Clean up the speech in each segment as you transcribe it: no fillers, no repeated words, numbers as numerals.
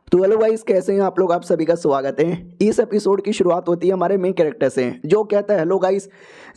तो hello guys, कैसे हैं आप लोग। आप सभी का स्वागत है। इस एपिसोड की शुरुआत होती है हमारे मेन कैरेक्टर से, जो कहता है हेलो गाइस,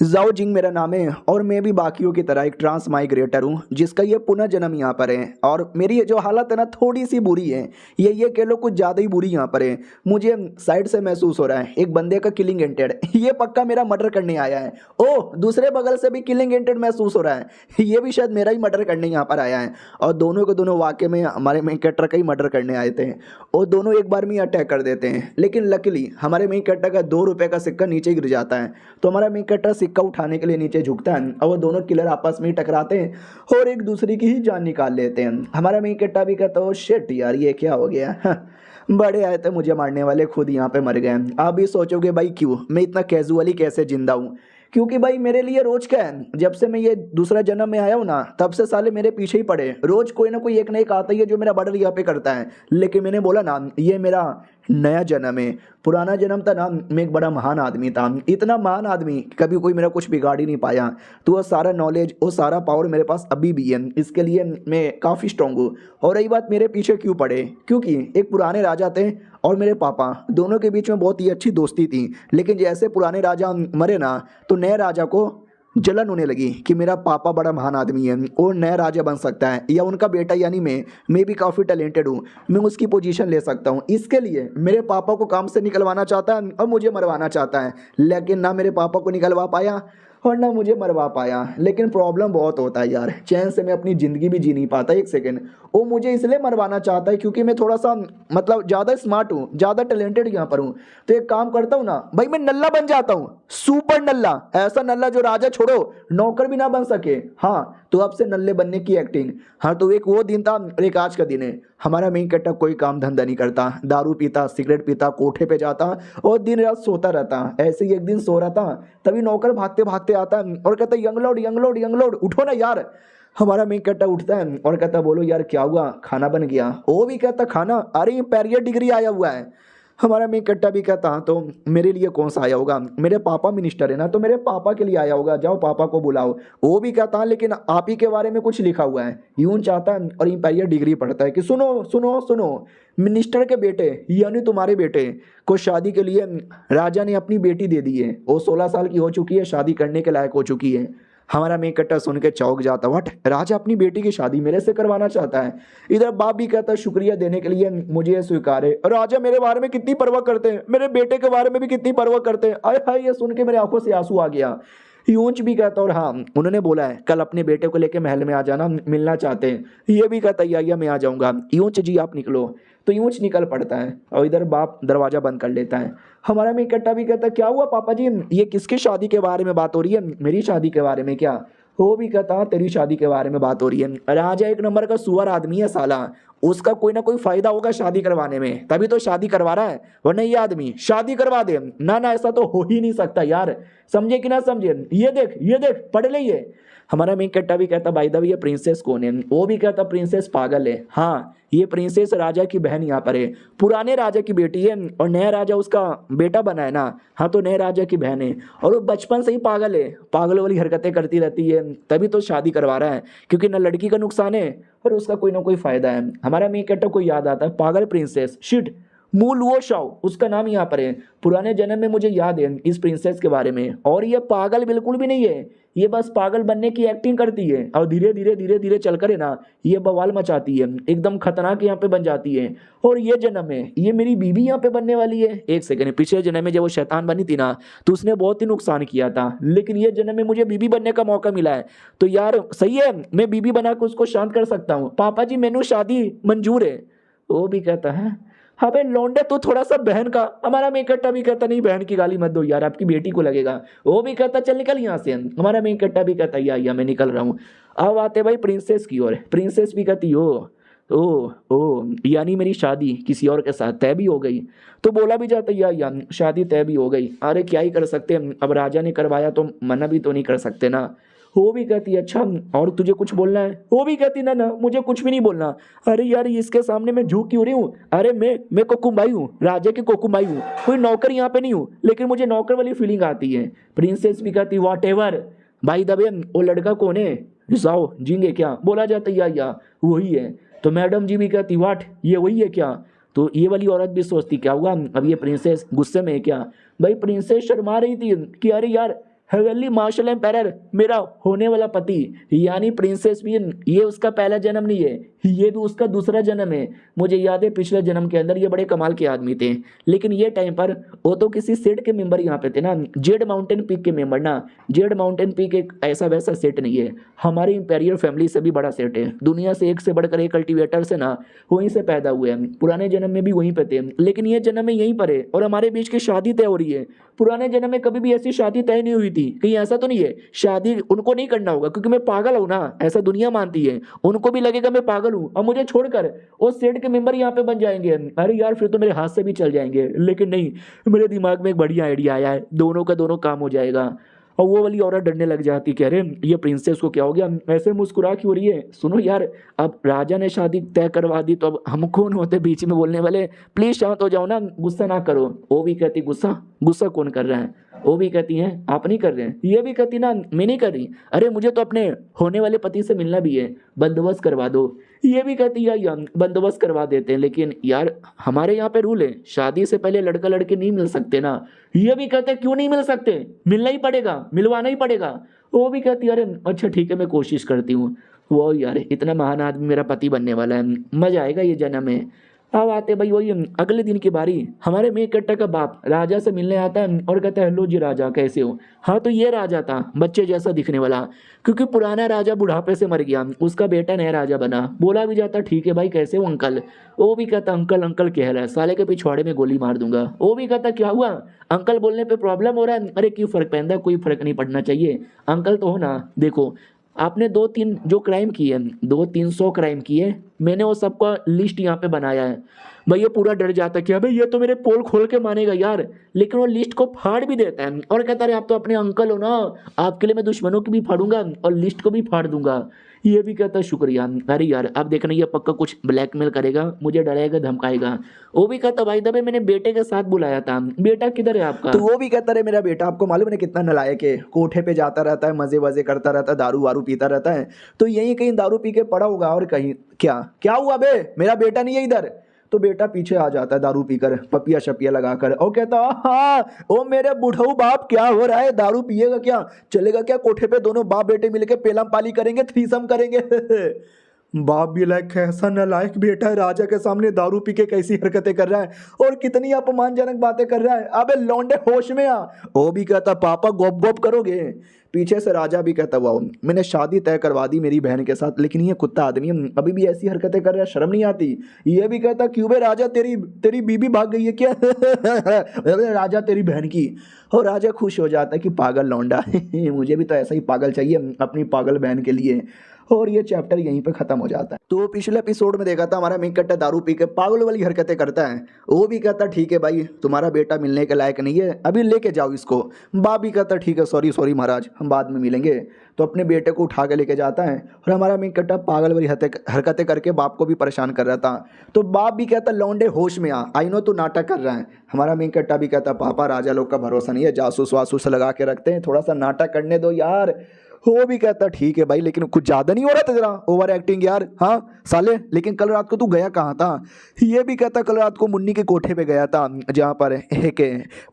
जाओ जिंग मेरा नाम है और मैं भी बाकियों की तरह एक ट्रांस माइग्रेटर हूँ जिसका ये पुनः जन्म यहाँ पर है। और मेरी ये जो हालत है ना, थोड़ी सी बुरी है। ये कह लो कुछ ज़्यादा ही बुरी यहाँ पर है। मुझे साइड से महसूस हो रहा है एक बंदे का किलिंग इंटेड ये पक्का मेरा मर्डर करने आया है। ओह, दूसरे बगल से भी किलिंग इंटेड महसूस हो रहा है, ये भी शायद मेरा ही मर्डर करने यहाँ पर आया है। और दोनों के दोनों वाकई में हमारे मेन कैरेक्टर का ही मर्डर करने आए थे और दोनों एक बार में ही अटैक कर देते हैं। लेकिन लकीली हमारे मेन कैरेक्टर का 2 रुपए का सिक्का नीचे गिर जाता है, तो हमारा मेन कैरेक्टर सिक्का उठाने के लिए नीचे झुकता है और वो दोनों किलर आपस में ही टकराते हैं और एक दूसरे की ही जान निकाल लेते हैं। हमारा मेन कैरेक्टर भी कहता है शिट यार, ये क्या हो गया। बड़े आए थे मुझे मारने वाले, खुद यहाँ पे मर गए। आप भी सोचोगे भाई क्यों मैं इतना कैजुअली कैसे जिंदा हूँ। क्योंकि भाई मेरे लिए रोज क्या है, जब से मैं ये दूसरा जन्म में आया हूँ ना, तब से साले मेरे पीछे ही पड़े। रोज कोई ना कोई एक ना एक आता ही है जो मेरा मर्डर यहाँ पे करता है। लेकिन मैंने बोला ना, ये मेरा नया जन्म है। पुराना जन्म था ना, मैं एक बड़ा महान आदमी था, इतना महान आदमी कभी कोई मेरा कुछ बिगाड़ ही नहीं पाया। तो वो सारा नॉलेज, वो सारा पावर मेरे पास अभी भी है, इसके लिए मैं काफ़ी स्ट्रांग हूँ। और रही बात मेरे पीछे क्यों पड़े, क्योंकि एक पुराने राजा थे और मेरे पापा, दोनों के बीच में बहुत ही अच्छी दोस्ती थी। लेकिन जैसे पुराने राजा मरे ना, तो नए राजा को जलन होने लगी कि मेरा पापा बड़ा महान आदमी है और नया राजा बन सकता है, या उनका बेटा यानी मैं भी काफ़ी टैलेंटेड हूँ, मैं उसकी पोजीशन ले सकता हूँ। इसके लिए मेरे पापा को काम से निकलवाना चाहता है और मुझे मरवाना चाहता है। लेकिन ना मेरे पापा को निकलवा पाया और ना मुझे मरवा पाया। लेकिन प्रॉब्लम बहुत होता है यार, चैन से मैं अपनी ज़िंदगी भी जी नहीं पाता एक सेकेंड। वो मुझे इसलिए मरवाना चाहता है क्योंकि मैं थोड़ा सा मतलब ज़्यादा स्मार्ट हूँ, ज़्यादा टैलेंटेड यहाँ पर हूँ। तो एक काम करता हूँ ना भाई, मैं नल्ला बन जाता हूँ, सुपर नल्ला, ऐसा नल्ला जो राजा छोड़ो नौकर भी ना बन सके। हाँ, तो अब से नल्ले बनने की एक्टिंग। हाँ, तो एक वो दिन था और एक आज का दिन है। हमारा मेन कैरेक्टर कोई काम धंधा नहीं करता, दारू पीता, सिगरेट पीता, कोठे पे जाता और दिन रात सोता रहता। ऐसे ही एक दिन सो रहा था, तभी नौकर भागते भागते आता और कहता young Lord young Lord young Lord, उठो ना यार। हमारा मेन कैरेक्टर उठता है और कहता बोलो यार क्या हुआ, खाना बन गया। वो भी कहता खाना, अरे ये पैरियर डिग्री आया हुआ है। हमारा मेन कैरेक्टर भी कहता हाँ, तो मेरे लिए कौन सा आया होगा, मेरे पापा मिनिस्टर है ना, तो मेरे पापा के लिए आया होगा, जाओ पापा को बुलाओ। वो भी कहता हाँ, लेकिन आप ही के बारे में कुछ लिखा हुआ है, यूं चाहता है। और इंपीरियल डिग्री पढ़ता है कि सुनो सुनो सुनो, मिनिस्टर के बेटे यानी तुम्हारे बेटे को शादी के लिए राजा ने अपनी बेटी दे दी है। वो 16 साल की हो चुकी है, शादी करने के लायक हो चुकी है। हमारा मेन कैरेक्टर सुन के चौंक जाता, व्हाट, राजा अपनी बेटी की शादी मेरे से करवाना चाहता है। इधर बाप भी कहता है शुक्रिया देने के लिए मुझे ये स्वीकार है। राजा मेरे बारे में कितनी परवाह करते हैं, मेरे बेटे के बारे में भी कितनी परवाह करते हैं। आय हाय, ये सुन के मेरे आंखों से आंसू आ गया। यूंच भी कहता और हाँ, उन्होंने बोला है कल अपने बेटे को लेके महल में आ जाना, मिलना चाहते हैं। ये भी कहता या मैं आ जाऊंगा। यूंच जी आप निकलो, तो यूंच निकल पड़ता है और इधर बाप दरवाजा बंद कर लेता है। हमारा मेन कट्टा भी कहता क्या हुआ पापा जी, ये किसकी शादी के बारे में बात हो रही है, मेरी शादी के बारे में क्या। वो भी कहता तेरी शादी के बारे में बात हो रही है। राजा एक नंबर का सुअर आदमी है साला, उसका कोई ना कोई फायदा होगा शादी करवाने में, तभी तो शादी करवा रहा है, वरना ये आदमी शादी करवा दे ना ना, ऐसा तो हो ही नहीं सकता यार। समझे कि ना समझे, ये देख पढ़ ले ये। हमारा मेन कट्टा भी कहता भाई दब ये प्रिंसेस कौन है। वो भी कहता प्रिंसेस पागल है। हाँ, ये प्रिंसेस राजा की बहन यहाँ पर है, पुराने राजा की बेटी है और नया राजा उसका बेटा बना है ना। हाँ, तो नए राजा की बहन है और वो बचपन से ही पागल है, पागल वाली हरकतें करती रहती है, तभी तो शादी करवा रहा है क्योंकि ना लड़की का नुकसान है और उसका कोई ना कोई फायदा है। हमारा मेन कैरेक्टर को याद आता है पागल प्रिंसेस, शिट, मूल वो शाओ उसका नाम यहाँ पर है। पुराने जन्म में मुझे याद है इस प्रिंसेस के बारे में, और ये पागल बिल्कुल भी नहीं है, ये बस पागल बनने की एक्टिंग करती है और धीरे धीरे धीरे धीरे चल कर है ना, ये बवाल मचाती है, एकदम खतरनाक यहाँ पे बन जाती है। और ये जन्म में ये मेरी बीबी यहाँ पे बनने वाली है। एक सेकंड, पिछले जन्म में जब वो शैतान बनी थी ना, तो उसने बहुत ही नुकसान किया था, लेकिन ये जन्म में मुझे बीबी बनने का मौका मिला है, तो यार सही है, मैं बीबी बना के उसको शांत कर सकता हूँ। पापा जी मैनू शादी मंजूर है। वो भी कहता है हाँ भाई लौंडे तू थोड़ा सा बहन का। हमारा मेन कट्टा भी कहता नहीं बहन की गाली मत दो यार, आपकी बेटी को लगेगा। वो भी कहता चल निकल यहाँ से। हमारा मेन कट्टा भी कहता या मैं निकल रहा हूँ। अब आते भाई प्रिंसेस की ओर। प्रिंसेस भी कहती ओ यानी मेरी शादी किसी और के साथ तय भी हो गई। तो बोला भी जाता या शादी तय भी हो गई। अरे क्या ही कर सकते हैं, अब राजा ने करवाया तो मना भी तो नहीं कर सकते ना। वो भी कहती है अच्छा और तुझे कुछ बोलना है। वो भी कहती ना ना मुझे कुछ भी नहीं बोलना। अरे यार इसके सामने मैं झुक क्यों रही हूँ, अरे मैं कोकुमाई हूँ, राजा की कोकुमाई हूँ, कोई नौकर यहाँ पे नहीं हूँ, लेकिन मुझे नौकर वाली फीलिंग आती है। प्रिंसेस भी कहती वॉट एवर, भाई दबे वो लड़का कौन है, जाओ जिंगे क्या। बोला जाता या वही है। तो मैडम जी भी कहती वाट ये वही है क्या। तो ये वाली औरत भी सोचती क्या हुआ, अब ये प्रिंसेस गुस्से में है क्या। भाई प्रिंसेस शर्मा रही थी कि अरे यार हेवनली मार्शल एम्पायर मेरा होने वाला पति यानी प्रिंसेस भी, ये उसका पहला जन्म नहीं है, ये भी उसका दूसरा जन्म है। मुझे याद है पिछले जन्म के अंदर ये बड़े कमाल के आदमी थे, लेकिन ये टाइम पर वो तो किसी सेट के मेंबर यहाँ पे थे ना, जेड माउंटेन पीक के मेंबर ना। जेड माउंटेन पीक एक ऐसा वैसा सेट नहीं है, हमारी इंपेरियल फैमिली से भी बड़ा सेट है, दुनिया से एक से बढ़कर एक कल्टीवेटर से ना वहीं से पैदा हुए हैं, पुराने जन्म में भी वहीं पे थे, लेकिन ये जन्म में यहीं पर है और हमारे बीच की शादी तय हो रही है। पुराने जन्म में कभी भी ऐसी शादी तय नहीं हुई थी, कहीं ऐसा तो नहीं है शादी उनको नहीं करना होगा क्योंकि मैं पागल हूं ना, ऐसा दुनिया मानती है, उनको भी लगेगा मैं पागल हूं और मुझे छोड़कर वो सेट के मेंबर यहाँ पे बन जाएंगे। अरे यार फिर तो मेरे हाथ से भी चल जाएंगे, लेकिन नहीं, मेरे दिमाग में एक बढ़िया आइडिया आया है, दोनों का दोनों काम हो जाएगा। और वो वाली औरत डरने लग जाती, कह रहे ये प्रिंसेस को क्या हो गया, ऐसे मुस्कुरा क्यों रही है। सुनो यार, अब राजा ने शादी तय करवा दी तो अब हम कौन होते बीच में बोलने वाले, प्लीज शांत हो जाओ ना, गुस्सा ना करो। वो भी कहती गुस्सा गुस्सा कौन कर रहा है, वो भी कहती है आप नहीं कर रहे हैं, ये भी कहती ना मैं नहीं कर रही, अरे मुझे तो अपने होने वाले पति से मिलना भी है, बंदोबस्त करवा दो। ये भी कहती है यार बंदोबस्त करवा देते हैं, लेकिन यार हमारे यहाँ पे रूल है शादी से पहले लड़का लड़के नहीं मिल सकते ना। ये भी कहते क्यों नहीं मिल सकते, मिलना ही पड़ेगा, मिलवाना ही पड़ेगा। वो भी कहती है अरे अच्छा ठीक है मैं कोशिश करती हूँ। वो यार इतना महान आदमी मेरा पति बनने वाला है, मजा आएगा ये जन्म में। अब आते भाई वही अगले दिन की बारी, हमारे मेकट्टा का बाप राजा से मिलने आता है और कहता है हेलो जी राजा कैसे हो। हाँ तो ये राजा था बच्चे जैसा दिखने वाला, क्योंकि पुराना राजा बुढ़ापे से मर गया, उसका बेटा नया राजा बना। बोला भी जाता ठीक है भाई कैसे हो अंकल, वो भी कहता अंकल अंकल कह रहा है, साले के पिछवाड़े में गोली मार दूंगा। वो भी कहता क्या हुआ अंकल बोलने पे प्रॉब्लम हो रहा है, अरे क्यों फर्क पैदा, कोई फर्क नहीं पड़ना चाहिए, अंकल तो हो ना। देखो आपने 2-3 जो क्राइम किए, 200-300 क्राइम किए, मैंने वो सबका लिस्ट यहाँ पे बनाया है। भाई ये पूरा डर जाता है कि भाई ये तो मेरे पोल खोल के मानेगा यार, लेकिन वो लिस्ट को फाड़ भी देता है और कहता है आप तो अपने अंकल हो ना, आपके लिए मैं दुश्मनों की भी फाड़ूंगा और लिस्ट को भी फाड़ दूंगा। ये भी कहता है शुक्रिया। अरे यार अब देखना ये पक्का कुछ ब्लैकमेल करेगा, मुझे डराएगा धमकाएगा। वो भी कहता भाई दबे मैंने बेटे के साथ बुलाया था, बेटा किधर है आपका। तो वो भी कहता रहे मेरा बेटा आपको मालूम है कितना नालायक है, कोठे पे जाता रहता है, मजे वजे करता रहता है, दारू वारू पीता रहता है, तो यहीं कहीं दारू पी के पड़ा होगा और कहीं क्या क्या हुआ बे मेरा बेटा नहीं है इधर। तो बेटा पीछे आ जाता है दारू पीकर पपिया शपिया लगाकर और कहता हाँ ओ मेरे बुढ़ऊ बाप क्या हो रहा है, दारू पिएगा क्या, चलेगा क्या कोठे पे दोनों बाप बेटे मिलके पेलम पाली करेंगे, थ्रीसम करेंगे। बाप भी लायक कैसा नालायक बेटा है, राजा के सामने दारू पी के कैसी हरकतें कर रहा है और कितनी अपमानजनक बातें कर रहा है, अबे लौंडे होश में आ। वो भी कहता पापा गोप गोप करोगे। पीछे से राजा भी कहता वाह मैंने शादी तय करवा दी मेरी बहन के साथ, लेकिन ये कुत्ता आदमी अभी भी ऐसी हरकतें कर रहा है, शर्म नहीं आती। ये भी कहता क्यों बे राजा तेरी तेरी बीबी भाग गई है क्या। अरे राजा तेरी बहन की। और राजा खुश हो जाता है कि पागल लौंडा मुझे भी तो ऐसा ही पागल चाहिए अपनी पागल बहन के लिए। और ये चैप्टर यहीं पे खत्म हो जाता है। तो पिछले एपिसोड में देखा था हमारा मेकट्टा दारू पी के पागल वाली हरकतें करता है, वो भी कहता ठीक है भाई तुम्हारा बेटा मिलने के लायक नहीं है, अभी लेके जाओ इसको। बाप भी कहता ठीक है सॉरी सॉरी महाराज हम बाद में मिलेंगे। तो अपने बेटे को उठा के लेके जाता है और हमारा मेकट्टा पागल वाली हरकतें करके बाप को भी परेशान कर रहा था। तो बाप भी कहता लौंडे होश में आ, आई नो तू नाटक कर रहा है। हमारा मेकट्टा भी कहता पापा राजा लोग का भरोसा नहीं है, जासूस वासूस लगा के रखते हैं, थोड़ा सा नाटक करने दो यार। वो भी कहता ठीक है भाई लेकिन कुछ ज्यादा नहीं हो रहा था जरा ओवर एक्टिंग यार, हाँ साले लेकिन कल रात को तू गया कहाँ था। ये भी कहता कल रात को मुन्नी के कोठे पे गया था जहाँ पर एक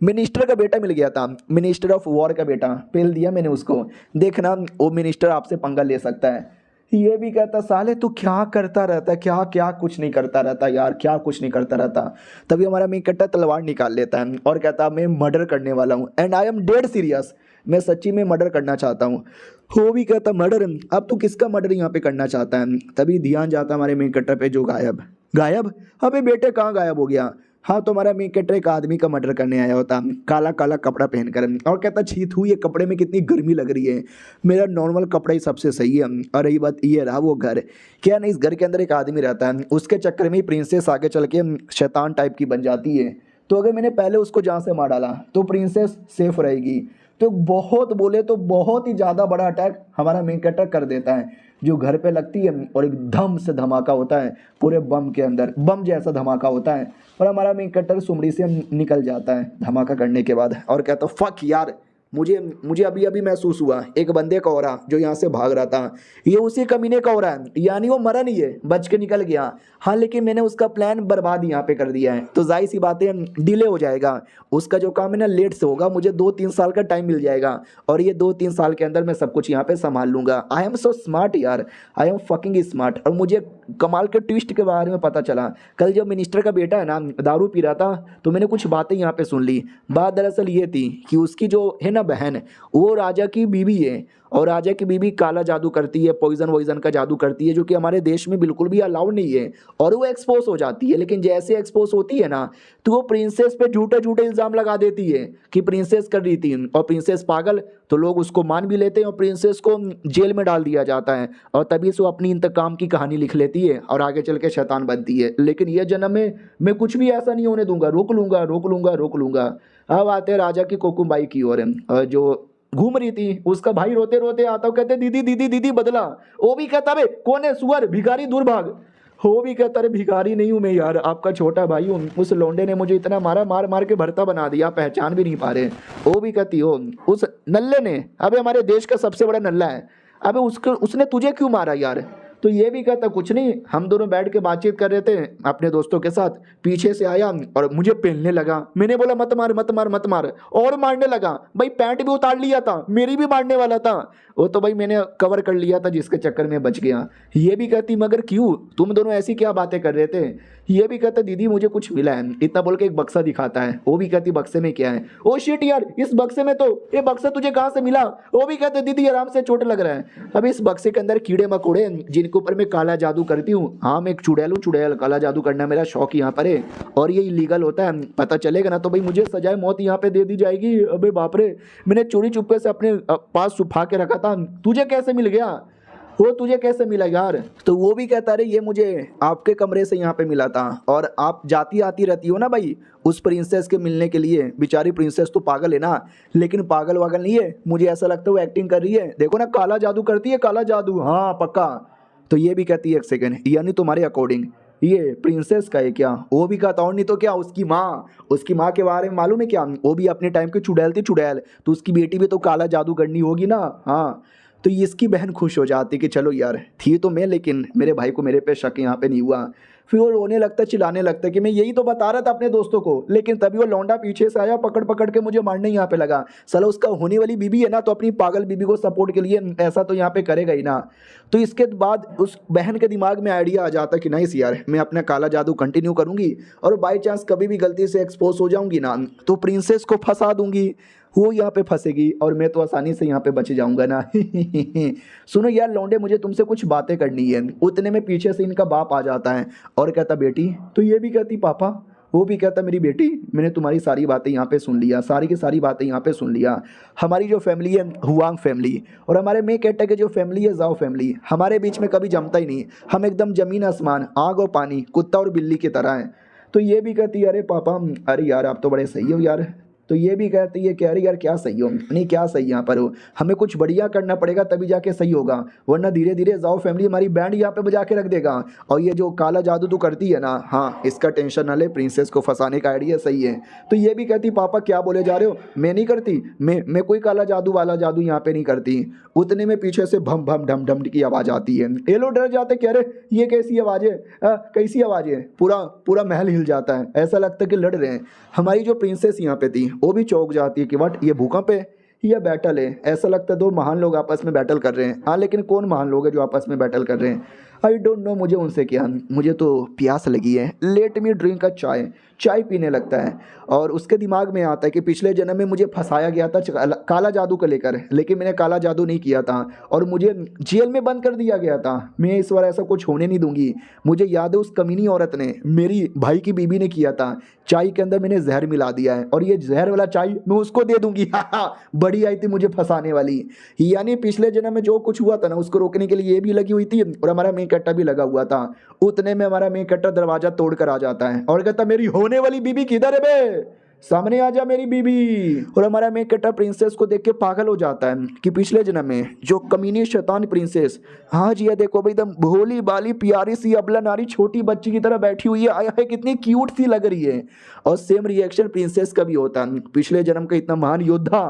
मिनिस्टर का बेटा मिल गया था, मिनिस्टर ऑफ वॉर का बेटा पेल दिया मैंने उसको, देखना वो मिनिस्टर आपसे पंगा ले सकता है। ये भी कहता साले तू क्या करता रहता है, क्या क्या कुछ नहीं करता रहता यार, क्या कुछ नहीं करता रहता। तभी हमारा मेकट्टा तलवार निकाल लेता है और कहता मैं मर्डर करने वाला हूँ and I am dead serious, मैं सच्ची में मर्डर करना चाहता हूँ। वो भी कहता मर्डर, अब तू किसका मर्डर यहाँ पे करना चाहता है। तभी ध्यान जाता हमारे मेकट्टा पे जो गायब गायब, अबे बेटे कहाँ गायब हो गया। हाँ तो हमारा मेकट्टा एक आदमी का मर्डर करने आया होता काला काला कपड़ा पहनकर और कहता छीत हुई ये कपड़े में कितनी गर्मी लग रही है, मेरा नॉर्मल कपड़ा ही सबसे सही है। और रही बात ये रहा वो घर, क्या नहीं इस घर के अंदर एक आदमी रहता है, उसके चक्कर में ही प्रिंसेस आगे चल के शैतान टाइप की बन जाती है। तो अगर मैंने पहले उसको जहाँ से मार डाला तो प्रिंसेस सेफ रहेगी। तो बहुत बोले तो बहुत ही ज़्यादा बड़ा अटैक हमारा मेकट्टा कर देता है, जो घर पे लगती है और एक धम से धमाका होता है, पूरे बम के अंदर बम जैसा धमाका होता है और हमारा मेकट्टा सुमड़ी से निकल जाता है धमाका करने के बाद और कहता फक यार मुझे मुझे अभी अभी महसूस हुआ एक बंदे का ऑरा जो यहाँ से भाग रहा था, ये उसी कमीने का ऑरा है, यानी वो मरा नहीं है, बच के निकल गया। हाँ लेकिन मैंने उसका प्लान बर्बाद यहाँ पे कर दिया है, तो जाहिर सी बात है डिले हो जाएगा, उसका जो काम है ना लेट से होगा, मुझे 2-3 साल का टाइम मिल जाएगा और ये 2-3 साल के अंदर मैं सब कुछ यहाँ पे संभाल लूंगा। आई एम सो स्मार्ट यार, आई एम फकिंग स्मार्ट। और मुझे कमाल के ट्विस्ट के बारे में पता चला, कल जब मिनिस्टर का बेटा है ना दारू पी रहा था तो मैंने कुछ बातें यहाँ पे सुन ली। बात दरअसल ये थी कि उसकी जो है ना बहन, वो राजा की बीवी है और राजा की बीवी काला जादू करती है, पॉइजन वॉइजन का जादू करती है, जो कि हमारे देश में बिल्कुल भी अलाउड नहीं है, और वो एक्सपोज हो जाती है। लेकिन जैसे एक्सपोज होती है ना तो वो प्रिंसेस पे झूठे झूठे इल्जाम लगा देती है कि प्रिंसेस कर रही थी, और प्रिंसेस पागल, तो लोग उसको मान भी लेते हैं और प्रिंसेस को जेल में डाल दिया जाता है, और तभी से वो अपनी इंतकाम की कहानी लिख लेती है और आगे चल के शैतान बनती है। लेकिन ये जन्म में मैं कुछ भी ऐसा नहीं होने दूंगा, रोक लूंगा रोक लूंगा रोक लूंगा। अब आते हैं राजा की कोकुबाई की ओर, जो घूम रही थी, उसका भाई रोते रोते आता, कहते दीदी दीदी दीदी बदला। वो भी कहता बे कौन है सुअर, भिखारी दूर भाग। वो भी कहता अरे भिखारी नहीं हूँ मैं यार, आपका छोटा भाई हूँ, उस लौंडे ने मुझे इतना मारा, मार मार के भरता बना दिया, पहचान भी नहीं पा रहे। वो भी कहती हो उस नल्ले ने, अबे हमारे देश का सबसे बड़ा नल्ला है, अबे उसने तुझे क्यों मारा यार। तो ये भी कहता कुछ नहीं, हम दोनों बैठ के बातचीत कर रहे थे अपने दोस्तों के साथ, पीछे से आया और मुझे पेलने लगा। मैंने बोला मत मार मत मार मत मार, और मारने लगा। भाई पैंट भी उतार लिया था, मेरी भी मारने वाला था, वो तो भाई मैंने कवर कर लिया था जिसके चक्कर में बच गया। ये भी कहती मगर क्यों, तुम दोनों ऐसी क्या बातें कर रहे थे। ये भी कहता दीदी मुझे कुछ मिला है, इतना बोल के एक बक्सा दिखाता है। वो भी कहती बक्से में क्या है। ओ शिट यार, इस बक्से में तो, ये बक्सा तुझे कहाँ से मिला। वो भी कहते दीदी आराम से, चोट लग रहा है। अब इस बक्से के अंदर कीड़े मकोड़े जिनके ऊपर मैं काला जादू करती हूँ। हाँ मैं एक चुड़ैल हूँ, चुड़ैल, काला जादू करना मेरा शौक यहाँ पर है, और ये इलीगल होता है, पता चलेगा ना तो भाई मुझे सजाए मौत यहाँ पे दे दी जाएगी। अबे बाप रे, मैंने चोरी चुपके से अपने पास छुपा के रखा था, तुझे कैसे मिल गया, वो तुझे कैसे मिला यार। तो वो भी कहता रहे ये मुझे आपके कमरे से यहाँ पे मिला था, और आप जाती आती रहती हो ना भाई उस प्रिंसेस के मिलने के लिए। बेचारी प्रिंसेस तो पागल है ना, लेकिन पागल वागल नहीं है, मुझे ऐसा लगता है वो एक्टिंग कर रही है। देखो ना काला जादू करती है, काला जादू, हाँ पक्का। तो ये भी कहती है एक सेकेंड, यानी तुम्हारे अकॉर्डिंग ये प्रिंसेस का है क्या। वो भी कहता और नहीं तो क्या, उसकी माँ के बारे में मालूम है क्या, वो भी अपने टाइम की चुड़ैल थी, चुड़ैल, तो उसकी बेटी भी तो काला जादू करनी होगी ना। हाँ तो इसकी बहन खुश हो जाती कि चलो यार थी तो मैं, लेकिन मेरे भाई को मेरे पे शक यहाँ पे नहीं हुआ। फिर वो रोने लगता, चिल्लाने लगता कि मैं यही तो बता रहा था अपने दोस्तों को, लेकिन तभी वो लौंडा पीछे से आया, पकड़ पकड़ के मुझे मारने यहाँ पे लगा। साला उसका होने वाली बीबी है ना, तो अपनी पागल बीबी को सपोर्ट के लिए ऐसा तो यहाँ पे करेगा ही ना। तो इसके बाद उस बहन के दिमाग में आइडिया आ जाता कि नहीं यार मैं अपना काला जादू कंटिन्यू करूँगी, और बाई चांस कभी भी गलती से एक्सपोज हो जाऊँगी ना तो प्रिंसेस को फंसा दूंगी, वो यहाँ पे फंसेगी और मैं तो आसानी से यहाँ पे बच जाऊंगा ना। सुनो यार लौंडे, मुझे तुमसे कुछ बातें करनी है। उतने में पीछे से इनका बाप आ जाता है और कहता बेटी, तो ये भी कहती पापा। वो भी कहता मेरी बेटी, मैंने तुम्हारी सारी बातें यहाँ पे सुन लिया, सारी की सारी बातें यहाँ पे सुन लिया। हमारी जो फैमिली है हुआंग फैमिली, और हमारे मे कहता है कि जो फैमिली है जाओ फैमिली, हमारे बीच में कभी जमता ही नहीं, हम एकदम जमीन आसमान, आग और पानी, कुत्ता और बिल्ली की तरह हैं। तो ये भी कहती अरे पापा, अरे यार आप तो बड़े सही हो यार। तो ये भी कहती है कि अरे यार क्या सही हो, नहीं क्या सही यहाँ पर हो, हमें कुछ बढ़िया करना पड़ेगा तभी जाके सही होगा, वरना धीरे धीरे जाओ फैमिली हमारी बैंड यहाँ पे बजा के रख देगा। और ये जो काला जादू तू करती है ना, हाँ इसका टेंशन ना ले, प्रिंसेस को फंसाने का आइडिया सही है। तो ये भी कहती पापा क्या बोले जा रहे हो, मैं नहीं करती, मैं कोई काला जादू वाला जादू यहाँ पे नहीं करती। उतने में पीछे से भम भम ढम ढम की आवाज़ आती है। ये लोग डर जाते, कह रहे ये कैसी आवाज़ है, कैसी आवाज़ है। पूरा महल हिल जाता है, ऐसा लगता है कि लड़ रहे हैं। हमारी जो प्रिंसेस यहाँ पे थी वो भी चौंक जाती है कि व्हाट, ये भूकंप है या बैटल है। ऐसा लगता है दो महान लोग आपस में बैटल कर रहे हैं। हाँ लेकिन कौन महान लोग हैं जो आपस में बैटल कर रहे हैं, आई डोंट नो। मुझे उनसे क्या, मुझे तो प्यास लगी है, लेट मी ड्रिंक अ चाय पीने लगता है। और उसके दिमाग में आता है कि पिछले जन्म में मुझे फंसाया गया था काला जादू को लेकर, लेकिन मैंने काला जादू नहीं किया था और मुझे जेल में बंद कर दिया गया था। मैं इस बार ऐसा कुछ होने नहीं दूंगी। मुझे याद है उस कमीनी औरत ने, मेरी भाई की बीबी ने किया था, चाय के अंदर मैंने जहर मिला दिया है और ये जहर वाला चाय मैं उसको दे दूंगी। बड़ी आई थी मुझे फंसाने वाली। यानी पिछले जन्म में जो कुछ हुआ था ना उसको रोकने के लिए ये भी लगी हुई थी और हमारा मेन कट्टा भी लगा हुआ था। उतने में हमारा मेन कट्टा दरवाजा तोड़ कर आ जाता है और कहता मेरी होने वाली बीबी किधर है बे, सामने आ जा मेरी बीबी। और हमारा मेन कट्टा प्रिंसेस को देख के पागल हो जाता है कि पिछले जन्म में जो कमीनी शैतान प्रिंसेस, हाँ जी देखो भाई एकदम भोली बाली प्यारी सी अबला नारी छोटी बच्ची की तरह बैठी हुई है, आया है कितनी क्यूट सी लग रही है। और सेम रिएक्शन प्रिंसेस का भी होता है। पिछले जन्म का इतना महान योद्धा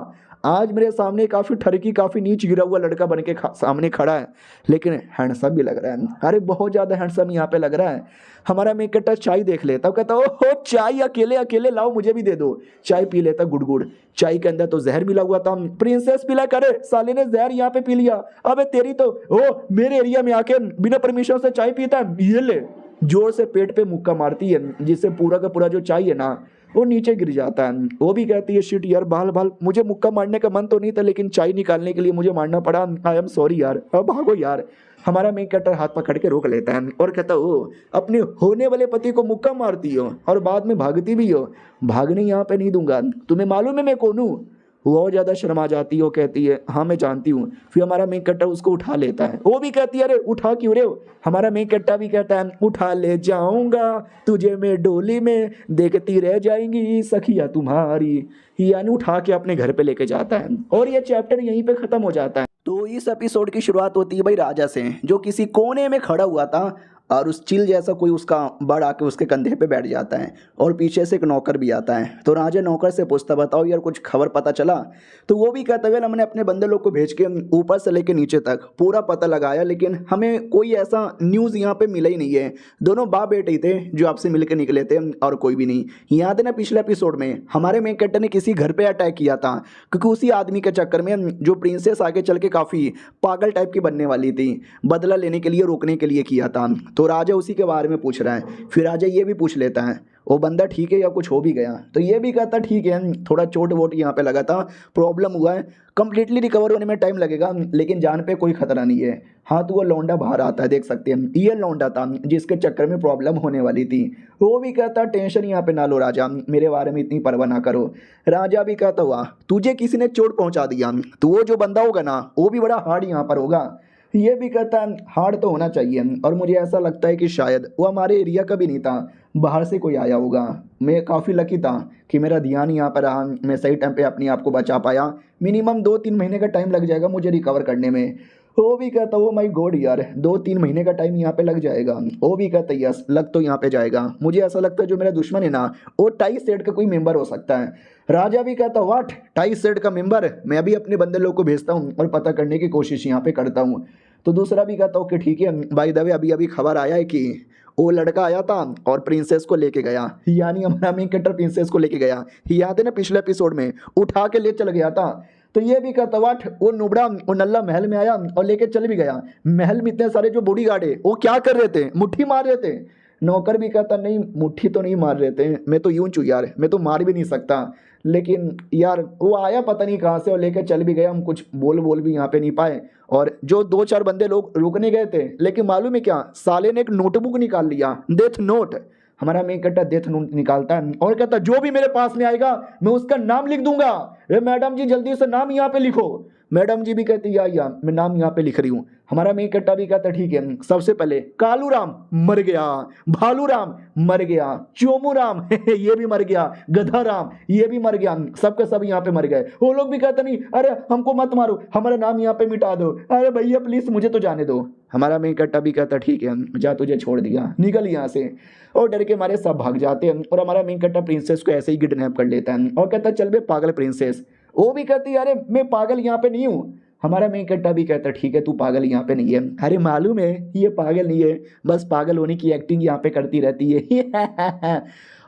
आज मेरे सामने काफी ठरकी काफी नीच गिरा हुआ लड़का बन के सामने खड़ा है, लेकिन हैंडसम भी लग रहा है। अरे बहुत ज्यादा हैंडसम यहाँ पे लग रहा है। हमारा मेन कैरेक्टर चाय देख लेता, कहता ओहो चाय अकेले अकेले लाओ मुझे भी दे दो। चाय पी लेता गुड़ गुड़। चाय के अंदर तो जहर मिला हुआ था। प्रिंसेस पिला करे, साले ने जहर यहाँ पे पी लिया। अबे तेरी तो ओ मेरे एरिया में आके बिना परमिशन से चाय पीता है, ये ले। जोर से पेट पे मुक्का मारती है, जिससे पूरा का पूरा जो चाय है ना वो नीचे गिर जाता है। वो भी कहती है शिट यार, बाल बाल मुझे मुक्का मारने का मन तो नहीं था, लेकिन चाय निकालने के लिए मुझे मारना पड़ा। आई एम सॉरी यार, अब भागो यार। हमारा मेन कैरेक्टर हाथ पकड़ के रोक लेता है और कहता हो अपने होने वाले पति को मुक्का मारती हो और बाद में भागती भी हो। भागने यहाँ पे नहीं दूंगा, तुम्हें मालूम है मैं कौन हूँ। वो और ज्यादा शर्मा जाती हो, कहती है हाँ मैं जानती हूँ। फिर हमारा मेन कैरेक्टर उसको उठा लेता है। वो भी कहती है अरे उठा क्यों रे हो। हमारा मेन कैरेक्टर भी कहता है उठा ले जाऊंगा तुझे मैं डोली में, देखती रह जाएंगी सखिया तुम्हारी। यानी उठा के अपने घर पे लेके जाता है और ये चैप्टर यहीं पे खत्म हो जाता है। तो इस एपिसोड की शुरुआत होती है भाई राजा से, जो किसी कोने में खड़ा हुआ था और उस चिल जैसा कोई उसका बड़ आके उसके कंधे पे बैठ जाता है और पीछे से एक नौकर भी आता है। तो राजा नौकर से पूछता बताओ यार कुछ खबर पता चला। तो वो भी कहता है हमने अपने बंदे लोग को भेज के ऊपर से लेके नीचे तक पूरा पता लगाया, लेकिन हमें कोई ऐसा न्यूज़ यहाँ पे मिला ही नहीं है। दोनों बाप बेटे ही थे जो आपसे मिल के निकले थे और कोई भी नहीं। याद है ना पिछले एपिसोड में हमारे मेन कैरेक्टर ने किसी घर पर अटैक किया था, क्योंकि उसी आदमी के चक्कर में जो प्रिंसेस आगे चल के काफ़ी पागल टाइप की बनने वाली थी, बदला लेने के लिए रोकने के लिए किया था। तो राजा उसी के बारे में पूछ रहा है। फिर राजा ये भी पूछ लेता है वो बंदा ठीक है या कुछ हो भी गया। तो ये भी कहता ठीक है, थोड़ा चोट वोट यहाँ पे लगा था, प्रॉब्लम हुआ है, कंप्लीटली रिकवर होने में टाइम लगेगा, लेकिन जान पे कोई खतरा नहीं है। हाँ तो वो लौंडा बाहर आता है, देख सकते हैं ये लौंडा था जिसके चक्कर में प्रॉब्लम होने वाली थी। वो भी कहता टेंशन यहाँ पे ना लो राजा, मेरे बारे में इतनी परवाह ना करो। राजा भी कहता हुआ तुझे किसी ने चोट पहुँचा दिया तो वो जो बंदा होगा ना वो भी बड़ा हार्ड यहाँ पर होगा। ये भी कहता है हार्ड तो होना चाहिए, और मुझे ऐसा लगता है कि शायद वो हमारे एरिया का भी नहीं था, बाहर से कोई आया होगा। मैं काफ़ी लकी था कि मेरा ध्यान यहाँ पर रहा, मैं सही टाइम पे अपने आप को बचा पाया। मिनिमम 2-3 महीने का टाइम लग जाएगा मुझे रिकवर करने में। वो भी कहता वो माई गॉड यार 2-3 महीने का टाइम यहाँ पे लग जाएगा। वो भी कहता यस लग तो यहाँ पे जाएगा। मुझे ऐसा लगता है जो मेरा दुश्मन है ना वो टाई सेट का कोई मेंबर हो सकता है। राजा भी कहता वाट टाई सेट का मेंबर, मैं भी अपने बंदे लोग को भेजता हूँ और पता करने की कोशिश यहाँ पे करता हूँ। तो दूसरा भी कहता ओके ठीक है, बाय द वे अभी अभी खबर आया है कि वो लड़का आया था और प्रिंसेस को लेके गया, यानी हमारा मेन कैरेक्टर प्रिंसेस को लेके गया। याद है ना पिछले एपिसोड में उठा के ले चल गया था। तो ये भी कहता वाट वो नुबड़ा वो नल्ला महल में आया और लेके चल भी गया। महल में इतने सारे जो बॉडीगार्ड है वो क्या कर रहे थे, मुट्ठी मार रहे थे। नौकर भी कहता नहीं मुट्ठी तो नहीं मार रहे थे, मैं तो यूं चू यार, मैं तो मार भी नहीं सकता, लेकिन यार वो आया पता नहीं कहाँ से और लेकर चल भी गया, हम कुछ बोल भी यहाँ पे नहीं पाए। और जो 2-4 बंदे लोग रुकने गए थे, लेकिन मालूम है क्या साले ने एक नोटबुक निकाल लिया, डेथ नोट। हमारा मेन कैरेक्टर डेथ नोट निकालता है और कहता जो भी मेरे पास में आएगा मैं उसका नाम लिख दूंगा। अरे मैडम जी जल्दी से नाम यहाँ पे लिखो। मैडम जी भी कहती या मैं नाम यहाँ पे लिख रही हूँ। हमारा मेन कैरेक्टर भी कहता ठीक है। सबसे पहले कालू राम मर गया, भालू राम मर गया, चोमू राम ये भी मर गया, गधा राम ये भी मर गया, सबके सब यहाँ पे मर गए। वो लोग भी कहते नहीं अरे हमको मत मारो, हमारा नाम यहाँ पे मिटा दो, अरे भैया प्लीज मुझे तो जाने दो। हमारा मेन कैरेक्टर भी कहता ठीक है जा तुझे छोड़ दिया, निकल यहाँ से। और डर के मारे सब भाग जाते हैं और हमारा मेन कैरेक्टर प्रिंसेस को ऐसे ही किडनैप कर लेता है और कहता चल बे पागल प्रिंसेस। वो भी कहती है अरे मैं पागल यहाँ पे नहीं हूँ। हमारा मेन कैरेक्टर भी कहता ठीक है तू पागल यहाँ पे नहीं है। अरे मालूम है ये पागल नहीं है, बस पागल होने की एक्टिंग यहाँ पे करती रहती है।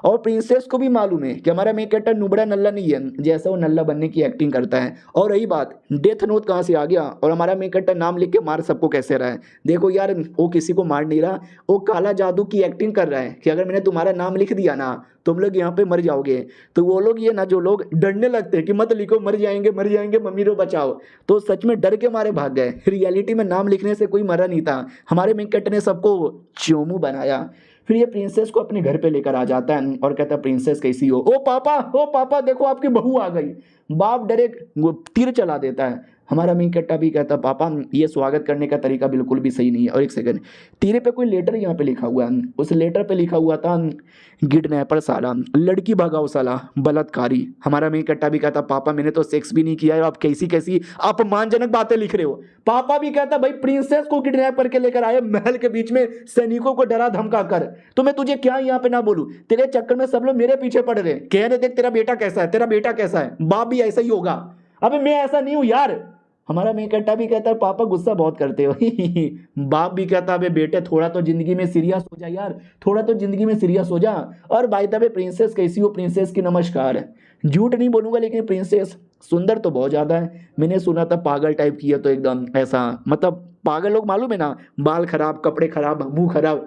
और प्रिंसेस को भी मालूम है कि हमारा मेन कैरेक्टर नुबड़ा नल्ला नहीं है, जैसा वो नल्ला बनने की एक्टिंग करता है। और रही बात डेथ नोट कहाँ से आ गया और हमारा मेन कैरेक्टर नाम लिख के मार सबको कैसे रहा है। देखो यार वो किसी को मार नहीं रहा, वो काला जादू की एक्टिंग कर रहा है कि अगर मैंने तुम्हारा नाम लिख दिया ना तुम लोग यहाँ पे मर जाओगे। तो वो लोग ये ना जो लोग डरने लगते हैं कि मत लिखो मर जाएंगे मम्मी रो बचाओ, तो सच में डर के मारे भाग गए। रियलिटी में नाम लिखने से कोई मरा नहीं था, हमारे मेन कैरेक्टर ने सबको चोमू बनाया। फिर ये प्रिंसेस को अपने घर पे लेकर आ जाता है और कहता है प्रिंसेस कैसी हो। ओ पापा देखो आपकी बहू आ गई। बाप डायरेक्ट तीर चला देता है। हमारा मेन कैरेक्टर भी कहता पापा ये स्वागत करने का तरीका बिल्कुल भी सही नहीं है। और एक सेकंड तीरे पे कोई लेटर यहाँ पे लिखा हुआ है, उस लेटर पे लिखा हुआ था किडनैपर साला, लड़की भगाओ साला, बलात्कारी। हमारा मेन कैरेक्टर भी कहता पापा मैंने तो सेक्स भी नहीं किया है, आप कैसी अपमानजनक बातें लिख रहे हो। पापा भी कहता भाई प्रिंसेस को किडनैप करके लेकर आए महल के बीच में सैनिकों को डरा धमका कर, तो मैं तुझे क्या यहाँ पे ना बोलूं, तेरे चक्कर में सब लोग मेरे पीछे पड़ रहे कह रहे देख तेरा बेटा कैसा है, तेरा बेटा कैसा है, बाप भी ऐसा ही होगा। अबे मैं ऐसा नहीं हूँ यार। हमारा मेन कैरेक्टर भी कहता है पापा गुस्सा बहुत करते हो। बाप भी कहता है बेटे थोड़ा तो जिंदगी में सीरियस हो जा यार, थोड़ा तो जिंदगी में सीरियस हो जा। और बाय द वे प्रिंसेस कैसी हो? प्रिंसेस की नमस्कार। झूठ नहीं बोलूंगा लेकिन प्रिंसेस सुंदर तो बहुत ज्यादा है। मैंने सुना था पागल टाइप की है, तो एकदम ऐसा मतलब पागल लोग मालूम है ना, बाल खराब, कपड़े खराब, मुंह खराब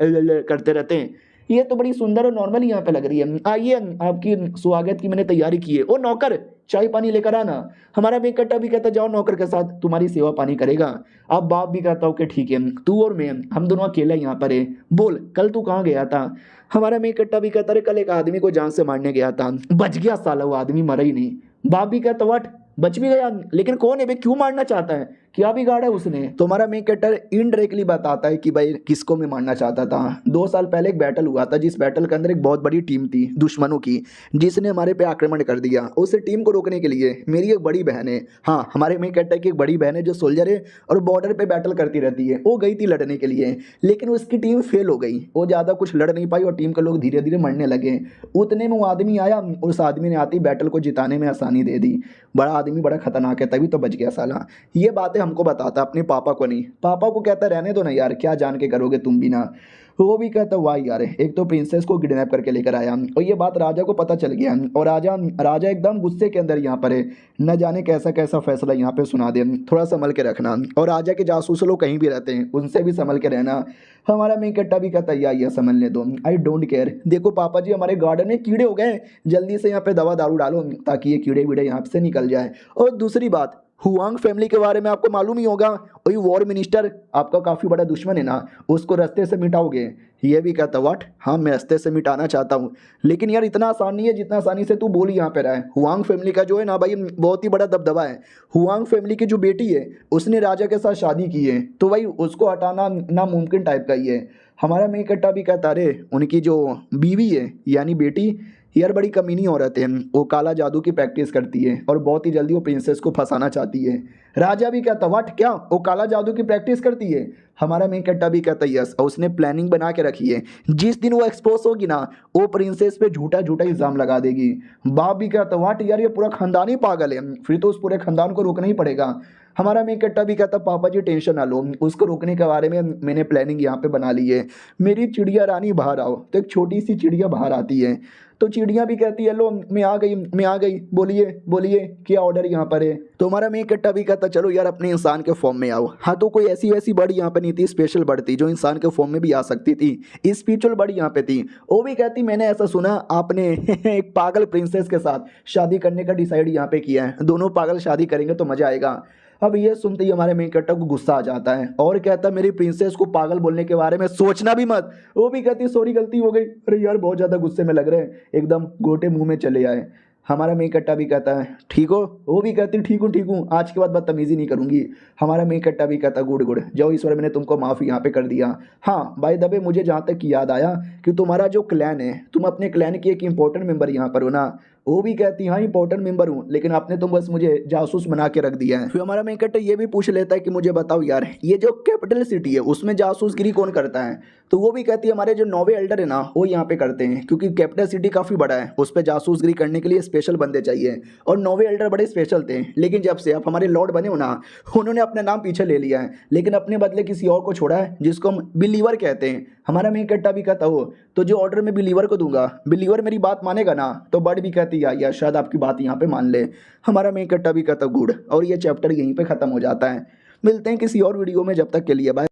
करते रहते हैं। ये तो बड़ी सुंदर और नॉर्मल यहाँ पे लग रही है। आइए आपकी स्वागत की मैंने तैयारी की है। ओ नौकर चाय पानी लेकर आना। हमारा बेकट्टा भी कहता जाओ नौकर के साथ तुम्हारी सेवा पानी करेगा। अब बाप भी कहता हूँ कि ठीक है, तू और मैं हम दोनों अकेला यहाँ पर है। बोल कल तू कहाँ गया था? हमारा मेकट्टा भी कहता रहे कल एक आदमी को जान से मारने गया था, बच गया साला, वो आदमी मरा ही नहीं। बाप भी कहता वट बच भी गया, लेकिन कौन है बे, क्यों मारना चाहता है, क्या बिगाड़ा है उसने? तो हमारा मेन कैरेक्टर इनडायरेक्टली बताता है कि भाई किसको मैं मारना चाहता था। 2 साल पहले एक बैटल हुआ था, जिस बैटल के अंदर एक बहुत बड़ी टीम थी दुश्मनों की, जिसने हमारे पे आक्रमण कर दिया। उस टीम को रोकने के लिए मेरी एक बड़ी बहन है, हाँ हमारे मेन कैरेक्टर की एक बड़ी बहन है जो सोल्जर है और बॉर्डर पे बैटल करती रहती है। वो गई थी लड़ने के लिए, लेकिन उसकी टीम फेल हो गई, वो ज़्यादा कुछ लड़ नहीं पाई और टीम के लोग धीरे धीरे मरने लगे। उतने में वो आदमी आया, उस आदमी ने आती बैटल को जिताने में आसानी दे दी। बड़ा आदमी बड़ा खतरनाक है, तभी तो बच गया साला। ये बातें हमको बताता, अपने पापा को नहीं। पापा को कहता रहने दो ना यार, क्या जान के करोगे तुम भी ना। वो भी कहता वाह यार, एक तो प्रिंसेस को किडनैप करके लेकर आया और ये बात राजा को पता चल गया और राजा राजा एकदम गुस्से के अंदर यहाँ पर है। न जाने कैसा कैसा फैसला यहाँ पे सुना दे, थोड़ा संभल के रखना। और राजा के जासूस लोग कहीं भी रहते हैं, उनसे भी संभल के रहना। हमारा मेन कट्टा भी कहता या समझने दो, आई डोंट केयर। देखो पापा जी हमारे गार्डन में कीड़े हो गए, जल्दी से यहाँ पे दवा दारू डालो ताकि ये कीड़े वीड़े यहाँ से निकल जाए। और दूसरी बात, हुआंग फैमिली के बारे में आपको मालूम ही होगा, वही वॉर मिनिस्टर आपका काफ़ी बड़ा दुश्मन है ना, उसको रास्ते से मिटाओगे? ये भी कहता व्हाट, हाँ मैं रास्ते से मिटाना चाहता हूँ, लेकिन यार इतना आसान नहीं है जितना आसानी से तू बोल यहाँ पे रहा है। हुआंग फैमिली का जो है ना भाई बहुत ही बड़ा दबदबा है। हुआंग फैमिली की जो बेटी है उसने राजा के साथ शादी की है, तो भाई उसको हटाना नामुमकिन टाइप का ही है। हमारा मेन कट्टा भी कहता अरे उनकी जो बीवी है यानी बेटी यार बड़ी कमीनी औरत है, वो काला जादू की प्रैक्टिस करती है और बहुत ही जल्दी वो प्रिंसेस को फंसाना चाहती है। राजा भी कहता व्हाट, क्या वो काला जादू की प्रैक्टिस करती है? हमारा मेन कट्टा भी कहता यस, और उसने प्लानिंग बना के रखी है, जिस दिन वो एक्सपोज होगी ना वो प्रिंसेस पे झूठा झूठा इल्जाम लगा देगी। बाप भी कहता व्हाट यार, ये पूरा खानदान ही पागल है, फिर तो उस पूरे खानदान को रोकना ही पड़ेगा। हमारा मेन कट्टा भी कहता पापा जी टेंशन ना लो, उसको रोकने के बारे में मैंने प्लानिंग यहाँ पे बना ली है। मेरी चिड़िया रानी बाहर आओ, तो एक छोटी सी चिड़िया बाहर आती है, तो चिड़िया भी कहती है लो मैं आ गई, मैं आ गई, बोलिए बोलिए क्या ऑर्डर यहाँ पर है? तो हमारा मेन कट्टा भी कहता चलो यार अपने इंसान के फॉर्म में आओ। हाँ तो कोई ऐसी वैसी बर्ड यहाँ पे नहीं थी, स्पेशल बर्ड थी जो इंसान के फॉर्म में भी आ सकती थी, स्पिरिचुअल बर्ड यहाँ पे थी। वो भी कहती मैंने ऐसा सुना आपने एक पागल प्रिंसेस के साथ शादी करने का डिसाइड यहाँ पे किया है, दोनों पागल शादी करेंगे तो मजा आएगा। अब ये सुनते ही हमारे मेन कैरेक्टर को गुस्सा आ जाता है और कहता है मेरी प्रिंसेस को पागल बोलने के बारे में सोचना भी मत। वो भी कहती है सॉरी गलती हो गई। अरे यार बहुत ज़्यादा गुस्से में लग रहे हैं, एकदम गोटे मुंह में चले आए। हमारा मेन कट्टा भी कहता है ठीक हो? वो भी कहती ठीक हूँ, आज के बाद बदतमीजी नहीं करूँगी। हमारा मेन कट्टा भी कहता गुड गुड, जाओ ईश्वर मैंने तुमको माफ़ी यहाँ पे कर दिया। हाँ बाय द वे मुझे जहाँ तक याद आया कि तुम्हारा जो क्लैन है, तुम अपने क्लैन की एक इंपॉर्टेंट मेंबर यहाँ पर हो ना? वो भी कहती हाँ इंपॉर्टेंट मेंबर हूँ, लेकिन आपने तो बस मुझे जासूस बना के रख दिया है। फिर हमारा मेन कैरेक्टर ये भी पूछ लेता है कि मुझे बताओ यार ये जो कैपिटल सिटी है उसमें जासूसगिरी कौन करता है? तो वो भी कहती है हमारे जो नौवे एल्डर है ना वो यहाँ पे करते हैं, क्योंकि कैपिटल सिटी काफ़ी बड़ा है, उस पर जासूसगिरी करने के लिए स्पेशल बंदे चाहिए और नौवे एल्डर बड़े स्पेशल थे। लेकिन जब से आप हमारे लॉर्ड बने हो ना, उन्होंने अपना नाम पीछे ले लिया है, लेकिन अपने बदले किसी और को छोड़ा है जिसको हम बिलीवर कहते हैं। हमारा मेन कैरेक्टर भी कहता हो तो जो ऑर्डर मैं बिलीवर को दूंगा, बिलीवर मेरी बात मानेगा ना? तो बर्ड भी कहती यार शायद आपकी बात यहाँ पे मान ले। हमारा मेन कैरेक्टर भी कहता गुड, और ये चैप्टर यहीं पे खत्म हो जाता है। मिलते हैं किसी और वीडियो में, जब तक के लिए बाय।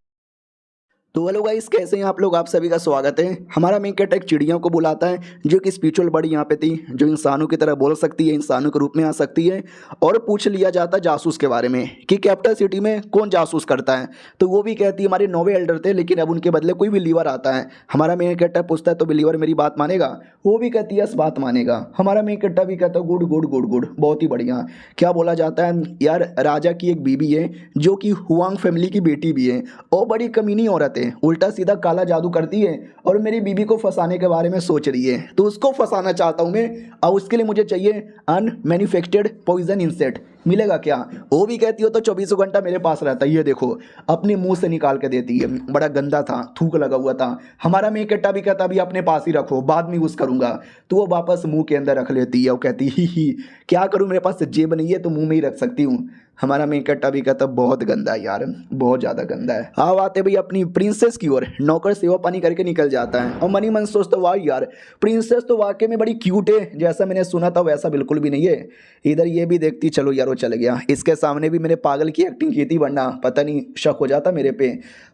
तो हेलो गाइस, कैसे हैं आप लोग? आप सभी का स्वागत है। हमारा मेन कैरेक्टर एक चिड़ियों को बुलाता है जो कि स्पिरिचुअल बर्ड यहाँ पे थी, जो इंसानों की तरह बोल सकती है, इंसानों के रूप में आ सकती है। और पूछ लिया जाता है जासूस के बारे में कि कैपिटल सिटी में कौन जासूस करता है? तो वो भी कहती है हमारे नौवे एल्डर थे, लेकिन अब उनके बदले कोई बिलीवर आता है। हमारा मेन कैरेक्टर पूछता है तो बिलीवर मेरी बात मानेगा? वो भी कहती है यस बात मानेगा। हमारा मेन कैरेक्टर भी कहता है गुड गुड गुड गुड, बहुत ही बढ़िया। क्या बोला जाता है यार, राजा की एक बीबी है जो कि हुआंग फैमिली की बेटी भी है और बड़ी कमीनी औरत है। बातें, उल्टा सीधा काला जादू करती है और मेरी बीबी को फंसाने के बारे में सोच रही है। तो उसको फंसाना चाहता हूँ मैं, और उसके लिए मुझे चाहिए अनमैन्युफैक्चर्ड पॉइजन इंसेक्ट। मिलेगा क्या? वो भी कहती हो तो 24 घंटा मेरे पास रहता है। ये देखो अपने मुंह से निकाल के देती है, बड़ा गंदा था, थूक लगा हुआ था। हमारा मेक कट्टा भी कहता अभी अपने पास ही रखो, बाद में यूज़ करूंगा। तो वो वापस मुंह के अंदर रख लेती है। वो कहती ही क्या करूं, मेरे पास जेब नहीं है तो मुंह में ही रख सकती हूँ। हमारा मेक कट्टा भी कहता बहुत गंदा है यार, बहुत ज़्यादा गंदा है। अब आते भाई अपनी प्रिंसेस की ओर। नौकर सेवा पानी करके निकल जाता है और मनी मन सोचता वाह यार, प्रिंसेस तो वाकई में बड़ी क्यूट है, जैसा मैंने सुना था वैसा बिल्कुल भी नहीं है। इधर ये भी देखती चलो यार वो चल गया, इसके सामने भी मैंने पागल की एक्टिंग की थी, वरना पता नहीं शक हो जाता मेरे पे।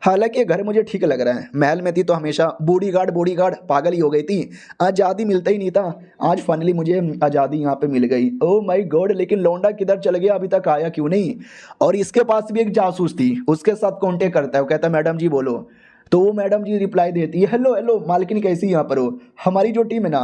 हालांकि ये घर मुझे ठीक लग रहा है, महल में थी तो हमेशा बॉडीगार्ड पागल ही हो गई थी, आज़ादी मिलता ही नहीं था। आज फाइनली मुझे आज़ादी यहाँ पे मिल गई। ओह माय गॉड, लेकिन लौंडा किधर चल गया, अभी तक आया क्यों नहीं? और इसके पास भी एक जासूस थी, उसके साथ कांटेक्ट करता है। वो कहता है मैडम जी बोलो, तो वो मैडम जी रिप्लाई देती है हेलो हेलो मालकिन कैसी यहाँ पर हो, हमारी जो टीम है ना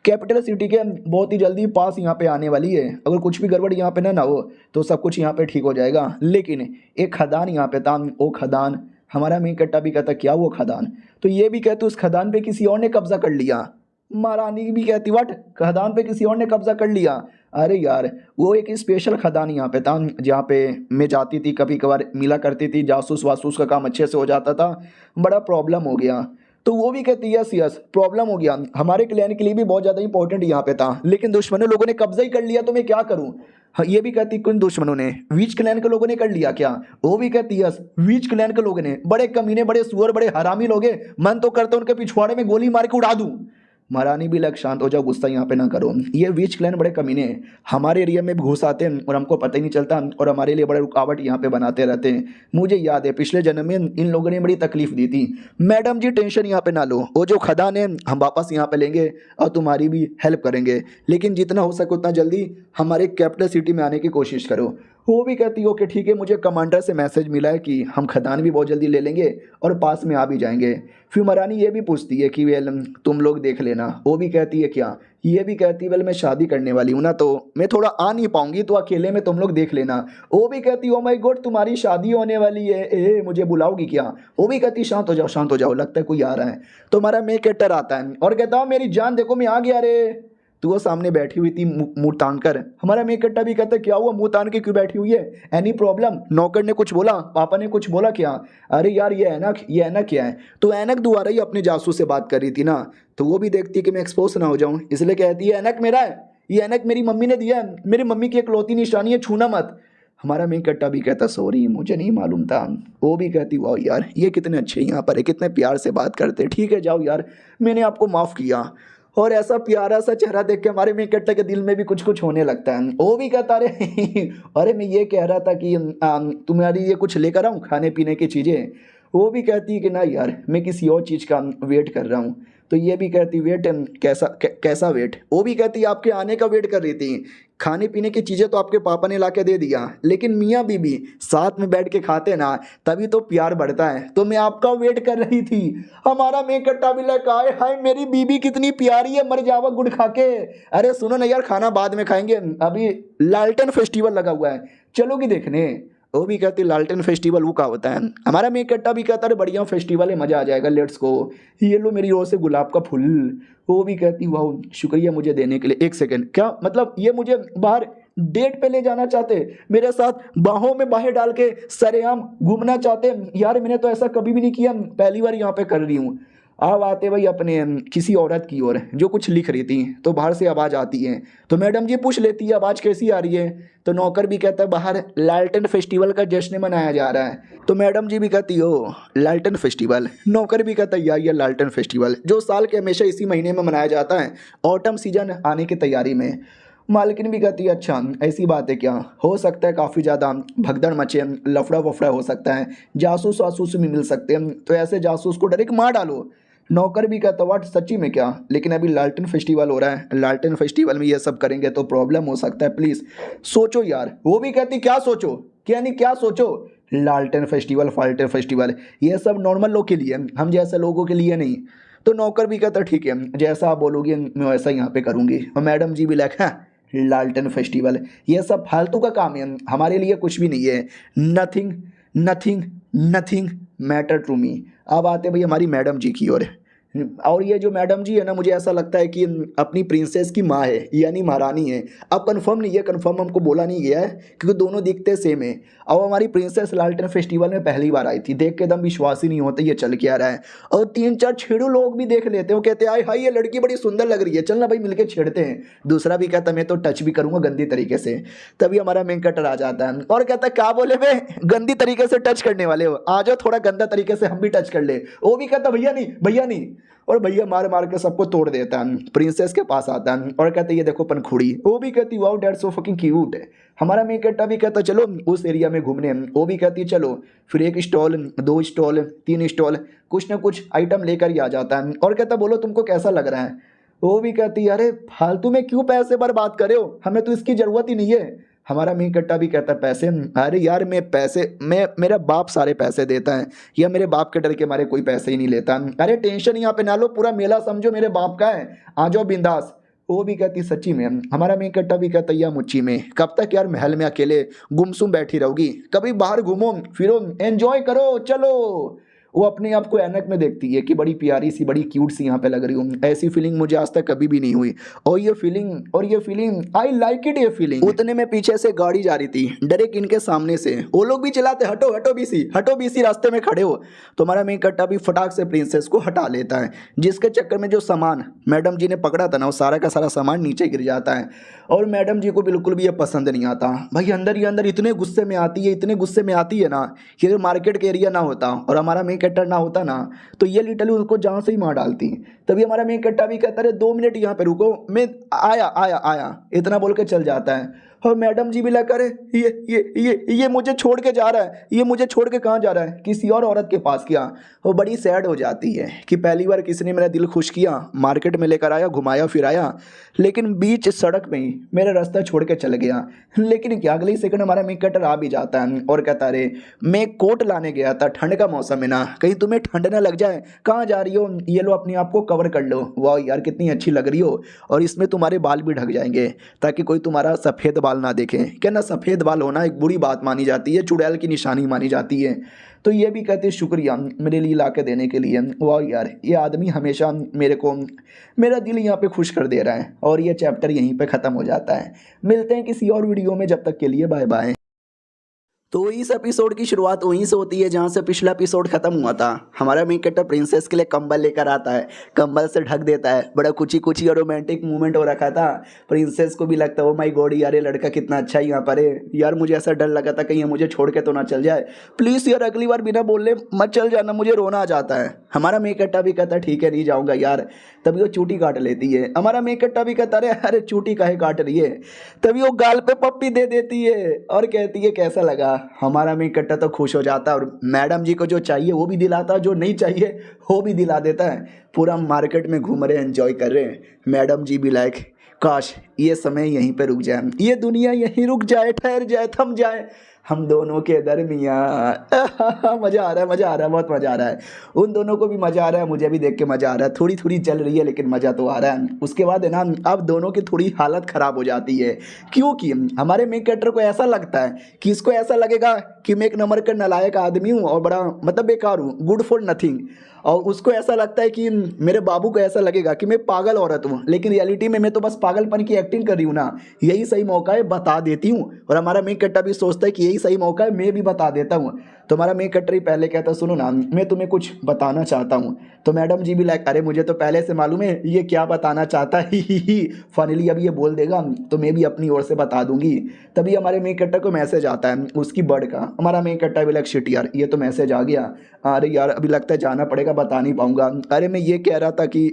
कैपिटल सिटी के बहुत ही जल्दी पास यहाँ पे आने वाली है, अगर कुछ भी गड़बड़ यहाँ पे ना हो तो सब कुछ यहाँ पे ठीक हो जाएगा। लेकिन एक खदान यहाँ पे था, वो खदान हमारा मेन कट्टा भी कहता क्या वो खदान, तो ये भी कहते उस खदान पे किसी और ने कब्जा कर लिया। महारानी भी कहती वट, खदान पे किसी और ने कब्जा कर लिया? अरे यार वो एक स्पेशल खदान यहाँ पे था जहाँ पे मैं जाती थी, कभी कभार मिला करती थी, जासूस वासूस का काम अच्छे से हो जाता था, बड़ा प्रॉब्लम हो गया। तो वो भी कहती यस यस प्रॉब्लम हो गया, हमारे क्लैन के लिए भी बहुत ज़्यादा इंपॉर्टेंट यहाँ पे था, लेकिन दुश्मनों लोगों ने कब्जा ही कर लिया तो मैं क्या करूँ? हाँ, ये भी कहती किन दुश्मनों ने, वीच क्लैन के लोगों ने कर लिया क्या? वो भी कहती यस वीच क्लैन के लोगों ने, बड़े कमीने, बड़े सुअर, बड़े हरामी लोग हैं, मन तो करता उनके पिछवाड़े में गोली मार के उड़ा दूँ। महारानी भी लग शांत हो जाओ, गुस्सा यहाँ पे ना करो, ये वीच क्लैन बड़े कमीने हैं, हमारे एरिया में भी घुस आते हैं और हमको पता ही नहीं चलता, और हमारे लिए बड़े रुकावट यहाँ पे बनाते रहते हैं। मुझे याद है पिछले जन्म में इन लोगों ने बड़ी तकलीफ दी थी। मैडम जी टेंशन यहाँ पे ना लो, वो जो खदान है हम वापस यहाँ पे लेंगे और तुम्हारी भी हेल्प करेंगे, लेकिन जितना हो सके उतना जल्दी हमारे कैपिटल सिटी में आने की कोशिश करो। वो भी कहती ओके ठीक है, मुझे कमांडर से मैसेज मिला है कि हम खदान भी बहुत जल्दी ले लेंगे और पास में आ भी जाएंगे। फिर महारानी ये भी पूछती है कि वेल तुम लोग देख लेना। वो भी कहती है क्या? ये भी कहती है वेल मैं शादी करने वाली हूँ ना, तो मैं थोड़ा आ नहीं पाऊंगी, तो अकेले में तुम लोग देख लेना। वो भी कहती ओ माय गॉड तुम्हारी शादी होने वाली है, ए मुझे बुलाओगी क्या? वो भी कहती शांत हो जाओ शांत हो जाओ, लगता है कोई आ रहा है। तो हमारा मेक कैरेक्टर आता है और कहता हूँ मेरी जान देखो मैं आ गया रे। तो वो सामने बैठी हुई थी मुंह तान कर। हमारा मेक कट्टा भी कहता है क्या हुआ, मुंह तान के क्यों बैठी हुई है, एनी प्रॉब्लम? नौकर ने कुछ बोला, पापा ने कुछ बोला क्या? अरे यार ये ऐनक क्या है? तो ऐनक दोबारा ही अपने जासूस से बात कर रही थी ना, तो वो भी देखती है कि मैं एक्सपोज ना हो जाऊं, इसलिए कहती है ऐनक मेरा है, ये ऐनक मेरी मम्मी ने दिया है, मेरी मम्मी की इकलौती निशानी है, छूना मत। हमारा मेन कट्टा भी कहता सॉरी मुझे नहीं मालूम था। वो भी कहती वाह यार ये कितने अच्छे यहाँ पर है, कितने प्यार से बात करते, ठीक है जाओ यार मैंने आपको माफ़ किया। और ऐसा प्यारा सा चेहरा देख के हमारे मेन कट्टा के दिल में भी कुछ कुछ होने लगता है। वो भी कहता अरे मैं ये कह रहा था कि तुम्हारी ये कुछ लेकर आऊँ खाने पीने की चीज़ें। वो भी कहती है कि ना यार मैं किसी और चीज़ का वेट कर रहा हूँ। तो ये भी कहती वेट कैसा वेट? वो भी कहती आपके आने का वेट कर रही थी, खाने पीने की चीज़ें तो आपके पापा ने ला के दे दिया, लेकिन मियाँ बीबी साथ में बैठ के खाते ना तभी तो प्यार बढ़ता है, तो मैं आपका वेट कर रही थी। हमारा मेन कट्टा भी लगा आए हाय मेरी बीबी कितनी प्यारी है, मर जावा गुड़ खा के। अरे सुनो ना यार खाना बाद में खाएंगे, अभी लालटेन फेस्टिवल लगा हुआ है, चलोगी देखने? वो भी कहती लालटेन फेस्टिवल वो क्या होता है? हमारा मेन कट्टा भी कहता है बढ़िया फेस्टिवल है मज़ा आ जाएगा लेट्स गो, ये लो मेरी ओर से गुलाब का फूल। वो भी कहती वाह शुक्रिया मुझे देने के लिए। एक सेकंड क्या मतलब ये मुझे बाहर डेट पे ले जाना चाहते, मेरे साथ बाहों में बाहें डाल के सरेआम घूमना चाहते? यार मैंने तो ऐसा कभी भी नहीं किया, पहली बार यहाँ पे कर रही हूँ। अब आते भाई अपने किसी औरत की ओर जो कुछ लिख रही थी, तो बाहर से आवाज़ आती है, तो मैडम जी पूछ लेती है आवाज़ कैसी आ रही है? तो नौकर भी कहता है बाहर लालटेन फेस्टिवल का जश्न मनाया जा रहा है। तो मैडम जी भी कहती हो लालटेन फेस्टिवल? नौकर भी कहता है यार ये लालटेन फेस्टिवल जो साल के हमेशा इसी महीने में मनाया जाता है, ऑटम सीजन आने की तैयारी में। मालकिन भी कहती है अच्छा ऐसी बात है क्या? हो सकता है काफ़ी ज़्यादा भगदड़ मचे, लफड़ा वफड़ा हो सकता है, जासूस वासूस भी मिल सकते हैं, तो ऐसे जासूस को डायरेक्ट मार डालो। नौकर भी कहता वाट सच्ची में क्या? लेकिन अभी लालटेन फेस्टिवल हो रहा है, लालटेन फेस्टिवल में ये सब करेंगे तो प्रॉब्लम हो सकता है, प्लीज़ सोचो यार। वो भी कहती क्या सोचो? क्या नहीं क्या सोचो? लालटेन फेस्टिवल फाल्टेन फेस्टिवल ये सब नॉर्मल लोग के लिए, हम जैसे लोगों के लिए नहीं। तो नौकर भी कहता ठीक है जैसा आप बोलोगे मैं वैसा यहाँ पे करूँगी। और मैडम जी भी लाइक हाँ लालटेन फेस्टिवल ये सब फालतू का काम है, हमारे लिए कुछ भी नहीं है, nothing nothing matter to me. अब आते भाई हमारी मैडम जी की ओर। और ये जो मैडम जी है ना, मुझे ऐसा लगता है कि अपनी प्रिंसेस की माँ है, यानी महारानी है। अब कंफर्म नहीं है, कंफर्म हमको बोला नहीं गया है क्योंकि दोनों दिखते सेम है। अब हमारी प्रिंसेस लालटेन फेस्टिवल में पहली बार आई थी, देख के एकदम विश्वास ही नहीं होता ये चल के आ रहा है। और 3-4 छेड़ू लोग भी देख लेते हो, कहते हैं हाय ये लड़की बड़ी सुंदर लग रही है, चल ना भाई मिलके छेड़ते हैं। दूसरा भी कहता मैं तो टच भी करूंगा गंदी तरीके से। तभी हमारा मेन कटर आ जाता है और कहता है क्या बोले बे, गंदी तरीके से टच करने वाले हो, आ जाओ थोड़ा गंदा तरीके से हम भी टच कर ले। वो भी कहता भैया नहीं भैया नहीं। और भैया मार मार के सबको तोड़ देता है। प्रिंसेस के पास आता है और कहते ये देखो पनखुड़ी। वो भी कहती wow that's so fucking cute है। हमारा मेकअप भी कहता चलो उस एरिया में घूमने। वो भी कहती चलो। फिर 1 स्टॉल 2 स्टॉल 3 स्टॉल कुछ ना कुछ आइटम लेकर ही आ जाता है और कहता बोलो तुमको कैसा लग रहा है। वो भी कहती अरे फालतू में क्यों पैसे बर्बाद करे हो, हमें तो इसकी ज़रूरत ही नहीं है। हमारा मेन कट्टा भी कहता है पैसे, अरे यार मैं पैसे, मैं मेरा बाप सारे पैसे देता है, या मेरे बाप के डर के मारे कोई पैसे ही नहीं लेता। अरे टेंशन यहाँ पे ना लो, पूरा मेला समझो मेरे बाप का है, आ जाओ बिंदास। वो भी कहती सच्ची में। हमारा मेन कट्टा भी कहता या मुच्ची में, कब तक यार महल में अकेले गुमसुम बैठी रहोगी, कभी बाहर घूमो फिरो एंजॉय करो चलो। वो अपने आप को ऐनक में देखती है कि बड़ी प्यारी सी बड़ी क्यूट सी यहाँ पे लग रही हूँ। ऐसी फीलिंग मुझे आज तक कभी भी नहीं हुई। और ये फीलिंग आई लाइक इट। ये फीलिंग उतने में पीछे से गाड़ी जा रही थी डायरेक्ट इनके सामने से। वो लोग भी चिल्लाते हटो हटो बीसी रास्ते में खड़े हो। तो हमारा मेन कट्टा भी फटाक से प्रिंसेस को हटा लेता है, जिसके चक्कर में जो सामान मैडम जी ने पकड़ा था ना वो सारा का सारा सामान नीचे गिर जाता है। और मैडम जी को बिल्कुल भी ये पसंद नहीं आता भाई। अंदर ही अंदर इतने गुस्से में आती है, इतने गुस्से में आती है ना कि अगर मार्केट के एरिया ना होता और हमारा मेन कट्टा ना होता ना तो ये लिटरली उसको जान से ही मार डालती। तभी हमारा मेन कट्टा भी कहता है 2 मिनट यहाँ पे रुको, मैं आया इतना बोल के चल जाता है। और मैडम जी भी लगा करे ये मुझे छोड़ के जा रहा है, ये मुझे छोड़ के कहाँ जा रहा है, किसी और औरत के पास किया। वो बड़ी सैड हो जाती है कि पहली बार किसी ने मेरा दिल खुश किया, मार्केट में लेकर आया, घुमाया फिराया, लेकिन बीच सड़क में ही मेरा रास्ता छोड़ के चल गया। लेकिन क्या अगले सेकंड हमारा मेक कटर आ भी जाता है और कहता अरे मैं कोट लाने गया था, ठंड का मौसम है ना, कहीं तुम्हें ठंड ना लग जाए, कहाँ जा रही हो, ये लो अपने आप को कवर कर लो, वाह यार कितनी अच्छी लग रही हो, और इसमें तुम्हारे बाल भी ढक जाएंगे ताकि कोई तुम्हारा सफ़ेद बाल ना देखे। क्या ना सफ़ेद बाल होना एक बुरी बात मानी जाती है, चुड़ैल की निशानी मानी जाती है। तो ये भी कहते शुक्रिया मेरे लिए ला के देने के लिए। वाह यार ये आदमी हमेशा मेरे को मेरा दिल यहाँ पे खुश कर दे रहा है। और ये चैप्टर यहीं पे ख़त्म हो जाता है। मिलते हैं किसी और वीडियो में, जब तक के लिए बाय बाय। तो इस एपिसोड की शुरुआत वहीं से होती है जहाँ से पिछला एपिसोड खत्म हुआ था। हमारा मेन कैरेक्टर प्रिंसेस के लिए कंबल लेकर आता है, कंबल से ढक देता है, बड़ा कुची कुची और रोमांटिक मूवमेंट हो रखा था। प्रिंसेस को भी लगता है ओ माय गॉड यार ये लड़का कितना अच्छा है यहाँ पर है, यार मुझे ऐसा डर लगा था कहीं ये मुझे छोड़ के तो ना चल जाए, प्लीज़ यार अगली बार बिना बोलने मत चल जाना, मुझे रोना आ जाता है। हमारा मेन कैरेक्टर भी कहता है ठीक है नहीं जाऊँगा यार। तभी वो चूटी काट लेती है। हमारा मेन कैरेक्टर भी कहता है अरे चूटी काहे काट रही है। तभी वो गाल पे पप्पी दे देती है और कहती है कैसा लगा। हमारा मेन कट्टा तो खुश हो जाता है और मैडम जी को जो चाहिए वो भी दिलाता है, जो नहीं चाहिए वो भी दिला देता है। पूरा मार्केट में घूम रहे हैं, एंजॉय कर रहे हैं। मैडम जी भी लाइक काश ये समय यहीं पे रुक जाए, ये दुनिया यहीं रुक जाए, ठहर जाए, थम जाए हम दोनों के दरमियाँ। मज़ा आ रहा है, मज़ा आ रहा है, बहुत मज़ा आ रहा है। उन दोनों को भी मज़ा आ रहा है, मुझे भी देख के मज़ा आ रहा है। थोड़ी थोड़ी चल रही है लेकिन मज़ा तो आ रहा है। उसके बाद है ना अब दोनों की थोड़ी हालत ख़राब हो जाती है, क्योंकि हमारे मेन कैरेक्टर को ऐसा लगता है कि इसको ऐसा लगेगा कि मैं एक नंबर का नालायक आदमी हूँ और बड़ा मतलब बेकार हूँ, गुड फॉर नथिंग। और उसको ऐसा लगता है कि मेरे बाबू को ऐसा लगेगा कि मैं पागल औरत हूँ, लेकिन रियलिटी में मैं तो बस पागलपन की एक्टिंग कर रही हूँ ना, यही सही मौका है, बता देती हूँ। और हमारा मेन कैरेक्टर भी सोचता है कि यही सही मौका है, मैं भी बता देता हूँ। तो हमारा मेन कैरेक्टर ही पहले कहता है सुनो ना मैं तुम्हें कुछ बताना चाहता हूँ। तो मैडम जी भी लाइक अरे मुझे तो पहले से मालूम है ये क्या बताना चाहता है, ही फाइनली अब ये बोल देगा तो मैं भी अपनी ओर से बता दूंगी। तभी हमारे मेन कैरेक्टर को मैसेज आता है उसकी बर्ड का। हमारा मेन कैरेक्टर भी लाइक शिट यार ये तो मैसेज आ गया, अरे यार अभी लगता है जाना पड़ेगा, बता नहीं पाऊंगा। अरे मैं ये कह रहा था कि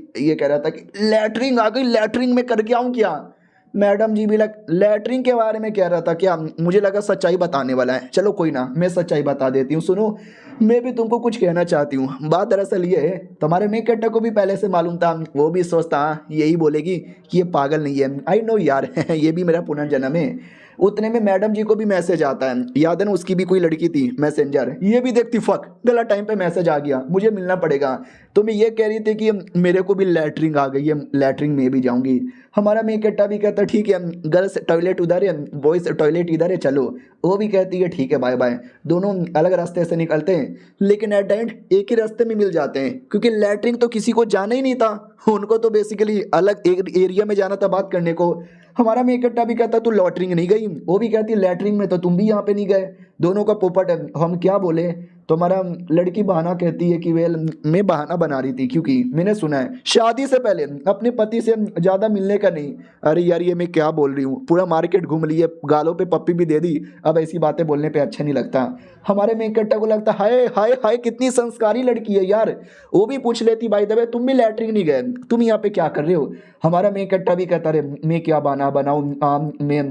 लैटरिन आ गई, लैटरिन में करके आऊँ क्या। मैडम जी भी लैटरिन के बारे में कह रहा था क्या, मुझे लगा सच्चाई बताने वाला है, चलो कोई ना मैं सच्चाई बता देती हूँ। सुनो मैं भी तुमको कुछ कहना चाहती हूँ। बात दरअसल ये है तुम्हारे मेन कैरेक्टर को भी पहले से मालूम था, वो भी सोचता यही बोलेगी कि ये पागल नहीं है, आई नो यार ये भी मेरा पुनर्जन्म है। उतने में मैडम जी को भी मैसेज आता है, याद है ना, उसकी भी कोई लड़की थी मैसेंजर, ये भी देखती फक गलत टाइम पे मैसेज आ गया, मुझे मिलना पड़ेगा। तो मैं ये कह रही थी कि मेरे को भी लैटरिंग आ गई है, लैटरिंग में भी जाऊंगी। हमारा मेन कट्टा भी कहता ठीक है, गर्ल्स टॉयलेट उधर है, बॉयज टॉयलेट इधर है, चलो। वो भी कहती है ठीक है बाय बाय। दोनों अलग रास्ते से निकलते हैं, लेकिन एट द एंड एक ही रास्ते में मिल जाते हैं, क्योंकि लैटरिंग तो किसी को जाना ही नहीं था, उनको तो बेसिकली अलग एक एरिया में जाना था बात करने को। हमारा में इकट्ठा भी कहता तू लैटरिंग नहीं गई, वो भी कहती लैटरिंग में तो तुम भी यहाँ पे नहीं गए, दोनों का पोपट है। हम क्या बोले, तो हमारा लड़की बहाना कहती है कि वेल मैं बहाना बना रही थी क्योंकि मैंने सुना है शादी से पहले अपने पति से ज़्यादा मिलने का नहीं। अरे यार ये मैं क्या बोल रही हूँ, पूरा मार्केट घूम ली है, गालों पे पप्पी भी दे दी, अब ऐसी बातें बोलने पे अच्छा नहीं लगता। हमारे में इकट्ठा को लगता हाय हाय हाय कितनी संस्कारी लड़की है यार, वो भी पूछ लेती भाई दबे तुम भी लैटरिन नहीं गए, तुम यहाँ पे क्या कर रहे हो। हमारा में इकट्ठा भी कहता रहे मैं क्या बहाना बनाऊँ, मैं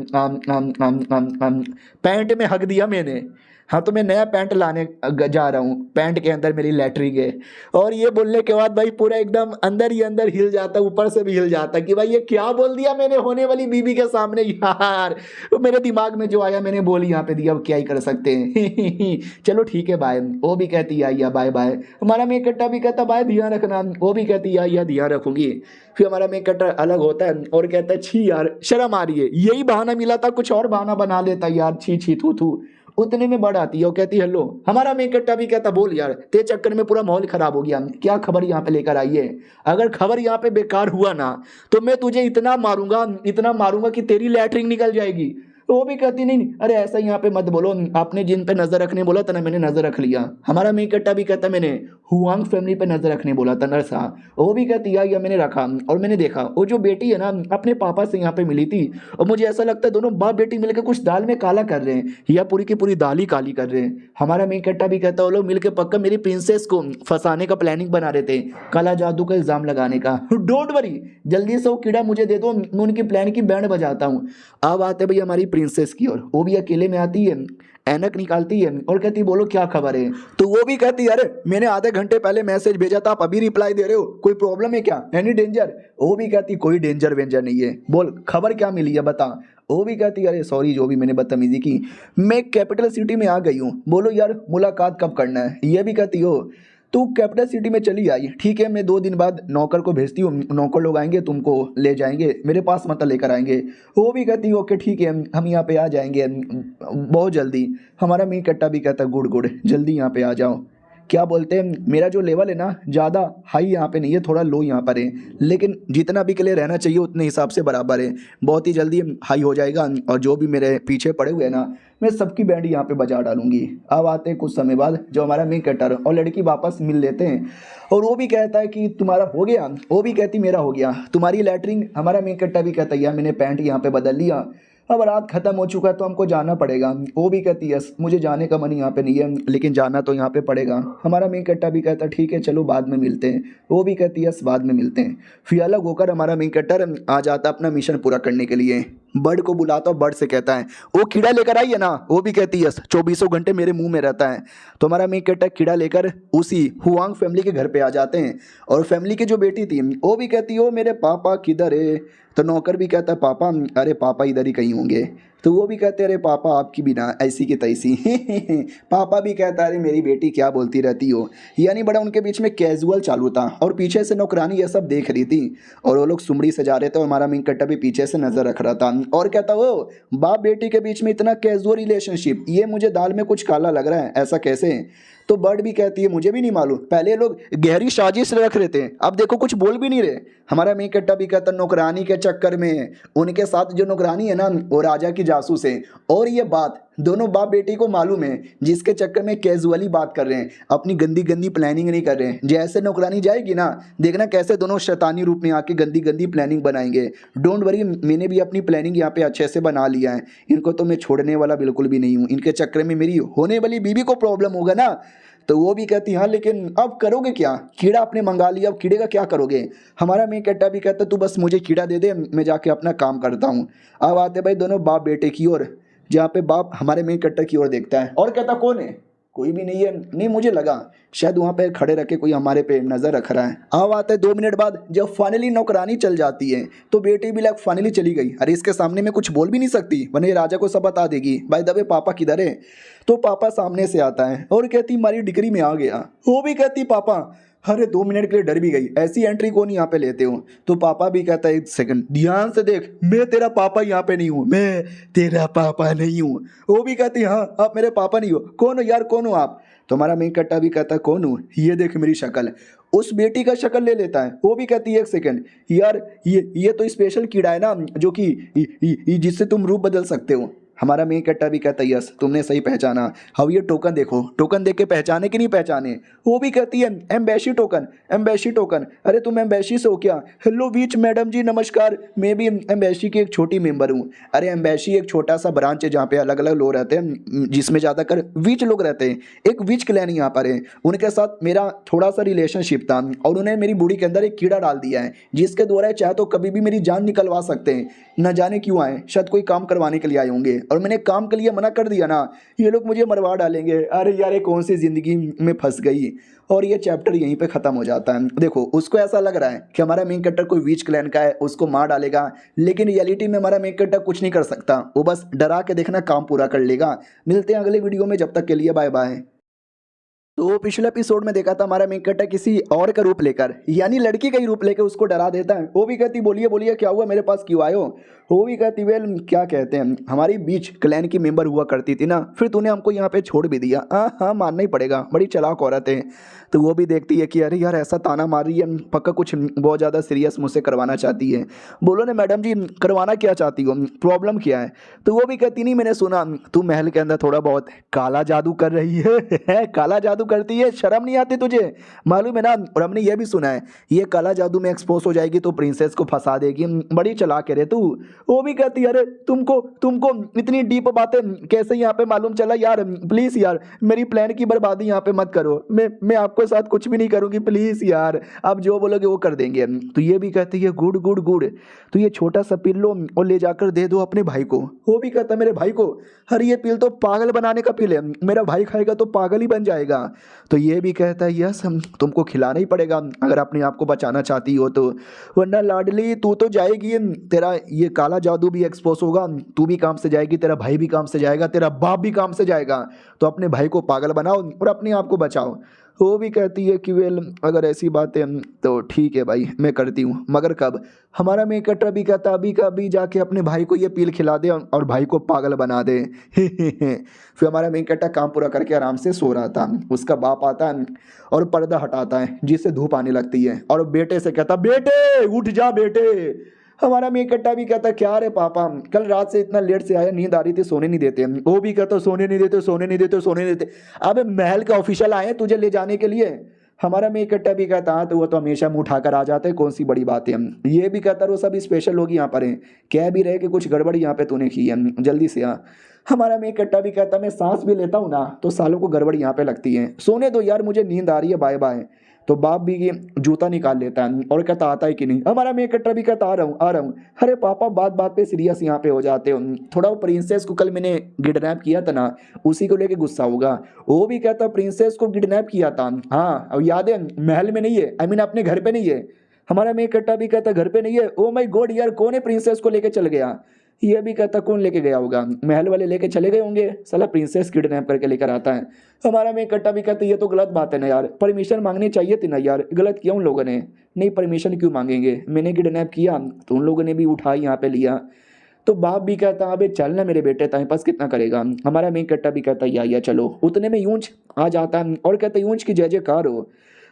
पैंट में हक दिया मैंने, हाँ तो मैं नया पैंट लाने जा रहा हूँ, पैंट के अंदर मेरी लैटरिन है। और ये बोलने के बाद भाई पूरा एकदम अंदर ही अंदर हिल जाता, ऊपर से भी हिल जाता कि भाई ये क्या बोल दिया मैंने होने वाली बीबी के सामने यार। तो मेरे दिमाग में जो आया मैंने बोली यहाँ पे दिया, अब क्या ही कर सकते हैं। चलो ठीक है बाय। वो भी कहती या बाय बाय। हमारा मेक कट्टा भी कहता बाय ध्यान रखना, वो भी कहती या ध्यान रखूंगी। फिर हमारा मेक कट्टा अलग होता है और कहता है छी यार शर्म आ रही है, यही बहाना मिला था, कुछ और बहाना बना लेता यार, छी छी थू थू। उतने में बढ़ आती है, वो कहती हेलो। हमारा मेन कट्टा भी कहता बोल यार तेरे चक्कर में पूरा माहौल खराब हो गया, क्या खबर यहाँ पे लेकर आई है, अगर खबर यहाँ पे बेकार हुआ ना तो मैं तुझे इतना मारूंगा कि तेरी लैटरिन निकल जाएगी। तो वो भी कहती नहीं अरे ऐसा यहाँ पे मत बोलो, आपने जिन पे नजर रखने बोला था ना मैंने नजर रख लिया। हमारा मेन कट्टा भी कहता मैंने हुआंग फैमिली पे नजर रखने बोला था नरसा। वो भी कहती या मैंने रखा और मैंने देखा वो जो बेटी है ना अपने पापा से यहाँ पे मिली थी, और मुझे ऐसा लगता है दोनों बाप बेटी मिलकर कुछ दाल में काला कर रहे हैं या पूरी की पूरी दाल ही काली कर रहे हैं। हमारा मेन कट्टा भी कहता वो लोग मिलकर पक्का मेरी प्रिंसेस को फंसाने का प्लानिंग बना रहे थे, काला जादू का इल्जाम लगाने का। डोंट वरी, जल्दी से वो कीड़ा मुझे दे दो, मैं उनकी प्लान की बैंड बजाता हूँ। अब आते भाई हमारी प्रिंसेस की ओर, वो भी अकेले में आती है, ऐनक निकालती है और कहती बोलो क्या खबर है। तो वो भी कहती अरे मैंने आधे घंटे पहले मैसेज भेजा था, आप अभी रिप्लाई दे रहे हो, कोई प्रॉब्लम है क्या, एनी डेंजर। वो भी कहती कोई डेंजर वेंजर नहीं है, बोल खबर क्या मिली है बता। वो भी कहती अरे सॉरी जो भी मैंने बदतमीजी की, मैं कैपिटल सिटी में आ गई हूँ, बोलो यार मुलाकात कब करना है। ये भी कहती हो तू कैपिटल सिटी में चली आई, ठीक है मैं 2 दिन बाद नौकर को भेजती हूँ, नौकर लोग आएंगे तुमको ले जाएंगे, मेरे पास मतलब लेकर आएंगे। वो भी कहती है ओके ठीक है हम यहाँ पे आ जाएंगे बहुत जल्दी। हमारा मी कट्टा भी कहता गुड गुड जल्दी यहाँ पे आ जाओ। क्या बोलते हैं मेरा जो लेवल है ना ज़्यादा हाई यहाँ पे नहीं है, थोड़ा लो यहाँ पर है, लेकिन जितना भी के लिए रहना चाहिए उतने हिसाब से बराबर है, बहुत ही जल्दी हाई हो जाएगा। और जो भी मेरे पीछे पड़े हुए हैं ना मैं सबकी बैंड यहाँ पे बजा डालूंगी। अब आते हैं कुछ समय बाद जो हमारा मेन कटर और लड़की वापस मिल लेते हैं, और वो भी कहता है कि तुम्हारा हो गया, वो भी कहती मेरा हो गया, तुम्हारी लैटरिन। हमारा मेन कट्टा भी कहता है यार मैंने पैंट यहाँ पे बदल लिया, अब रात खत्म हो चुका है तो हमको जाना पड़ेगा। वो भी कहती है यस मुझे जाने का मन यहाँ पे नहीं है, लेकिन जाना तो यहाँ पे पड़ेगा। हमारा मेन कट्टा भी कहता ठीक है चलो बाद में मिलते हैं। वो भी कहती है यस बाद में मिलते हैं। फिर अलग होकर हमारा मेन कट्टर आ जाता अपना मिशन पूरा करने के लिए, बर्ड को बुलाता और बर्ड से कहता है वो कीड़ा लेकर आई है ना। वो भी कहती है यस 24 घंटे मेरे मुंह में रहता है। तो हमारा मेन कट्टर कीड़ा लेकर उसी हुआंग फैमिली के घर पे आ जाते हैं, और फैमिली की जो बेटी थी वो भी कहती है ओ मेरे पापा किधर है। तो नौकर भी कहता है पापा, अरे पापा इधर ही कहीं होंगे। तो वो भी कहते अरे पापा आपकी बिना ऐसी की तैसी। पापा भी कहता अरे मेरी बेटी क्या बोलती रहती हो। यानी बड़ा उनके बीच में कैजुअल चालू था, और पीछे से नौकरानी ये सब देख रही थी, और वो लोग सुमड़ी से जा रहे थे और हमारा मिंग कट्टा भी पीछे से नजर रख रहा था, और कहता वो बाप बेटी के बीच में इतना कैजुअल रिलेशनशिप, ये मुझे दाल में कुछ काला लग रहा है, ऐसा कैसे। तो बर्ड भी कहती है मुझे भी नहीं मालूम, पहले लोग गहरी साजिश रख रहे थे, अब देखो कुछ बोल भी नहीं रहे। हमारा मी कट्टा भी कहता नौकरानी के चक्कर में उनके साथ जो नौकरानी है ना वो राजा की जासूस है, और ये बात दोनों बाप बेटी को मालूम है, जिसके चक्कर में कैजुअली बात कर रहे हैं, अपनी गंदी गंदी प्लानिंग नहीं कर रहे हैं। जैसे नौकरानी जाएगी ना देखना कैसे दोनों शैतानी रूप में आके गंदी गंदी प्लानिंग बनाएंगे। डोंट वरी मैंने भी अपनी प्लानिंग यहाँ पे अच्छे से बना लिया है, इनको तो मैं छोड़ने वाला बिल्कुल भी नहीं हूँ, इनके चक्कर में मेरी होने वाली बीवी को प्रॉब्लम होगा ना। तो वो भी कहती हाँ लेकिन अब करोगे क्या, कीड़ा आपने मंगा लिया, अब कीड़े का क्या करोगे। हमारा मेन कट्टा भी कहता तू बस मुझे कीड़ा दे दे, मैं जाके अपना काम करता हूँ। अब आते भाई दोनों बाप बेटे की ओर, जहाँ पे बाप हमारे मेन कट्टा की ओर देखता है और कहता कौन है। कोई भी नहीं है। नहीं, मुझे लगा शायद वहाँ पे खड़े रख के कोई हमारे पे नज़र रख रहा है। अब आते 2 मिनट बाद जब फाइनली नौकरानी चल जाती है तो बेटी भी लाइक फाइनली चली गई। अरे इसके सामने मैं कुछ बोल भी नहीं सकती वरना ये राजा को सब बता देगी। भाई दबे पापा किधर है? तो पापा सामने से आता है और कहती हमारी डिग्री में आ गया। वो भी कहती पापा। अरे 2 मिनट के लिए डर भी गई, ऐसी एंट्री कौन यहाँ पे लेते हो? तो पापा भी कहता है 1 सेकंड ध्यान से देख, मैं तेरा पापा यहाँ पे नहीं हूँ, मैं तेरा पापा नहीं हूँ। वो भी कहती हाँ आप मेरे पापा नहीं हो। कौन हो यार, कौन हो आप? तो हमारा मेन कट्टा भी कहता है कौन हूँ, ये देख मेरी शक्ल। उस बेटी का शक्ल ले लेता है। वो भी कहती है 1 सेकंड यार, ये तो स्पेशल कीड़ा है ना जो कि जिससे तुम रूप बदल सकते हो। हमारा मेन कट्टा भी कहता है यस तुमने सही पहचाना। अब ये टोकन देखो, टोकन देख के पहचाने कि नहीं पहचाने? वो भी कहती है एम्बेसी टोकन, एम्बेसी टोकन। अरे तुम एम्बेसी से हो क्या? हेलो वीच मैडम जी नमस्कार, मैं भी एम्बेसी की एक छोटी मेंबर हूँ। अरे एम्बेसी एक छोटा सा ब्रांच है जहाँ पे अलग अलग लोग रहते हैं, जिसमें ज़्यादातर वीच लोग रहते हैं। एक वीच क्लैन यहाँ पर है, उनके साथ मेरा थोड़ा सा रिलेशनशिप था और उन्हें मेरी बॉडी के अंदर एक कीड़ा डाल दिया है जिसके द्वारा चाहे तो कभी भी मेरी जान निकलवा सकते हैं। न जाने क्यों आए, शायद कोई काम करवाने के लिए आए होंगे और मैंने काम के लिए मना कर दिया ना, ये लोग मुझे मरवा डालेंगे। अरे यार ये कौन सी ज़िंदगी में फंस गई। और ये चैप्टर यहीं पे ख़त्म हो जाता है। देखो उसको ऐसा लग रहा है कि हमारा मेन कैरेक्टर कोई वीच क्लैन का है, उसको मार डालेगा, लेकिन रियलिटी में हमारा मेन कैरेक्टर कुछ नहीं कर सकता, वो बस डरा के देखना काम पूरा कर लेगा। मिलते हैं अगले वीडियो में, जब तक के लिए बाय बाय। तो पिछले एपिसोड में देखा था हमारा मेन कैरेक्टर किसी और का रूप लेकर, यानी लड़की का ही रूप लेकर उसको डरा देता है। वो भी कहती बोलिए बोलिए क्या हुआ, मेरे पास क्यों आए हो? वो भी कहती वेल क्या कहते हैं, हमारी बीच क्लैन की मेंबर हुआ करती थी ना, फिर तूने हमको यहाँ पे छोड़ भी दिया। हाँ हाँ मानना ही पड़ेगा, बड़ी चालाक औरत है। तो वो भी देखती है कि अरे यार ऐसा ताना मार रही है, पक्का कुछ बहुत ज़्यादा सीरियस मुझसे करवाना चाहती है। बोलो ना मैडम जी करवाना क्या चाहती हो, प्रॉब्लम क्या है? तो वो भी कहती नहीं मैंने सुना तू महल के अंदर थोड़ा बहुत काला जादू कर रही है। काला जादू करती है, शर्म नहीं आती तुझे? मालूम है ना, और हमने ये भी सुना है ये काला जादू में एक्सपोज हो जाएगी तो प्रिंसेस को फंसा देगी, बड़ी चालाक है रे तू। वो भी कहती है अरे तुमको तुमको इतनी डीप बातें कैसे यहाँ पे मालूम चला यार, प्लीज़ यार मेरी प्लान की बर्बादी यहाँ पे मत करो, मैं आपके साथ कुछ भी नहीं करूँगी, प्लीज़ यार आप जो बोलोगे वो कर देंगे। तो ये भी कहती है गुड गुड गुड, तो ये छोटा सा पिल लो और ले जाकर दे दो अपने भाई को। वो भी कहता है मेरे भाई को? अरे ये पिल तो पागल बनाने का पिल है, मेरा भाई खाएगा तो पागल ही बन जाएगा। तो ये भी कहता है यस तुमको खिलाना ही पड़ेगा अगर अपने आप को बचाना चाहती हो तो, वरना लाडली तू तो जाएगी, तेरा ये काला जादू भी एक्सपोज होगा, तू भी काम से जाएगी, तेरा भाई भी काम से जाएगा, तेरा बाप भी काम से जाएगा। तो अपने भाई को पागल बनाओ और अपने आप को बचाओ। वो भी कहती है कि वेल अगर ऐसी बात है तो ठीक है भाई मैं करती हूँ, मगर कब? हमारा मेन कैरेक्टर भी कहता अभी का अभी जाके अपने भाई को ये पील खिला दे और भाई को पागल बना दे। फिर हमारा मेन कैरेक्टर काम पूरा करके आराम से सो रहा था, उसका बाप आता है और पर्दा हटाता है जिससे धूप आने लगती है और बेटे से कहता बेटे उठ जा बेटे। हमारा मेन कट्टा भी कहता क्या रे पापा कल रात से इतना लेट से आया, नींद आ रही थी, सोने नहीं देते। वो भी कहता सोने नहीं देते सोने नहीं देते सोने नहीं देते। अबे महल के ऑफिशियल आए तुझे ले जाने के लिए। हमारा मेन कट्टा भी कहता हाँ तो वो तो हमेशा मुंह उठाकर आ जाते हैं, कौन सी बड़ी बात है। ये भी कहता वो सब स्पेशल लोग यहाँ पर हैं, कह भी रहे कि कुछ गड़बड़ यहाँ पे तूने की है, जल्दी से आ। हमारा मेन कट्टा भी कहता मैं सांस भी लेता हूँ ना तो सालों को गड़बड़ यहाँ पे लगती है, सोने दो यार मुझे नींद आ रही है, बाय बाय। तो बाप भी ये जूता निकाल लेता है और कहता आता है कि नहीं। हमारा मेन कट्टा भी कहता आ रहा हूँ आ रहा हूँ। अरे पापा बात बात पे सीरियस यहाँ पे हो जाते हो, थोड़ा वो प्रिंसेस को कल मैंने किडनैप किया था ना उसी को लेके गुस्सा होगा। वो भी कहता प्रिंसेस को किडनैप किया था, हाँ अब याद है, महल में नहीं है, आई मीन अपने घर पे नहीं है। हमारा मेन कट्टा भी कहता घर पे नहीं है। ओ माय गॉड यार कौन है प्रिंसेस को लेके चल गया? ये भी कहता कौन लेके गया होगा, महल वाले लेके चले गए होंगे, साला प्रिंसेस किडनैप करके लेकर आता है। हमारा मेन कट्टा भी कहता ये तो गलत बात है ना यार, परमिशन मांगनी चाहिए थी ना यार, गलत किया उन लोगों ने। नहीं परमिशन क्यों मांगेंगे, मैंने किडनैप किया तो उन लोगों ने भी उठा यहाँ पे लिया। तो बाप भी कहता अबे चल ना मेरे बेटे, टाइम पास कितना करेगा। हमारा मेन कट्टा भी कहता या चलो। उतने में यूंच आ जाता है और कहता यूंच की जय जयकार हो।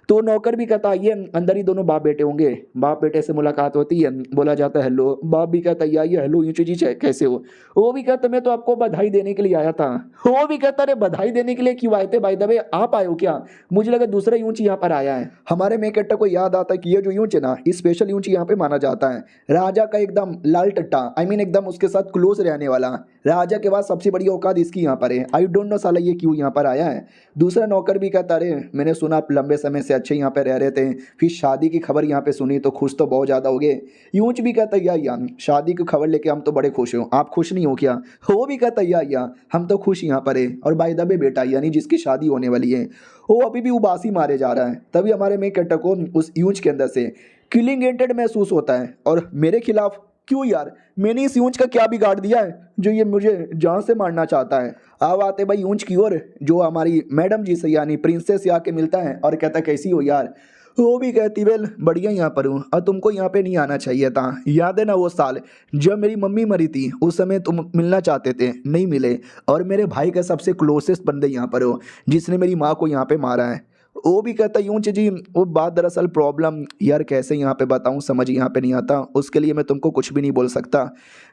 तो नौकर भी कहता ये अंदर ही दोनों बाप बेटे होंगे। बाप बेटे से मुलाकात होती है, बोला जाता है हेलो। बाप भी कहता ये हेलो यूची जी कैसे हो? वो भी कहता मैं तो आपको बधाई देने के लिए आया था। वो भी कहता अरे बधाई देने के लिए क्यों आए थे, बाय द वे आप आए हो क्या? मुझे लगा दूसरा यूंच यहाँ पर आया है। हमारे मेन कैरेक्टर को याद आता है कि ये जो यूंच है ना स्पेशल यूंच यहाँ पे माना जाता है, राजा का एकदम लाल टट्टा, आई मीन एकदम उसके साथ क्लोज रहने वाला। राजा के बाद सबसे बड़ी औकात इसकी यहाँ पर है। आई डोंट नो साला ये क्यों यहाँ पर आया है। दूसरा नौकर भी कहता अरे मैंने सुना आप लंबे समय से से अच्छे यहाँ पे रह रहे थे, फिर शादी की खबर यहाँ पे सुनी तो खुश तो बहुत ज़्यादा हो गए। यूंच भी कहता यार शादी की खबर लेके हम तो बड़े खुश हो, आप खुश नहीं हो क्या? वो भी कहता यार हम तो खुश यहाँ पर है। और बाय द वे बेटा यानी जिसकी शादी होने वाली है वो अभी भी उबासी मारे जा रहा है। तभी हमारे मेन कैरेक्टर को उस यूंच के अंदर से किलिंग एंटेड महसूस होता है और मेरे खिलाफ क्यों यार, मैंने इस यूंच का क्या बिगाड़ दिया है जो ये मुझे जान से मारना चाहता है। अब आते भाई यूंच की ओर जो हमारी मैडम जी से यानी प्रिंसेस से आके मिलता है और कहता कैसी हो यार। वो भी कहती वेल बढ़िया यहाँ पर हूँ और तुमको यहाँ पे नहीं आना चाहिए था। याद है ना वो साल जब मेरी मम्मी मरी थी, उस समय तुम मिलना चाहते थे नहीं मिले, और मेरे भाई का सबसे क्लोजेस्ट बंदे यहाँ पर हो जिसने मेरी माँ को यहाँ पे मारा है। वो भी कहता यूं जी वो बात दरअसल प्रॉब्लम यार कैसे यहाँ पे बताऊँ, समझ यहाँ पे नहीं आता, उसके लिए मैं तुमको कुछ भी नहीं बोल सकता,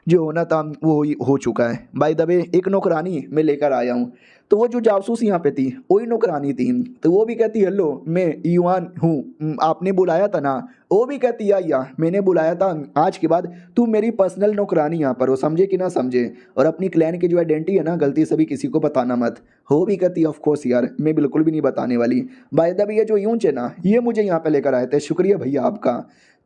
जो होना था वो हो चुका है। बाय द वे एक नौकरानी मैं लेकर आया हूँ, तो वो जो जासूस यहाँ पे थी वही नौकरानी थी। तो वो भी कहती हेलो मैं युवान हूँ, आपने बुलाया था ना? वो भी कहती या मैंने बुलाया था, आज के बाद तू मेरी पर्सनल नौकरानी यहाँ पर हो, समझे कि ना समझे, और अपनी क्लैन की जो आइडेंटिटी है ना गलती से भी किसी को बताना मत। वो भी कहती ऑफ कोर्स यार मैं बिल्कुल भी नहीं बताने वाली। बाय द वे ये जो यूंच है ना ये मुझे यहाँ पे लेकर आए थे, शुक्रिया भैया आपका।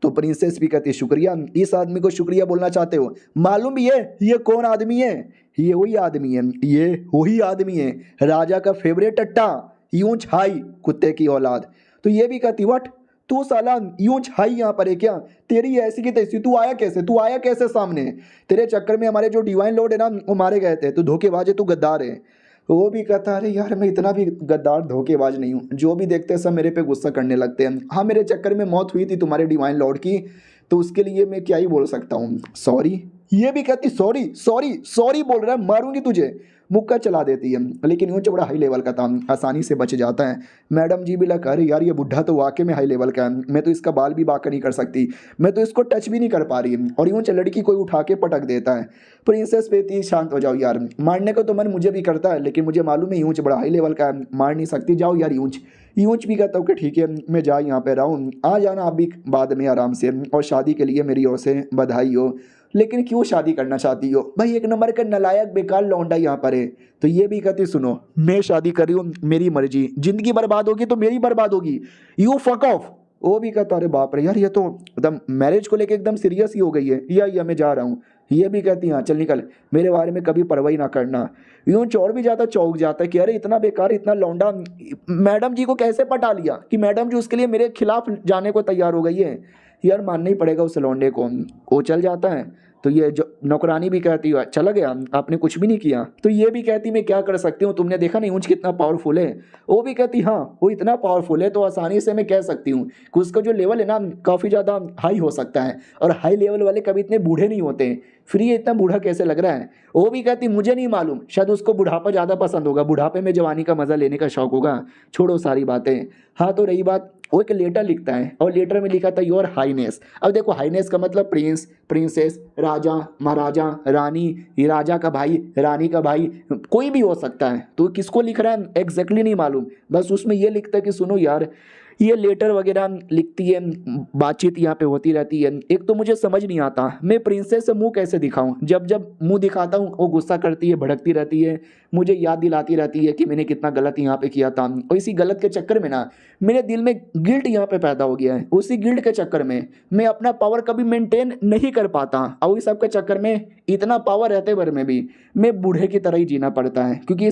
तो प्रिंसेस भी कहती शुक्रिया, इस आदमी को शुक्रिया बोलना चाहते हो? मालूम भी है ये कौन आदमी है? ये वही आदमी है, ये वही आदमी है राजा का फेवरेट अट्टा यूंच हाई कुत्ते की औलाद। तो ये भी कहती व्हाट, तू साला यूंच हाई यहाँ पर है क्या? तेरी ऐसी की तैसी, तू आया कैसे सामने? तेरे चक्कर में हमारे जो डिवाइन लॉर्ड है ना वो मारे गए थे, तू धोखेबाज है, तू गद्दार है। वो भी कहता अरे यार मैं इतना भी गद्दार धोखेबाज नहीं हूँ, जो भी देखते हैं सब मेरे पे गुस्सा करने लगते हैं। हाँ मेरे चक्कर में मौत हुई थी तुम्हारे डिवाइन लॉर्ड की, तो उसके लिए मैं क्या ही बोल सकता हूँ, सॉरी। ये भी कहती सॉरी सॉरी सॉरी बोल रहा है मारूंगी तुझे, मुक्का चला देती है। लेकिन यूँ बड़ा हाई लेवल का था, आसानी से बच जाता है। मैडम जी भी लगा अरे यार ये बुढ़ा तो वाकई में हाई लेवल का है, मैं तो इसका बाल भी बाका नहीं कर सकती, मैं तो इसको टच भी नहीं कर पा रही। और यूँ लड़की कोई उठा के पटक देता है। प्रिंसेस बेटी शांत हो जाओ यार, मारने को तो मन मुझे भी करता है लेकिन मुझे मालूम है यूँच बड़ा हाई लेवल का है, मार नहीं सकती, जाओ यार यूँच। यूँच भी कहता हूँ कि ठीक है मैं जा यहाँ पे रहा हूँ, आ जाना आप भी बाद में आराम से, और शादी के लिए मेरी ओर से बधाई हो। लेकिन क्यों शादी करना चाहती हो? भाई एक नंबर का नलायक बेकार लौंडा यहाँ पर है। तो ये भी कहती सुनो मैं शादी कर रही हूँ, मेरी मर्जी, जिंदगी बर्बाद होगी तो मेरी बर्बाद होगी, यू फक ऑफ। वो भी कहता अरे बाप रे यार ये तो एकदम मैरिज को लेके एकदम सीरियस ही हो गई है, या मैं जा रहा हूँ। ये भी कहती हाँ चल निकल, मेरे बारे में कभी परवाही ना करना। यूँ चौड़ भी जाता चौंक जाता है कि अरे इतना बेकार इतना लौंडा मैडम जी को कैसे पटा लिया कि मैडम जी उसके लिए मेरे खिलाफ जाने को तैयार हो गई है। यार मानना ही पड़ेगा उस लौंडे को। वो चल जाता है तो ये जो नौकरानी भी कहती है चला गया, आपने कुछ भी नहीं किया। तो ये भी कहती मैं क्या कर सकती हूँ, तुमने देखा नहीं ऊँच कितना पावरफुल है। वो भी कहती हाँ वो इतना पावरफुल है तो आसानी से मैं कह सकती हूँ कि उसका जो लेवल है ना काफ़ी ज़्यादा हाई हो सकता है, और हाई लेवल वाले कभी इतने बूढ़े नहीं होते। फिर ये इतना बूढ़ा कैसे लग रहा है? वो भी कहती मुझे नहीं मालूम, शायद उसको बुढ़ापा ज़्यादा पसंद होगा, बुढ़ापे में जवानी का मज़ा लेने का शौक होगा, छोड़ो सारी बातें। हाँ तो रही बात, वो एक लेटर लिखता है और लेटर में लिखा था योर हाईनेस। अब देखो हाईनेस का मतलब प्रिंस, प्रिंसेस, राजा, महाराजा, रानी, ये राजा का भाई, रानी का भाई, कोई भी हो सकता है। तो किसको लिख रहा है एग्जैक्टली नहीं मालूम, बस उसमें ये लिखता है कि सुनो यार ये लेटर वगैरह लिखती है, बातचीत यहाँ पे होती रहती है। एक तो मुझे समझ नहीं आता मैं प्रिंसेस से मुंह कैसे दिखाऊं, जब जब मुंह दिखाता हूँ वो गुस्सा करती है, भड़कती रहती है, मुझे याद दिलाती रहती है कि मैंने कितना गलत यहाँ पे किया था। और इसी गलत के चक्कर में ना मेरे दिल में गिल्ट यहाँ पे पैदा हो गया है, उसी गिल्ट के चक्कर में मैं अपना पावर कभी मेंटेन नहीं कर पाता, और इस सब के चक्कर में इतना पावर रहते भर में भी मैं बूढ़े की तरह ही जीना पड़ता है, क्योंकि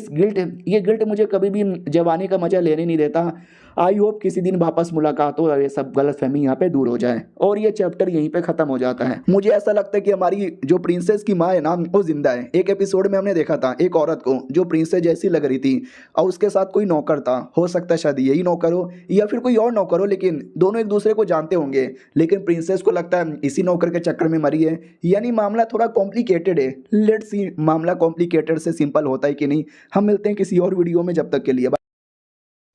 ये गिल्ट मुझे कभी भी जवानी का मजा लेने नहीं देता। आई होप किसी दिन वापस मुलाकात हो और ये सब गलतफहमी यहाँ पे दूर हो जाए, और ये चैप्टर यहीं पे खत्म हो जाता है। मुझे ऐसा लगता है कि हमारी जो प्रिंसेस की माँ है ना वो जिंदा है। एक एपिसोड में हमने देखा था एक औरत को जो प्रिंसेस जैसी लग रही थी, और उसके साथ कोई नौकर था, हो सकता है शायद यही नौकर हो या फिर कोई और नौकर हो, लेकिन दोनों एक दूसरे को जानते होंगे। लेकिन प्रिंसेस को लगता है इसी नौकर के चक्कर में मरी है, यानी मामला थोड़ा कॉम्प्लिकेटेड है। लेट्स सी मामला कॉम्प्लिकेटेड से सिंपल होता है कि नहीं। हम मिलते हैं किसी और वीडियो में, जब तक के लिए।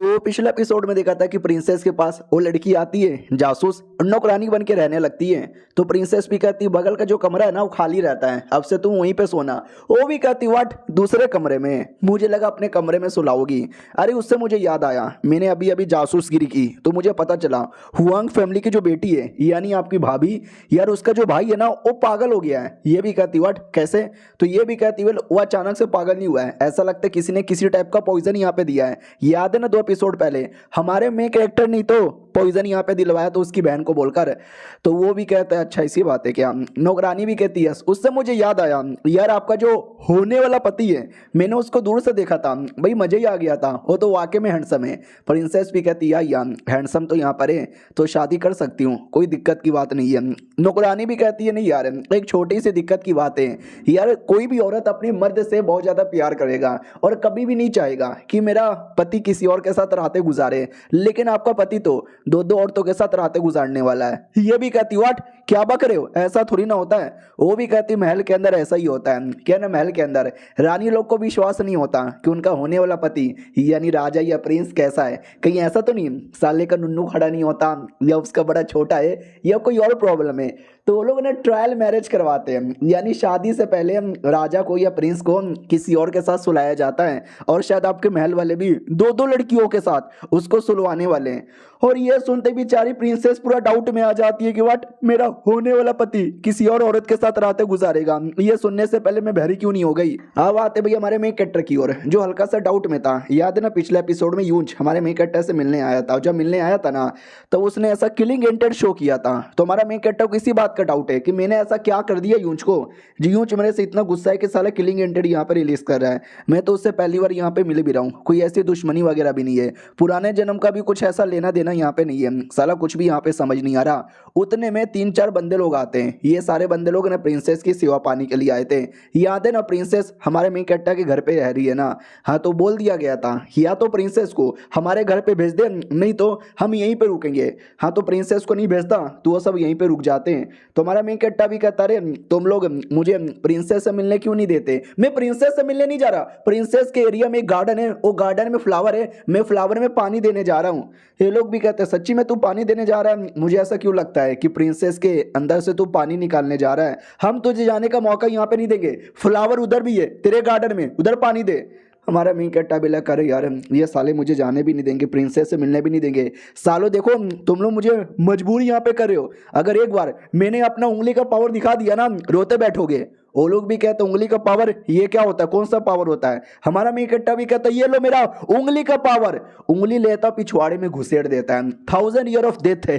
तो पिछले एपिसोड में देखा था कि प्रिंसेस के पास वो लड़की आती है जासूस, नौकरानी बन के रहने लगती है। तो प्रिंसेस भी कहती बगल का जो कमरा है ना वो खाली रहता है, अब से तुम वहीं पे सोना। वो भी कहती व्हाट, दूसरे कमरे में? मुझे लगा अपने कमरे में सुलाओगी। अरे उससे मुझे याद आया मैंने अभी अभी जासूसगिरी की तो मुझे पता चला हुआंग फैमिली की जो बेटी है यानी आपकी भाभी, यार उसका जो भाई है ना वो पागल हो गया है। ये भी कहती व्हाट, कैसे? तो ये भी कहती वेल वो अचानक से पागल नहीं हुआ है, ऐसा लगता है किसी ने किसी टाइप का पॉइजन यहाँ पे दिया है। याद है ना 2 एपिसोड एपिसोड पहले हमारे मेन कैरेक्टर नहीं तो पॉइजन यहाँ पे दिलवाया तो उसकी बहन को बोलकर, तो वो भी कहता है अच्छा इसी बात है क्या। नौकरानी भी कहती है उससे मुझे याद आया यार आपका जो होने वाला पति है मैंने उसको दूर से देखा था भाई मजे ही आ गया था, वो तो वाकई में हैंडसम है। प्रिंसेस भी कहती है यार हैंडसम तो यहाँ पर है तो शादी कर सकती हूँ, कोई दिक्कत की बात नहीं है। नौकरानी भी कहती है नहीं यार एक छोटी सी दिक्कत की बात है यार, कोई भी औरत अपनी मर्द से बहुत ज़्यादा प्यार करेगा और कभी भी नहीं चाहेगा कि मेरा पति किसी और के साथ रातें गुजारे, लेकिन आपका पति तो दो दो औरतों के साथ रातें गुजारने वाला है। ये भी कहती व्हाट क्या बक रहे हो, ऐसा थोड़ी ना होता है। वो भी कहती महल के अंदर ऐसा ही होता है, क्या ना महल के अंदर रानी लोग को विश्वास नहीं होता कि उनका होने वाला पति यानी राजा या प्रिंस कैसा है, कहीं ऐसा तो नहीं साले का नुन्नू खड़ा नहीं होता या उसका बड़ा छोटा है या कोई और प्रॉब्लम है। तो वो लोग ना ट्रायल मैरिज करवाते हैं, यानी शादी से पहले राजा को या प्रिंस को किसी और के साथ सुलाया जाता है और शायद आपके महल वाले भी दो दो लड़कियों के साथ उसको सुलवाने वाले हैं। और ये सुनते बेचारी प्रिंसेस पूरा डाउट में आ जाती है कि व्हाट मेरा होने वाला पति किसी और औरत के साथ रातें गुजारेगा। ये सुनने से पहले मैं बहरी क्यों नहीं हो गई। अब आते भैया हमारे मेन कैरेक्टर की ओर जो हल्का सा डाउट में था। याद है ना पिछले एपिसोड में यूंज हमारे मेन कैरेक्टर से मिलने आया था, जब मिलने आया था ना तो उसने ऐसा किलिंग एंटेड शो किया था। तो हमारा मेन कैरेक्टर को इसी बात का डाउट है कि मैंने ऐसा क्या कर दिया यूंज को, जी यूंज मेरे से इतना गुस्सा है कि साला किलिंग एंटेड यहाँ पे रिलीज कर रहा है। मैं तो उससे पहली बार यहाँ पे मिल भी रहा हूँ, कोई ऐसी दुश्मनी वगैरह भी नहीं है, पुराने जन्म का भी कुछ ऐसा लेना देना यहाँ पे नहीं है, साला कुछ भी यहाँ पे समझ नहीं आ रहा। उतने में 3-4 बंदे लोग आते हैं, ये सारे बंदे लोग ना प्रिंसेस की सेवा पाने के लिए आए थे। याद है ना प्रिंसेस हमारे मेन कैरेक्टर के घर पे रह रही है ना, हाँ तो बोल दिया गया था या तो प्रिंसेस को हमारे घर पे भेज दे नहीं तो हम यहीं पे रुकेंगे। हाँ तो प्रिंसेस को नहीं भेजता तो वो सब यहीं पे रुक जाते हैं। तो हमारा मेन कैरेक्टर भी कहता रे तुम लोग मुझे प्रिंसेस से मिलने क्यों नहीं देते। मैं प्रिंसेस से मिलने नहीं जा रहा, प्रिंसेस के एरिया में एक गार्डन है, वो गार्डन में फ्लावर है, मैं फ्लावर में पानी देने जा रहा हूँ। ये लोग भी कहते हैं सच्ची में तू पानी देने जा रहा है, मुझे ऐसा क्यों लगता है कि प्रिंसेस के अंदर से तू पानी निकालने जा रहा है, हम तुझे जाने का मौका यहाँ पे नहीं देंगे, फ्लावर उधर भी है तेरे गार्डन में, उधर पानी दे। हमारा मेन कैरेक्टर भी लगा करे यार ये साले मुझे जाने भी नहीं देंगे, प्रिंसेस से मिलने भी नहीं देंगे। सालों देखो तुम लोग मुझे मजबूरी यहाँ पे कर रहे हो, अगर एक बार मैंने अपना उंगली का पावर दिखा दिया ना रोते बैठोगे। वो लोग भी कहते उंगली का पावर ये क्या होता है, कौन सा पावर होता है। हमारा मेन कैरेक्टर भी कहता है ये लो मेरा उंगली का पावर, उंगली लेता पिछवाड़े में घुसेड़ देता है, 1000 ईयर ऑफ डेथ है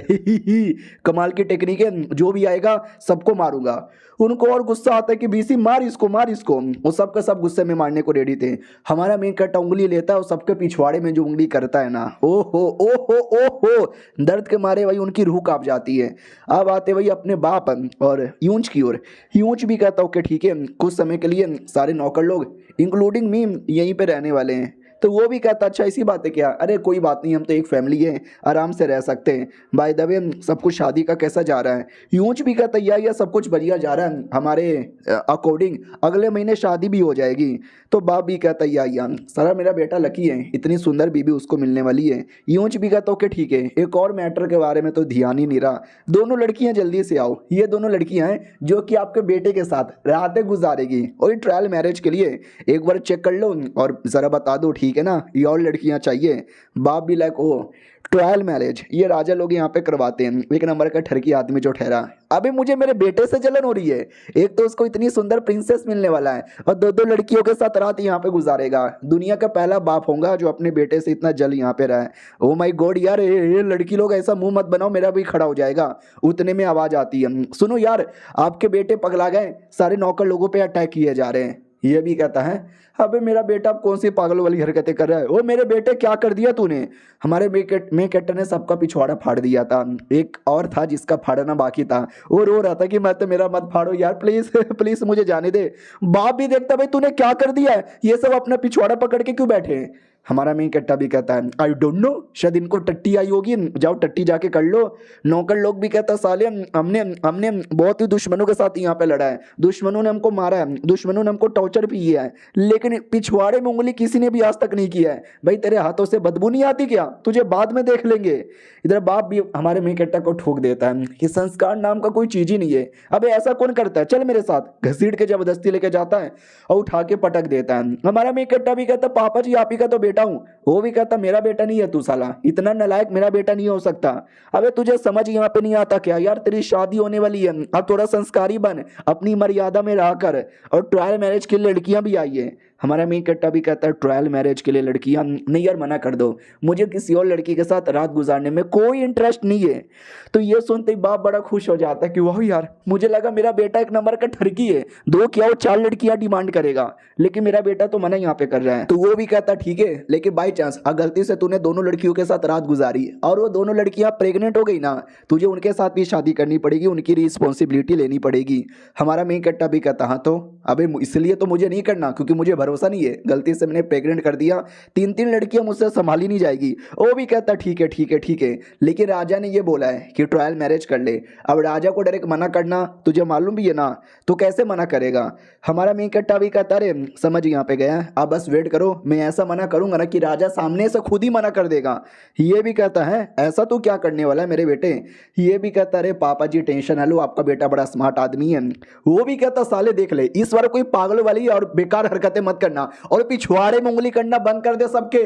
कमाल की टेक्निक है, जो भी आएगा सबको मारूंगा। उनको और गुस्सा आता है कि बीसी मार इसको मार इसको, वो सब का सब गुस्से में मारने को रेडी थे। हमारा मेन कैरेक्टर उंगली लेता है और सबके पिछवाड़े में जो उंगली करता है ना ओहो ओहो ओहो, दर्द के मारे वही उनकी रूह कांप जाती है। अब आते वही अपने बाप और यूंज की ओर। यूंज भी कहता ओके ठीक है कुछ समय के लिए सारे नौकर लोग इंक्लूडिंग मी यहीं पे रहने वाले हैं। तो वो भी कहता अच्छा इसी बात है क्या, अरे कोई बात नहीं हम तो एक फैमिली है आराम से रह सकते हैं। बाय द वे सब कुछ शादी का कैसा जा रहा है। यूंज भी कहता या सब कुछ बढ़िया जा रहा है, हमारे अकॉर्डिंग अगले महीने शादी भी हो जाएगी। तो बाप भी कहता या सारा मेरा बेटा लकी है, इतनी सुंदर बीबी उसको मिलने वाली है। यूंज भी कहता ओके ठीक है एक और मैटर के बारे में तो ध्यान ही नहीं रहा, दोनों लड़कियां जल्दी से आओ, ये दोनों लड़कियां हैं जो कि आपके बेटे के साथ रातें गुजारेगी और ट्रायल मैरिज के लिए एक बार चेक कर लो और ज़रा बता दो ठीक है ना, ये और लड़कियां चाहिए। बाप भी लाइक ओ ट्रायल मैरिज ये राजा लोग यहाँ पे करवाते हैं, एक नंबर का ठरकी आदमी जो ठहरा। अभी मुझे मेरे बेटे से जलन हो रही है, एक तो उसको इतनी सुंदर प्रिंसेस मिलने वाला है और दो दो लड़कियों के साथ रात यहाँ पे गुजारेगा। दुनिया का पहला बाप होगा जो अपने बेटे से इतना जल यहाँ पे रहा है। ओ माय गॉड यार ये लड़की लोग ऐसा मुंह मत बनाओ, मेरा भी खड़ा हो जाएगा। उतने में आवाज आती है सुनो यार आपके बेटे पगला गए, सारे नौकर लोगों पे अटैक किए जा रहे हैं। ये भी कहता है अबे मेरा बेटा अब कौन सी पागल वाली हरकतें कर रहा है, ओ मेरे बेटे क्या कर दिया तूने। हमारे मेन कैरेक्टर ने सबका पिछवाड़ा फाड़ दिया था, एक और था जिसका फाड़ना बाकी था, वो रो रहा था कि मैं तो मेरा मत फाड़ो यार प्लीज प्लीज मुझे जाने दे। बाप भी देखता भाई तूने क्या कर दिया है, ये सब अपना पिछवाड़ा पकड़ के क्यों बैठे हैं। हमारा मेन कैरेक्टर भी कहता है आई डोंट नो शायद इनको टट्टी आई होगी, जाओ टट्टी जाके कर लो। नौकर लोग भी कहता साले हमने हमने बहुत ही दुश्मनों के साथ यहाँ पे लड़ा है, दुश्मनों ने हमको मारा है, दुश्मनों ने हमको टॉर्चर भी किया है, लेकिन पिछवाड़े में उंगली किसी ने भी आज तक नहीं किया है। भाई तेरे हाथों से बदबू नहीं आती क्या, तुझे बाद में देख लेंगे। इधर बाप भी हमारे मेन कैरेक्टर को ठोक देता है कि संस्कार नाम का कोई चीज ही नहीं है, अबे ऐसा कौन करता है, चल मेरे साथ, घसीट के जबरदस्ती लेके जाता है और उठा के पटक देता है। हमारा मेन कैरेक्टर भी कहता पापा जी आप ही का तो बेटा हूं, वो भी कहता मेरा बेटा नहीं है तू, साला इतना नालायक मेरा बेटा नहीं हो सकता। अबे तुझे समझ यहाँ पे नहीं आता क्या यार, तेरी शादी होने वाली है, अब थोड़ा संस्कारी बन, अपनी मर्यादा में रहा कर। और ट्रायल मैरिज की लड़कियां भी आई है, हमारा मेन कट्टा भी कहता है ट्रायल मैरिज के लिए लड़कियां नहीं यार, मना कर दो, मुझे किसी और लड़की के साथ रात गुजारने में कोई इंटरेस्ट नहीं है। तो ये सुनते ही बाप बड़ा खुश हो जाता है कि वाह यार, मुझे लगा मेरा बेटा एक नंबर का ठरकी है, दो क्या वो चार लड़कियां डिमांड करेगा, लेकिन मेरा बेटा तो मना यहाँ पे कर रहा है। तो वो भी कहता ठीक है, लेकिन बाई चांस अगर गलती से तूने दोनों लड़कियों के साथ रात गुजारी और वो दोनों लड़कियां प्रेग्नेंट हो गई ना, तुझे उनके साथ भी शादी करनी पड़ेगी, उनकी रिस्पॉन्सिबिलिटी लेनी पड़ेगी। हमारा मेन कट्टा भी कहता हाँ तो अबे इसलिए तो मुझे नहीं करना क्योंकि मुझे भरोसा नहीं है, गलती से मैंने प्रेग्नेंट कर दिया, तीन तीन लड़कियां मुझसे संभाली नहीं जाएगी। वो भी कहता ठीक है ठीक है ठीक है, लेकिन राजा ने ये बोला है कि ट्रायल मैरिज कर ले। अब राजा को डायरेक्ट मना करना तुझे मालूम भी है ना, तो कैसे मना करेगा। हमारा मेन कट्टा भी कहता रे समझ यहाँ पे गया, अब बस वेट करो, मैं ऐसा मना करूंगा ना कि राजा सामने से खुद ही मना कर देगा। ये भी कहता है ऐसा तो क्या करने वाला है मेरे बेटे। ये भी कहता अरे पापा जी टेंशन है लो, आपका बेटा बड़ा स्मार्ट आदमी है। वो भी कहता साले देख ले, इस बार कोई पागल वाली और बेकार हरकतें मत करना और पिछवाड़े में उंगली करना बंद कर दे सबके,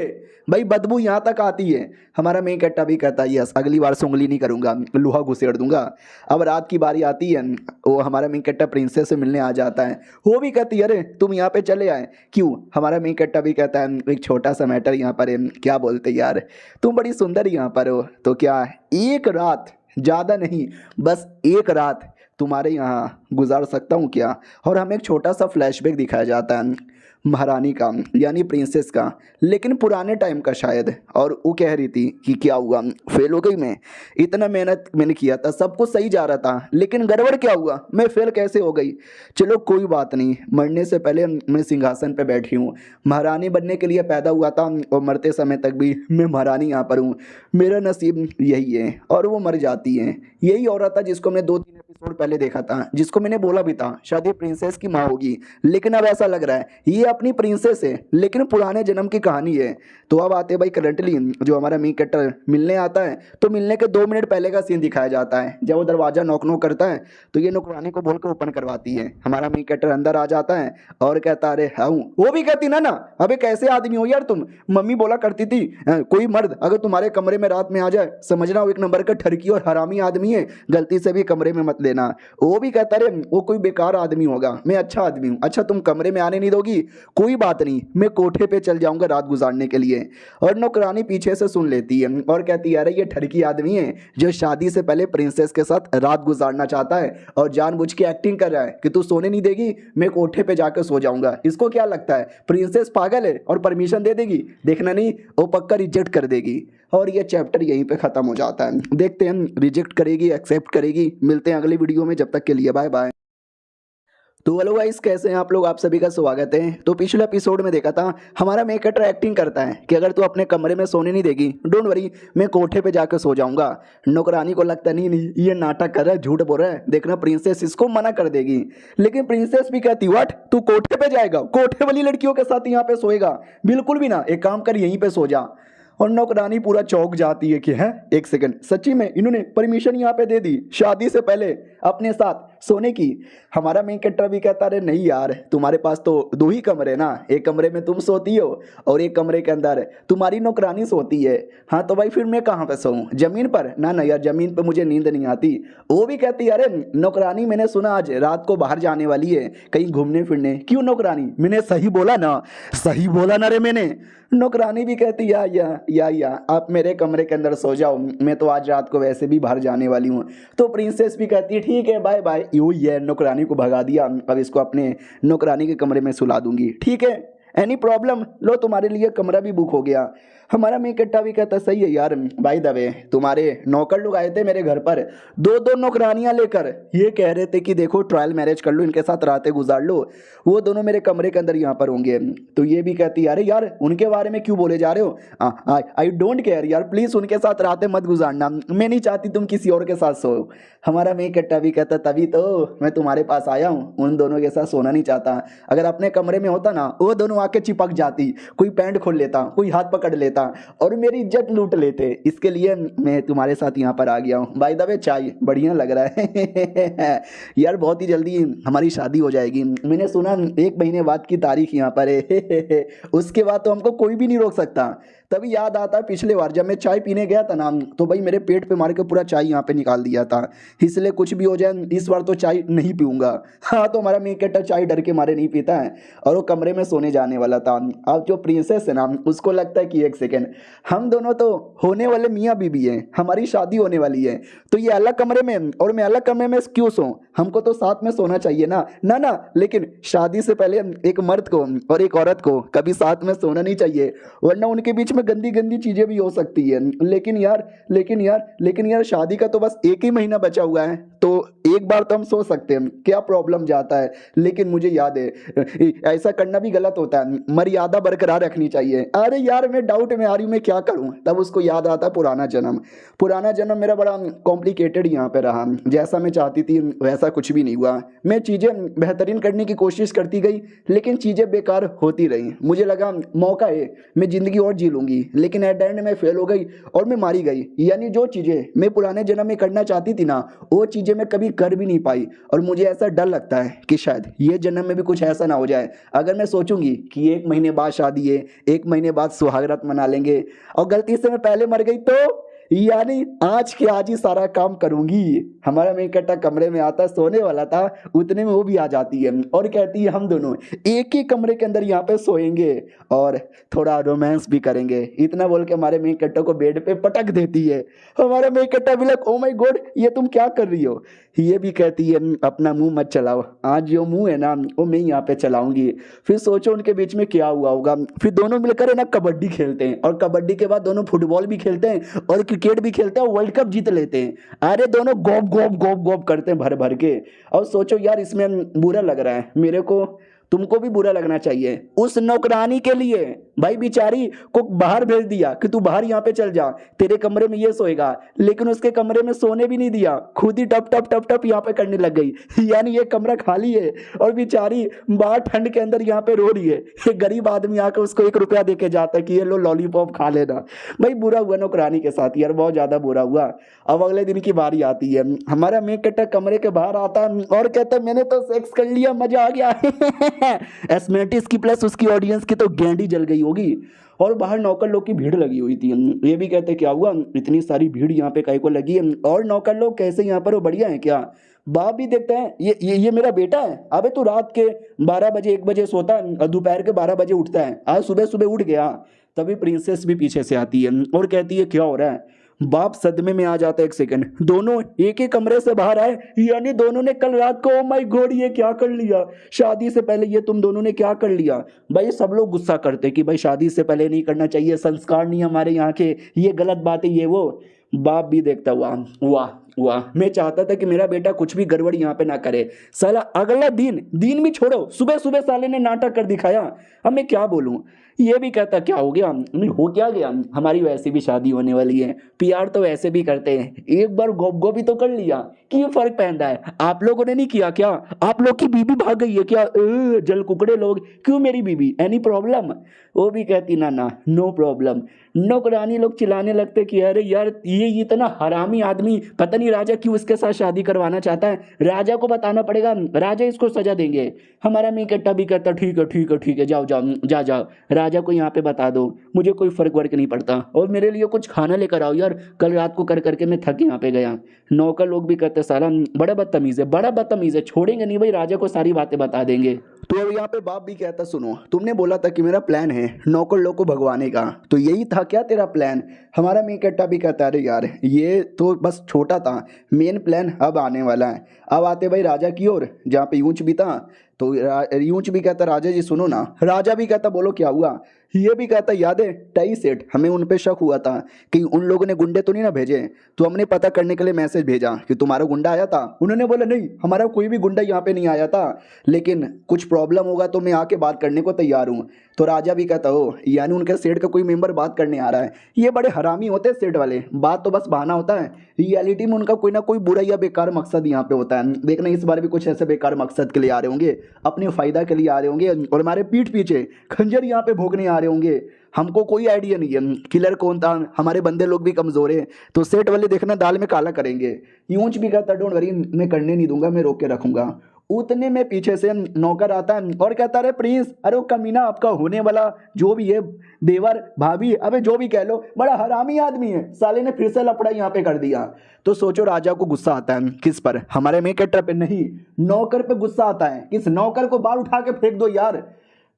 भाई बदबू यहाँ तक आती है। हमारा मेन कट्टा भी कहता यस, अगली बार से उंगली नहीं करूंगा, लोहा घुसेड़ दूंगा। अब रात की बारी आती है, वो हमारा मेन कट्टा प्रिंसेस से मिलने आ जाता है। वो भी कहती है अरे तुम यहाँ पे चले आए क्यों। हमारा मेन कट्टा भी कहता है एक छोटा सा मैटर यहाँ पर है, क्या बोलते यार तुम बड़ी सुंदर यहाँ पर हो, तो क्या एक रात, ज़्यादा नहीं बस एक रात तुम्हारे यहाँ गुजार सकता हूँ क्या। और हमें एक छोटा सा फ्लैशबैक दिखाया जाता है महारानी का यानी प्रिंसेस का, लेकिन पुराने टाइम का शायद। और वो कह रही थी कि क्या हुआ, फेल हो गई मैं, इतना मेहनत मैंने किया था, सब कुछ सही जा रहा था, लेकिन गड़बड़ क्या हुआ, मैं फेल कैसे हो गई। चलो कोई बात नहीं, मरने से पहले मैं सिंहासन पर बैठी हूँ, महारानी बनने के लिए पैदा हुआ था और मरते समय तक भी मैं महारानी यहाँ पर हूँ, मेरा नसीब यही है। और वो मर जाती है। यही औरत था जिसको मैं 2-3 एपिसोड पहले देखा था, जिसको मैंने बोला भी था शायद ये प्रिंसेस की माँ होगी, लेकिन अब ऐसा लग रहा है ये अपनी प्रिंसेस है, लेकिन पुराने जन्म की कहानी है। तो अब आते भाई करंटली जो हमारा मेन कैरेक्टर मिलने आता है, तो मिलने के 2 मिनट पहले का सीन दिखाया जाता है। जब वो दरवाजा नॉक नॉक करता है तो ये नौकरानी को बोल के ओपन करवाती है। हमारा मेन कैरेक्टर अंदर आ जाता है और कहता अरे हाँ। वो भी कहती ना अबे कैसे आदमी हो यार तुम, मम्मी बोला करती थी कोई मर्द अगर तुम्हारे कमरे में रात में आ जाए समझना वो एक नंबर का ठरकी और हरामी आदमी है, गलती से भी कमरे में मत लेना। वो भी कहता अरे वो कोई बेकार आदमी होगा, मैं अच्छा आदमी हूँ, अच्छा तुम कमरे में आने नहीं दोगी, कोई बात नहीं, मैं कोठे पे चल जाऊंगा रात गुजारने के लिए। और नौकरानी पीछे से सुन लेती है और कहती है अरे ये ठरकी आदमी है जो शादी से पहले प्रिंसेस के साथ रात गुजारना चाहता है और जानबूझ के एक्टिंग कर रहा है कि तू सोने नहीं देगी, मैं कोठे पे जाकर सो जाऊंगा। इसको क्या लगता है प्रिंसेस पागल है और परमिशन दे देगी, देखना नहीं वो पक्का रिजेक्ट कर देगी। और ये चैप्टर यहीं पे खत्म हो जाता है। देखते हैं रिजेक्ट करेगी एक्सेप्ट करेगी। मिलते हैं अगली वीडियो में, जब तक के लिए बाय बाय। तो हेलो गाइस, कैसे हैं आप लोग, आप सभी का स्वागत है। तो पिछले एपिसोड में देखा था हमारा मेन कैरेक्टर एक्टिंग करता है कि अगर तू अपने कमरे में सोने नहीं देगी डोंट वरी, मैं कोठे पे जाकर सो जाऊंगा। नौकरानी को लगता नहीं ये नाटक कर रहा है, झूठ बोल रहा है, देखना प्रिंसेस इसको मना कर देगी। लेकिन प्रिंसेस भी कहती व्हाट, तू कोठे पे जाएगा, कोठे वाली लड़कियों के साथ यहाँ पे सोएगा, बिल्कुल भी ना, एक काम कर यहीं पे सो जा। और नौकरानी पूरा चौंक जाती है कि है एक सेकंड, सच्ची में इन्होंने परमिशन यहाँ पे दे दी शादी से पहले अपने साथ सोने की। हमारा मेन कैरेक्टर भी कहता है नहीं यार, तुम्हारे पास तो 2 ही कमरे ना, एक कमरे में तुम सोती हो और एक कमरे के अंदर तुम्हारी नौकरानी सोती है। हाँ तो भाई फिर मैं कहाँ पे सोऊं, जमीन पर? ना ना यार, जमीन पर मुझे नींद नहीं आती। वो भी कहती है अरे नौकरानी मैंने सुना आज रात को बाहर जाने वाली है कहीं घूमने फिरने। क्यों नौकरानी, मैंने सही बोला ना, सही बोला ना रे मैंने। नौकरानी भी कहती या आप मेरे कमरे के अंदर सो जाओ, मैं तो आज रात को वैसे भी बाहर जाने वाली हूँ। तो प्रिंसेस भी कहती है ठीक है बाय बाय। यूँ ही है, नौकरानी को भगा दिया, अब इसको अपने नौकरानी के कमरे में सुला दूंगी। ठीक है, एनी प्रॉब्लम, लो तुम्हारे लिए कमरा भी बुक हो गया। हमारा मेन कट्टा भी कहता सही है यार, बाय द वे तुम्हारे नौकर लोग आए थे मेरे घर पर 2-2 नौकरानियां लेकर, ये कह रहे थे कि देखो ट्रायल मैरिज कर लो, इनके साथ रातें गुजार लो, वो दोनों मेरे कमरे के अंदर यहाँ पर होंगे। तो ये भी कहती अरे यार उनके बारे में क्यों बोले जा रहे हो, आई डोंट केयर यार, प्लीज़ उनके साथ रातें मत गुजारना, मैं नहीं चाहती तुम किसी और के साथ सो। हमारा मेन कट्टा भी कहता तभी तो मैं तुम्हारे पास आया हूँ, उन दोनों के साथ सोना नहीं चाहता। अगर अपने कमरे में होता ना, वो दोनों आके चिपक जाती, कोई पैंट खोल लेता, कोई हाथ पकड़ लेता और मेरी इज्जत लूट लेते, इसके लिए मैं तुम्हारे साथ यहाँ पर आ गया हूँ। बाय द वे चाय बढ़िया लग रहा है यार, बहुत ही जल्दी हमारी शादी हो जाएगी, मैंने सुना 1 महीने बाद की तारीख यहाँ पर है उसके बाद तो हमको कोई भी नहीं रोक सकता। तभी याद आता है पिछले बार जब मैं चाय पीने गया था ना, तो भाई मेरे पेट पे मार के पूरा चाय यहाँ पे निकाल दिया था, इसलिए कुछ भी हो जाए इस बार तो चाय नहीं पीऊंगा। हाँ तो हमारा मेन कैरेक्टर चाय डर के मारे नहीं पीता है और वो कमरे में सोने जाने आने वाला था। अब जो प्रिंसेस है ना उसको लगता है कि एक सेकेंड, हम दोनों तो होने वाले मियाँ बीबी हैं, हमारी शादी होने वाली है, तो ये अलग कमरे में और मैं अलग कमरे में क्यों सोऊं, हमको तो साथ में सोना चाहिए ना ना ना। लेकिन शादी से पहले एक मर्द को और एक औरत को कभी साथ में सोना नहीं चाहिए, वरना उनके बीच में गंदी गंदी चीजें भी हो सकती है। लेकिन यार शादी का तो बस एक ही महीना बचा हुआ है, तो एक बार तो हम सो सकते हैं, क्या प्रॉब्लम जाता है। लेकिन मुझे याद है ऐसा करना भी गलत होता है, मर्यादा बरकरार रखनी चाहिए। अरे यार मैं डाउट में आ रही हूँ, मैं क्या करूँ। तब उसको याद आता है पुराना जन्म मेरा बड़ा कॉम्प्लिकेटेड यहाँ पे रहा, जैसा मैं चाहती थी वैसा कुछ भी नहीं हुआ। मैं चीज़ें बेहतरीन करने की कोशिश करती गई, लेकिन चीज़ें बेकार होती रही। मुझे लगा मौका है, मैं ज़िंदगी और जी लूँगी, लेकिन एट द एंड मैं फेल हो गई और मैं मारी गई। यानी जो चीज़ें मैं पुराने जन्म में करना चाहती थी ना, वो चीज़ें मैं कभी कर भी नहीं पाई। और मुझे ऐसा डर लगता है कि शायद ये जन्म में भी कुछ ऐसा ना हो जाए। अगर मैं सोचूंगी कि 1 महीने बाद शादी है, 1 महीने बाद सुहागरात मना लेंगे, और गलती से मैं पहले मर गई, तो यानी आज के आज ही सारा काम करूंगी। हमारा मैं इकट्ठा कमरे में आता, सोने वाला था, उतने में वो भी आ जाती है और कहती है हम दोनों एक ही कमरे के अंदर यहाँ पे सोएंगे और थोड़ा रोमांस भी करेंगे। इतना बोल के हमारे मेन कट्टो को बेड पे पटक देती है। हमारा मेन कट्टा भी लग, ओ माय गॉड ये तुम क्या कर रही हो। ये भी कहती है अपना मुंह मत चलाओ, आज जो मुंह है ना वो मैं यहाँ पे चलाऊंगी। फिर सोचो उनके बीच में क्या हुआ होगा। फिर दोनों मिलकर है ना कबड्डी खेलते हैं, और कबड्डी के बाद दोनों फुटबॉल भी खेलते हैं और क्रिकेट भी खेलते हैं और वर्ल्ड कप जीत लेते हैं। अरे दोनों गोप गोप गोप गोप करते हैं भर भर के। और सोचो यार इसमें बुरा लग रहा है मेरे को, तुमको भी बुरा लगना चाहिए। उस नौकरानी के लिए भाई बेचारी को बाहर भेज दिया कि तू बाहर यहाँ पे चल जा, तेरे कमरे में ये सोएगा, लेकिन उसके कमरे में सोने भी नहीं दिया, खुद ही टप टप टप टप यहाँ पे करने लग गई। यानी ये कमरा खाली है और बेचारी बाहर ठंड के अंदर यहाँ पे रो रही है। एक गरीब आदमी आकर उसको 1 रुपया दे के जाता है कि ये लो लॉलीपॉप खा लेना। भाई बुरा हुआ नौकरानी के साथ यार, बहुत ज्यादा बुरा हुआ। अब अगले दिन की बारी आती है, हमारा मेक कट्टा कमरे के बाहर आता है और कहता है मैंने तो सेक्स कर लिया, मजा आ गया। एस्मेटिस की प्लस उसकी ऑडियंस की तो गेंडी जल गई होगी। और बाहर नौकर लोग की भीड़ लगी हुई थी। ये भी कहते क्या हुआ इतनी सारी भीड़ यहाँ पे काहे को लगी है, और नौकर लोग कैसे यहाँ पर वो बढ़िया है क्या। बाप भी देखते हैं ये मेरा बेटा है, अबे तू रात के 12 बजे 1 बजे सोता है और दोपहर के 12 बजे उठता है, आज सुबह सुबह उठ गया। तभी प्रिंसेस भी पीछे से आती है और कहती है क्या हो रहा है। बाप सदमे में आ जाता है, 1 सेकंड, दोनों एक ही कमरे से बाहर आए, यानी दोनों ने कल रात को ओ माय गॉड ये क्या कर लिया, शादी से पहले ये तुम दोनों ने क्या कर लिया। भाई सब लोग गुस्सा करते कि भाई शादी से पहले नहीं करना चाहिए, संस्कार नहीं हमारे यहाँ के, ये गलत बात है ये वो। बाप भी देखता हुआ वाह वाह, मैं चाहता था कि मेरा बेटा कुछ भी गड़बड़ यहाँ पे ना करे। साला अगला दिन भी छोड़ो, सुबह सुबह साले ने नाटक कर दिखाया। अब मैं क्या बोलूं। ये भी कहता क्या हो गया, नहीं हो क्या गया, हमारी वैसे भी शादी होने वाली है, पीआर तो वैसे भी करते हैं, एक बार गोप गोपी तो कर लिया, कि ये फर्क पहनता है। आप लोगों ने नहीं किया क्या, आप लोग की बीबी भाग गई है क्या, जल कुकड़े लोग, क्यों मेरी बीबी, एनी प्रॉब्लम। वो भी कहती ना ना नो प्रॉब्लम। नौकरानी लोग चिल्लाने लगते कि अरे यार ये इतना हरामी आदमी, पता नहीं राजा क्यों इसके साथ शादी करवाना चाहता है, राजा को बताना पड़ेगा, राजा इसको सजा देंगे। हमारा मीकट्टा भी कहता ठीक है ठीक है ठीक है, जाओ जाओ जा जाओ, राजा को यहाँ पे बता दो, मुझे कोई फर्क वर्क नहीं पड़ता, और मेरे लिए कुछ खाना लेकर आओ यार, कल रात को कर करके मैं थक यहाँ पे गया। नौकर लोग भी कहते साला बड़ा बदतमीज है, छोड़ेंगे नहीं भाई, राजा को सारी बातें बता देंगे। तो अब यहाँ पे बाप भी कहता सुनो, तुमने बोला था कि मेरा प्लान है नौकर लोग को भगवाने का, तो यही था क्या तेरा प्लान। हमारा मीकट्टा भी कहता अरे यार ये तो बस छोटा था, मेन प्लान अब आने वाला है। अब आते भाई राजा की ओर, जहाँ पे यूंच भी था। तो यूंच भी कहता राजा जी सुनो ना, राजा भी कहता बोलो क्या हुआ। ये भी कहता याद है टाई सेठ, हमें उन पे शक हुआ था कि उन लोगों ने गुंडे तो नहीं ना भेजे, तो हमने पता करने के लिए मैसेज भेजा कि तुम्हारा गुंडा आया था। उन्होंने बोला नहीं हमारा कोई भी गुंडा यहाँ पे नहीं आया था, लेकिन कुछ प्रॉब्लम होगा तो मैं आके बात करने को तैयार हूँ। तो राजा भी कहता हो यानी उनके सेठ का कोई मेंबर बात करने आ रहा है। ये बड़े हरामी होते हैं सेठ वाले, बात तो बस बहाना होता है, रियलिटी में उनका कोई ना कोई बुरा या बेकार मकसद यहाँ पे होता है। देखना इस बार भी कुछ ऐसे बेकार मकसद के लिए आ रहे होंगे, अपने फायदा के लिए आ रहे होंगे, और हमारे पीठ पीछे खंजर यहाँ पे भोगने आ रहे होंगे। हमको कोई आइडिया नहीं है किलर कौन था, हमारे बंदे लोग भी कमजोर हैं, तो सेठ वाले देखना दाल में काला करेंगे। यूंच भी कहता डोंट वरी, मैं करने नहीं दूंगा, मैं रोक के रखूंगा। उतने में पीछे से नौकर आता है और कहता अरे प्रिंस, अरे वो कमीना आपका होने वाला जो भी है, देवर भाभी, अबे जो भी कह लो, बड़ा हरामी आदमी है, साले ने फिर से लफड़ा यहाँ पे कर दिया। तो सोचो राजा को गुस्सा आता है किस पर, हमारे मेकटर पे नहीं, नौकर पे गुस्सा आता है, किस नौकर को बाल उठा के फेंक दो यार।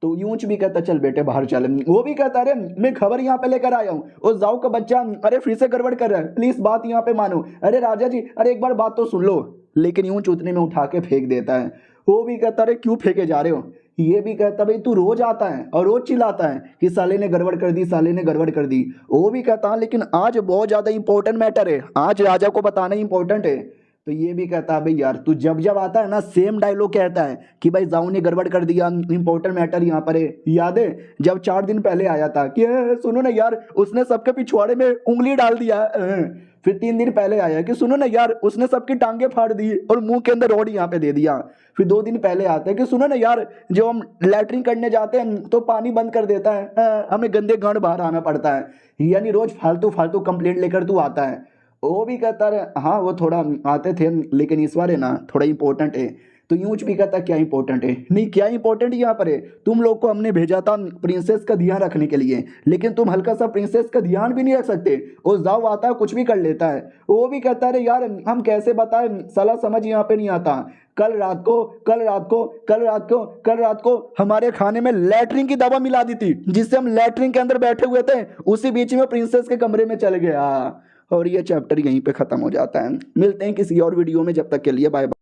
तो यूंच भी कहता चल बेटे बाहर चल। वो भी कहता अरे मैं खबर यहाँ पे लेकर आया हूँ, उस जाओ का बच्चा अरे फिर से गड़बड़ कर रहा है, प्लीज बात यहाँ पे मानो। अरे राजा जी अरे एक बार बात तो सुन लो। लेकिन यूंच उतने में उठा के फेंक देता है। वो भी कहता अरे क्यों फेंके जा रहे हो। ये भी कहता भाई तू रोज आता है और रोज चिल्लाता है कि साले ने गड़बड़ कर दी, साले ने गड़बड़ कर दी। वो भी कहता लेकिन आज बहुत ज्यादा इंपॉर्टेंट मैटर है, आज राजा को बताना इंपॉर्टेंट है। तो ये भी कहता है भाई यार तू जब जब आता है ना सेम डायलॉग कहता है कि भाई जाऊ ने गड़बड़ कर दिया, इंपॉर्टेंट मैटर यहाँ पर है। याद है जब 4 दिन पहले आया था कि सुनो ना यार उसने सबके पिछवाड़े में उंगली डाल दिया। फिर 3 दिन पहले आया कि सुनो ना यार उसने सबकी टांगे फाड़ दी और मुंह के अंदर रॉड यहाँ पे दे दिया। फिर 2 दिन पहले आता है कि सुनो ना यार जब हम लैट्रिन करने जाते हैं तो पानी बंद कर देता है, हमें गंदे गांड बाहर आना पड़ता है। यानी रोज फालतू फालतू कंप्लेंट लेकर तू आता है। वो भी कहता है हाँ वो थोड़ा आते थे लेकिन इस बार है ना थोड़ा इंपॉर्टेंट है। तो यूंच भी कहता क्या इंपॉर्टेंट है, नहीं क्या इंपॉर्टेंट यहाँ पर है, तुम लोग को हमने भेजा था प्रिंसेस का ध्यान रखने के लिए, लेकिन तुम हल्का सा प्रिंसेस का ध्यान भी नहीं रख सकते। वो जाओ आता है कुछ भी कर लेता है। वो भी कहता है यार हम कैसे बताएं, साला समझ यहाँ पे नहीं आता। कल रात को हमारे खाने में लैट्रिन की दवा मिला दी थी, जिससे हम लैट्रिन के अंदर बैठे हुए थे, उसी बीच में प्रिंसेस के कमरे में चल गया। और ये चैप्टर यहीं पे खत्म हो जाता है। मिलते हैं किसी और वीडियो में, जब तक के लिए बाय बाय।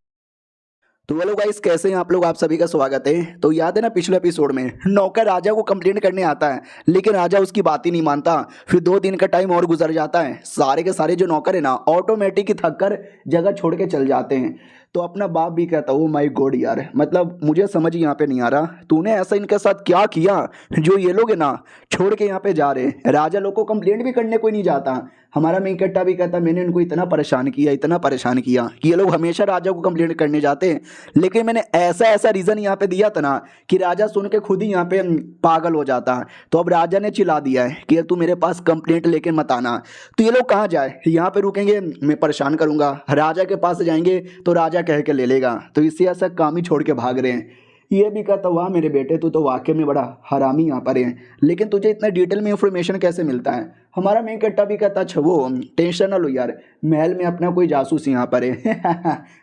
तो हेलो गाइस कैसे हैं आप लोग, आप सभी का स्वागत है। तो याद है ना पिछले एपिसोड में नौकर राजा को कंप्लेंट करने आता है, लेकिन राजा उसकी बात ही नहीं मानता। फिर 2 दिन का टाइम और गुजर जाता है, सारे के सारे जो नौकर है ना ऑटोमेटिक ही थक कर जगह छोड़ के चल जाते हैं। तो अपना बाप भी कहता ओ माय गॉड यार, मतलब मुझे समझ यहाँ पे नहीं आ रहा तूने ऐसा इनके साथ क्या किया जो ये लोग है ना छोड़ के यहाँ पे जा रहे हैं। राजा लोग को कंप्लेंट भी करने कोई नहीं जाता। हमारा मेन कट्टा भी कहता मैंने इनको इतना परेशान किया कि ये लोग हमेशा राजा को कंप्लेंट करने जाते हैं, लेकिन मैंने ऐसा रीज़न यहाँ पे दिया था ना कि राजा सुन के खुद ही यहाँ पे पागल हो जाता है। तो अब राजा ने चिल्ला दिया है कि तू मेरे पास कंप्लेंट लेके मत आना। तो ये लोग कहाँ जाए, यहाँ पे रुकेंगे मैं परेशान करूँगा, राजा के पास जाएंगे तो राजा कह के ले लेगा। तो इसी ऐसा काम ही छोड़ के भाग रहे हैं। ये भी कहता वाह मेरे बेटे तू तो वाकई में बड़ा हरामी यहाँ पर है, लेकिन तुझे इतना डिटेल में इंफॉर्मेशन कैसे मिलता है। हमारा मेन कट्टा भी कहता अच्छा वो टेंशन ना लो यार, महल में अपना कोई जासूस यहाँ पर है।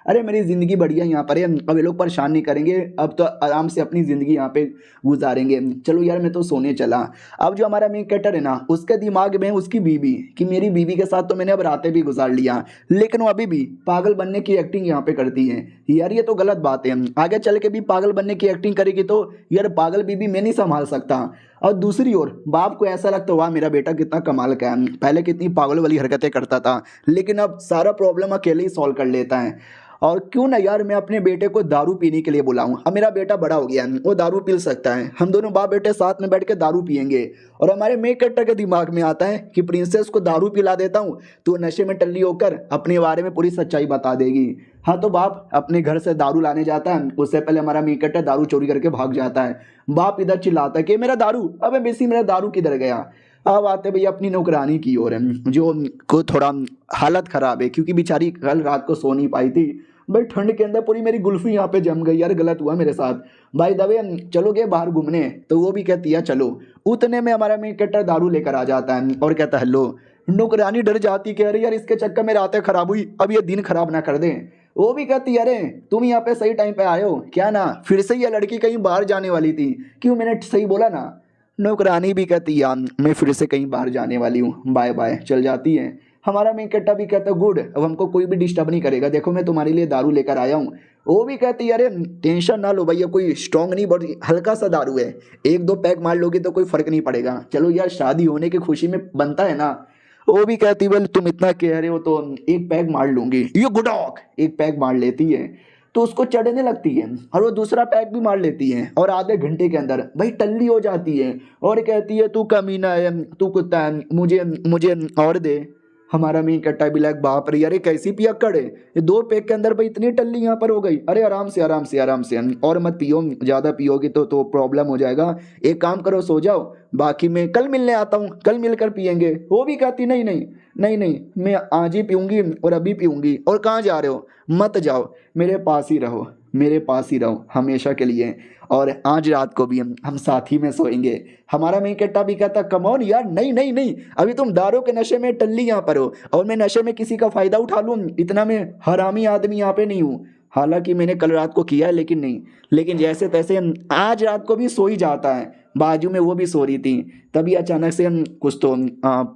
अरे मेरी ज़िंदगी बढ़िया यहाँ पर है, अब ये लोग परेशान नहीं करेंगे, अब तो आराम से अपनी ज़िंदगी यहाँ पे गुजारेंगे। चलो यार मैं तो सोने चला। अब जो हमारा मेन कट्टर है ना उसके दिमाग में उसकी बीवी कि मेरी बीवी के साथ तो मैंने अब रातें भी गुजार लिया, लेकिन वो अभी भी पागल बनने की एक्टिंग यहाँ पे करती है। यार ये तो गलत बात है, आगे चल के भी पागल बनने की एक्टिंग करेगी तो यार पागल बीवी मैं नहीं संभाल सकता। और दूसरी ओर बाप को ऐसा लगता वाह मेरा बेटा कितना कमाल का है, पहले कितनी पागल वाली हरकतें करता था लेकिन अब सारा प्रॉब्लम अकेले ही सॉल्व कर लेता है। और क्यों ना यार मैं अपने बेटे को दारू पीने के लिए बुलाऊं, अब मेरा बेटा बड़ा हो गया है वो दारू पी सकता है, हम दोनों बाप बेटे साथ में बैठ के दारू पियेंगे। और हमारे मेक कट्टर के दिमाग में आता है कि प्रिंसेस को दारू पिला देता हूँ तो नशे में टल्ली होकर अपने बारे में पूरी सच्चाई बता देगी। हाँ तो बाप अपने घर से दारू लाने जाता है, उससे पहले हमारा मेक कट्टर दारू चोरी करके भाग जाता है। बाप इधर चिल्लाता है कि मेरा दारू, अबे बेसी मेरा दारू किधर गया। अब आते भैया अपनी नौकरानी की ओर है जो को थोड़ा हालत ख़राब है क्योंकि बेचारी कल रात को सो नहीं पाई थी। भाई ठंड के अंदर पूरी मेरी गुल्फी यहाँ पे जम गई यार, गलत हुआ मेरे साथ। भाई दबे चलोगे बाहर घूमने, तो वो भी कहती है चलो। उतने में हमारा मेन कट्टर दारू लेकर आ जाता है और कहता है हेलो। नौकरानी डर जाती कह रही यार इसके चक्कर में रातें खराब हुई, अब ये दिन खराब ना कर दें। वो भी कहती अरे तुम यहाँ पे सही टाइम पे आए हो क्या ना, फिर से ये लड़की कहीं बाहर जाने वाली थी, क्यों मैंने सही बोला ना। नौकरानी भी कहती यार मैं फिर से कहीं बाहर जाने वाली हूँ, बाय बाय, चल जाती है। हमारा मेन कट्टा भी कहता गुड, अब हमको कोई भी डिस्टर्ब नहीं करेगा, देखो मैं तुम्हारे लिए दारू लेकर आया हूँ। वो भी कहती अरे टेंशन ना लो भैया, कोई स्ट्रॉन्ग नहीं बहुत हल्का सा दारू है, 1-2 पैक मार लोगे तो कोई फर्क नहीं पड़ेगा, चलो यार शादी होने की खुशी में बनता है ना। वो भी कहती बोल तुम इतना कह रहे हो तो 1 पैक मार लूंगी, ये गुडॉक 1 पैक मार लेती है तो उसको चढ़ने लगती है और वो दूसरा पैक भी मार लेती है और आधे घंटे के अंदर भाई टल्ली हो जाती है और कहती है तू कमीना है, तू कुत्ता है, मुझे मुझे और दे। हमारा मेन कट्टा भी लाइक बाप रे अरे कैसी पियक्कड़ है, ये 2 पैक के अंदर भाई इतनी टल्ली यहाँ पर हो गई। अरे आराम से आराम से आराम से, और मत पियो, ज़्यादा पियोगी तो प्रॉब्लम हो जाएगा, एक काम करो सो जाओ, बाकी मैं कल मिलने आता हूँ, कल मिलकर पियेंगे। वो भी कहती नहीं नहीं नहीं नहीं मैं आज ही पीऊँगी और अभी पीऊँगी। और कहाँ जा रहे हो, मत जाओ, मेरे पास ही रहो, मेरे पास ही रहो हमेशा के लिए, और आज रात को भी हम साथ ही में सोएंगे। हमारा मेन कट्टा भी कहता कम ऑन यार, नहीं नहीं नहीं, अभी तुम दारू के नशे में टल्ली यहाँ पर हो और मैं नशे में किसी का फ़ायदा उठा लूँ, इतना मैं हरामी आदमी यहाँ पे नहीं हूँ। हालांकि मैंने कल रात को किया है लेकिन नहीं, लेकिन जैसे तैसे आज रात को भी सो ही जाता है। बाजू में वो भी सो रही थी, तभी अचानक से कुछ तो